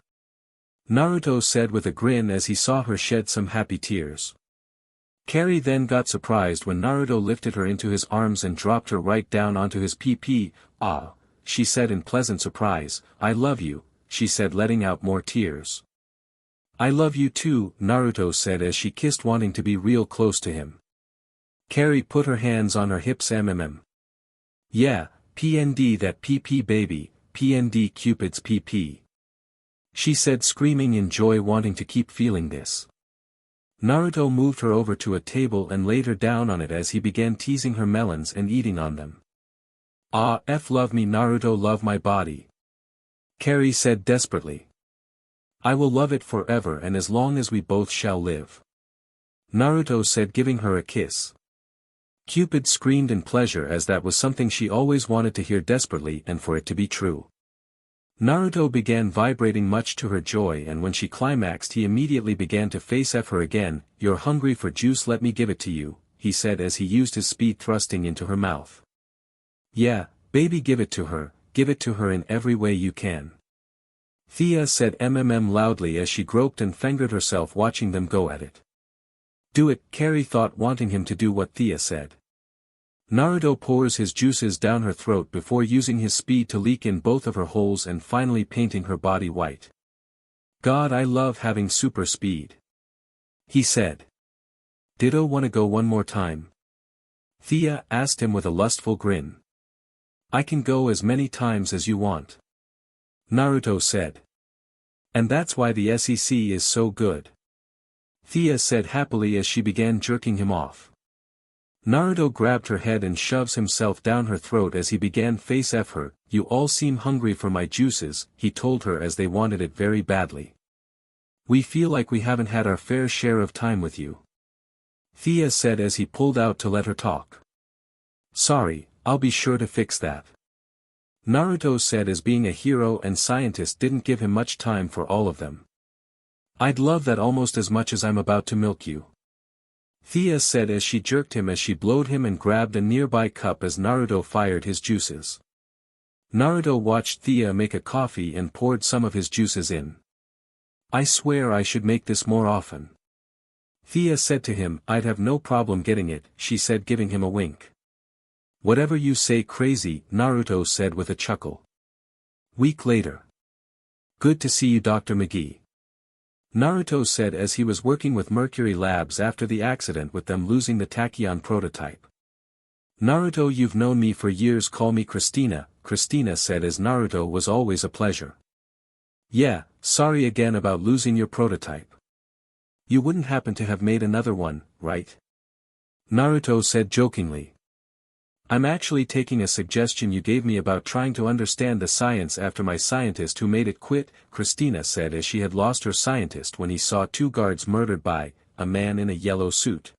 Naruto said with a grin as he saw her shed some happy tears. Carrie then got surprised when Naruto lifted her into his arms and dropped her right down onto his PP. "Ah," she said in pleasant surprise. "I love you," she said, letting out more tears. "I love you too," Naruto said as she kissed, wanting to be real close to him. Carrie put her hands on her hips. "Yeah, PND that PP baby," PND Cupid's PP. She said, screaming in joy, wanting to keep feeling this. Naruto moved her over to a table and laid her down on it as he began teasing her melons and eating on them. Ah, love me Naruto, love my body. Carrie said desperately. I will love it forever and as long as we both shall live. Naruto said, giving her a kiss. Cupid screamed in pleasure as that was something she always wanted to hear desperately and for it to be true. Naruto began vibrating much to her joy, and when she climaxed he immediately began to face F her again. You're hungry for juice, let me give it to you, he said as he used his speed thrusting into her mouth. Yeah, baby, give it to her in every way you can. Thea said loudly as she groped and fingered herself watching them go at it. Do it, Carrie thought, wanting him to do what Thea said. Naruto pours his juices down her throat before using his speed to leak in both of her holes and finally painting her body white. God, I love having super speed, he said. Ditto, wanna go one more time? Thea asked him with a lustful grin. I can go as many times as you want, Naruto said. And that's why the SEC is so good, Thea said happily as she began jerking him off. Naruto grabbed her head and shoves himself down her throat as he began face F her. You all seem hungry for my juices, he told her as they wanted it very badly. We feel like we haven't had our fair share of time with you, Thea said as he pulled out to let her talk. Sorry, I'll be sure to fix that, Naruto said as being a hero and scientist didn't give him much time for all of them. I'd love that almost as much as I'm about to milk you, Thea said as she jerked him as she blowed him and grabbed a nearby cup as Naruto fired his juices. Naruto watched Thea make a coffee and poured some of his juices in. I swear I should make this more often, Thea said to him. I'd have no problem getting it, she said, giving him a wink. Whatever you say, crazy, Naruto said with a chuckle. Week later. Good to see you, Dr. McGee, Naruto said as he was working with Mercury Labs after the accident with them losing the Tachyon prototype. Naruto, you've known me for years, call me Christina, Christina said as Naruto was always a pleasure. Yeah, sorry again about losing your prototype. You wouldn't happen to have made another one, right? Naruto said jokingly. I'm actually taking a suggestion you gave me about trying to understand the science after my scientist who made it quit, Christina said as she had lost her scientist when he saw two guards murdered by a man in a yellow suit.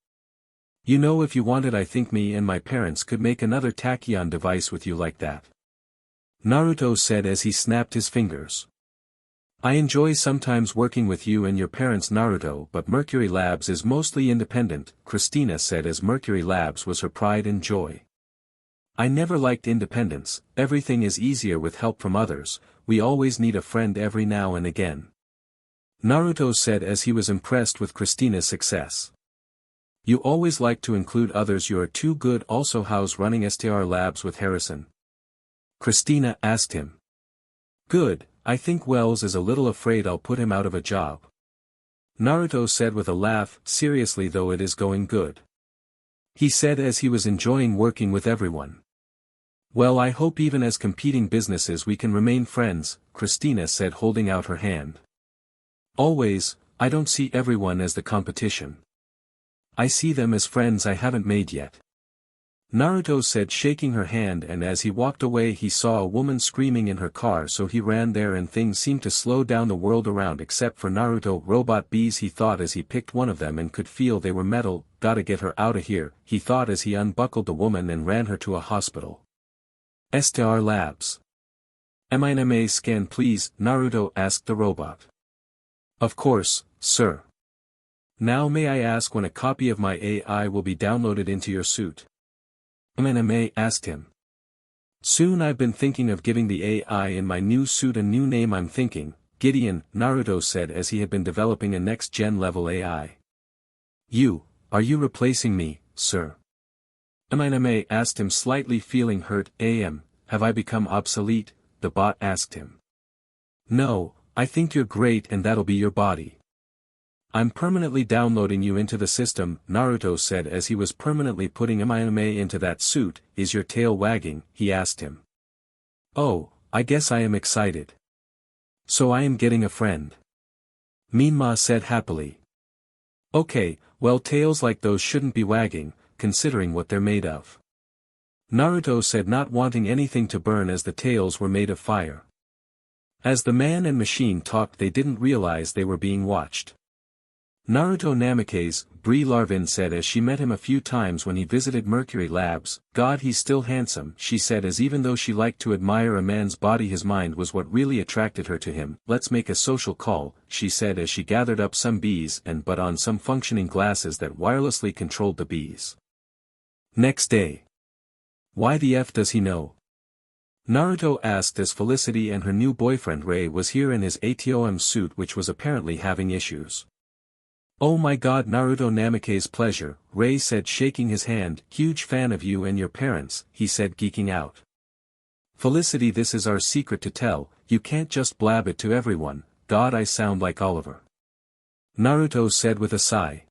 You know, if you wanted, I think me and my parents could make another Tachyon device with you like that, Naruto said as he snapped his fingers. I enjoy sometimes working with you and your parents, Naruto, but Mercury Labs is mostly independent, Christina said as Mercury Labs was her pride and joy. I never liked independence, everything is easier with help from others, we always need a friend every now and again, Naruto said as he was impressed with Christina's success. You always like to include others, you are too good. Also, how's running STR Labs with Harrison? Christina asked him. Good, I think Wells is a little afraid I'll put him out of a job, Naruto said with a laugh. Seriously though, it is going good, he said as he was enjoying working with everyone. Well, I hope even as competing businesses we can remain friends, Christina said holding out her hand. Always, I don't see everyone as the competition. I see them as friends I haven't made yet, Naruto said shaking her hand, and as he walked away he saw a woman screaming in her car, so he ran there and things seemed to slow down the world around except for Naruto. Robot bees, he thought as he picked one of them and could feel they were metal. Gotta get her out of here, he thought as he unbuckled the woman and ran her to a hospital. STR Labs. MINMA scan please, Naruto asked the robot. Of course, sir. Now may I ask when a copy of my AI will be downloaded into your suit? MINMA asked him. Soon. I've been thinking of giving the AI in my new suit a new name. I'm thinking, Gideon, Naruto said as he had been developing a next-gen level AI. Are you replacing me, sir? MINMA asked him, slightly feeling hurt. Have I become obsolete? The bot asked him. No, I think you're great and that'll be your body. I'm permanently downloading you into the system, Naruto said as he was permanently putting MINMA into that suit. Is your tail wagging? He asked him. Oh, I guess I am excited. So I am getting a friend. Minma said happily. Okay, well tails like those shouldn't be wagging, considering what they're made of. Naruto said, not wanting anything to burn as the tails were made of fire. As the man and machine talked, they didn't realize they were being watched. Naruto Namake's, Brie Larvin said as she met him a few times when he visited Mercury Labs. God, he's still handsome, she said, as even though she liked to admire a man's body, his mind was what really attracted her to him. Let's make a social call, she said as she gathered up some bees and put on some functioning glasses that wirelessly controlled the bees. Next day. Why the F does he know? Naruto asked as Felicity and her new boyfriend Ray was here in his ATOM suit, which was apparently having issues. Oh my god, Naruto Namake's pleasure, Ray said, shaking his hand. Huge fan of you and your parents, he said, geeking out. Felicity, this is our secret to tell, you can't just blab it to everyone. God, I sound like Oliver. Naruto said with a sigh.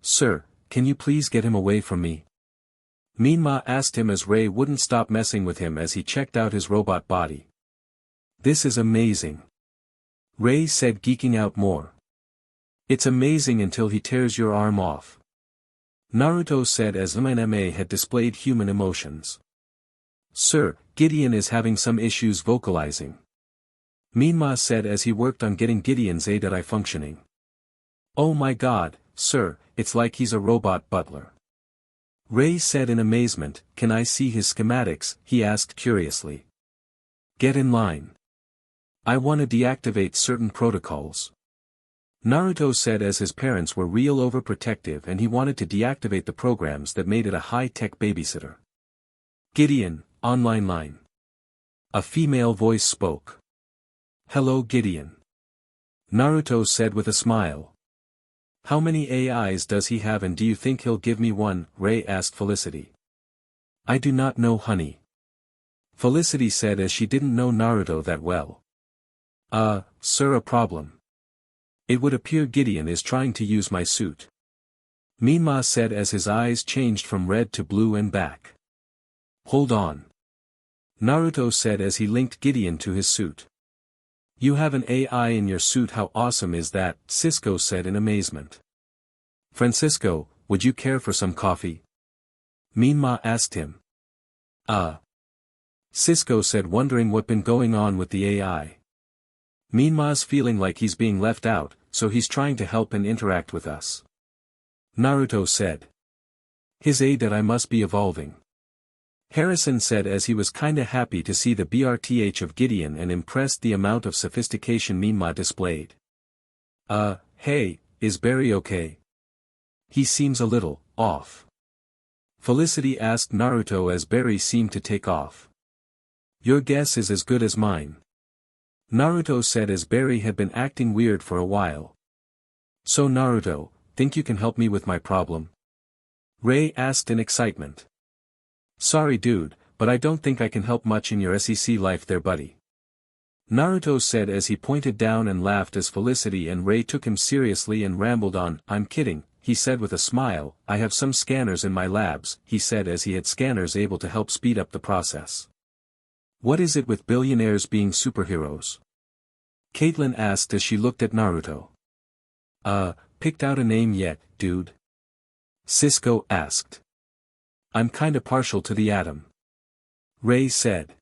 Sir, can you please get him away from me? Minma asked him as Ray wouldn't stop messing with him as he checked out his robot body. This is amazing. Ray said, geeking out more. It's amazing until he tears your arm off. Naruto said as MNMA had displayed human emotions. Sir, Gideon is having some issues vocalizing. Minma said as he worked on getting Gideon's AI functioning. Oh my god, sir, it's like he's a robot butler. Ray said in amazement. Can I see his schematics? He asked curiously. Get in line. I want to deactivate certain protocols. Naruto said as his parents were real overprotective and he wanted to deactivate the programs that made it a high-tech babysitter. Gideon, online line. A female voice spoke. Hello Gideon. Naruto said with a smile. How many AIs does he have and do you think he'll give me one? Ray asked Felicity. I do not know, honey. Felicity said as she didn't know Naruto that well. Sir, a problem. It would appear Gideon is trying to use my suit. Minma said as his eyes changed from red to blue and back. Hold on. Naruto said as he linked Gideon to his suit. You have an AI in your suit, how awesome is that? Cisco said in amazement. Francisco, would you care for some coffee? Minma asked him. Cisco said, wondering what been going on with the AI. Minma's feeling like he's being left out, so he's trying to help and interact with us. Naruto said. His AI must be evolving. Harrison said as he was kinda happy to see the BRTH of Gideon and impressed the amount of sophistication Minma displayed. Hey, is Barry okay? He seems a little off. Felicity asked Naruto as Barry seemed to take off. Your guess is as good as mine. Naruto said as Barry had been acting weird for a while. So Naruto, think you can help me with my problem? Ray asked in excitement. Sorry dude, but I don't think I can help much in your SEC life there buddy. Naruto said as he pointed down and laughed as Felicity and Ray took him seriously and rambled on. I'm kidding, he said with a smile. I have some scanners in my labs, he said as he had scanners able to help speed up the process. What is it with billionaires being superheroes? Caitlin asked as she looked at Naruto. Picked out a name yet, dude? Cisco asked. I'm kinda partial to the atom. Ray said.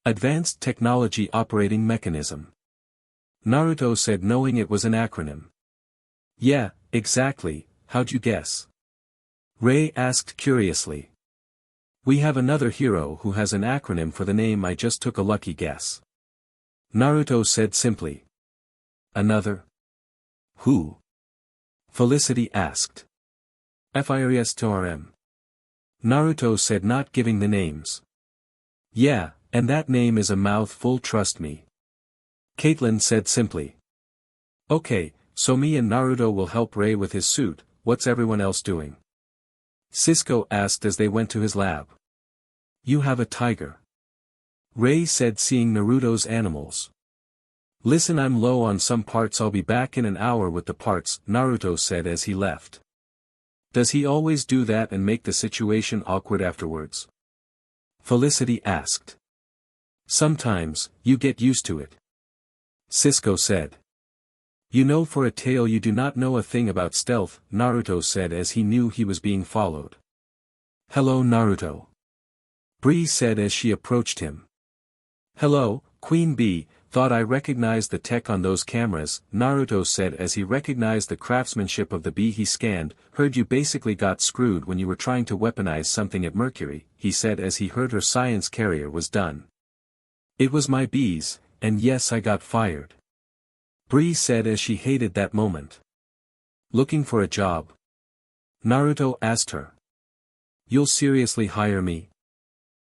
Advanced Technology Operating Mechanism. Naruto said, knowing it was an acronym. Yeah, exactly, how'd you guess? Ray asked curiously. We have another hero who has an acronym for the name, I just took a lucky guess. Naruto said simply. Another? Who? Felicity asked. FANFICTION. Naruto said, not giving the names. Yeah, and that name is a mouthful, trust me. Caitlin said simply. Okay, so me and Naruto will help Ray with his suit, what's everyone else doing? Cisco asked as they went to his lab. You have a tiger. Ray said, seeing Naruto's animals. Listen, I'm low on some parts, I'll be back in an hour with the parts, Naruto said as he left. Does he always do that and make the situation awkward afterwards? Felicity asked. Sometimes, you get used to it. Cisco said. You know, for a tale you do not know a thing about stealth, Naruto said as he knew he was being followed. Hello Naruto. Bree said as she approached him. Hello, Queen Bee, thought I recognized the tech on those cameras, Naruto said as he recognized the craftsmanship of the bee he scanned. Heard you basically got screwed when you were trying to weaponize something at Mercury, he said as he heard her science carrier was done. It was my bees, and yes, I got fired. Bree said as she hated that moment. Looking for a job? Naruto asked her. You'll seriously hire me?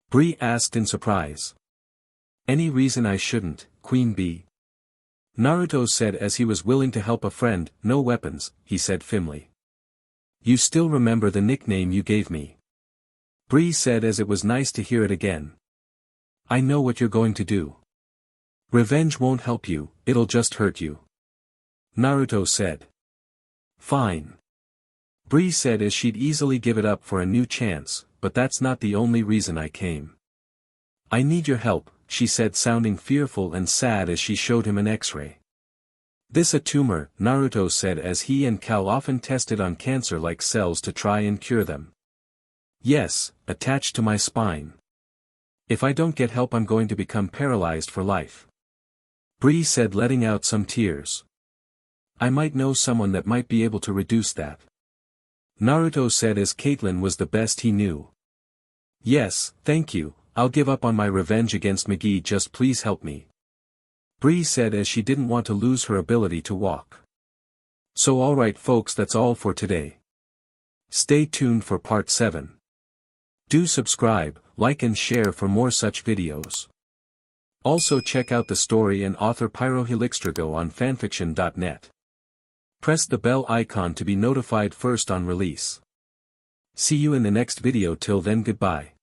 Bree asked in surprise. Any reason I shouldn't, Queen Bee? Naruto said as he was willing to help a friend. No weapons, he said firmly. You still remember the nickname you gave me? Bree said as it was nice to hear it again. I know what you're going to do. Revenge won't help you, it'll just hurt you. Naruto said. Fine. Bree said as she'd easily give it up for a new chance, but that's not the only reason I came. I need your help, she said, sounding fearful and sad as she showed him an X-ray. This a tumor, Naruto said as he and Cal often tested on cancer-like cells to try and cure them. Yes, attached to my spine. If I don't get help I'm going to become paralyzed for life. Bree said, letting out some tears. I might know someone that might be able to reduce that. Naruto said as Caitlyn was the best he knew. Yes, thank you, I'll give up on my revenge against McGee, just please help me. Bree said as she didn't want to lose her ability to walk. So alright folks, that's all for today. Stay tuned for part 7. Do subscribe, like and share for more such videos. Also check out the story and author pyrohelixdrago on FANFICTIONnet. Press the bell icon to be notified first on release. See you in the next video. Till then, goodbye.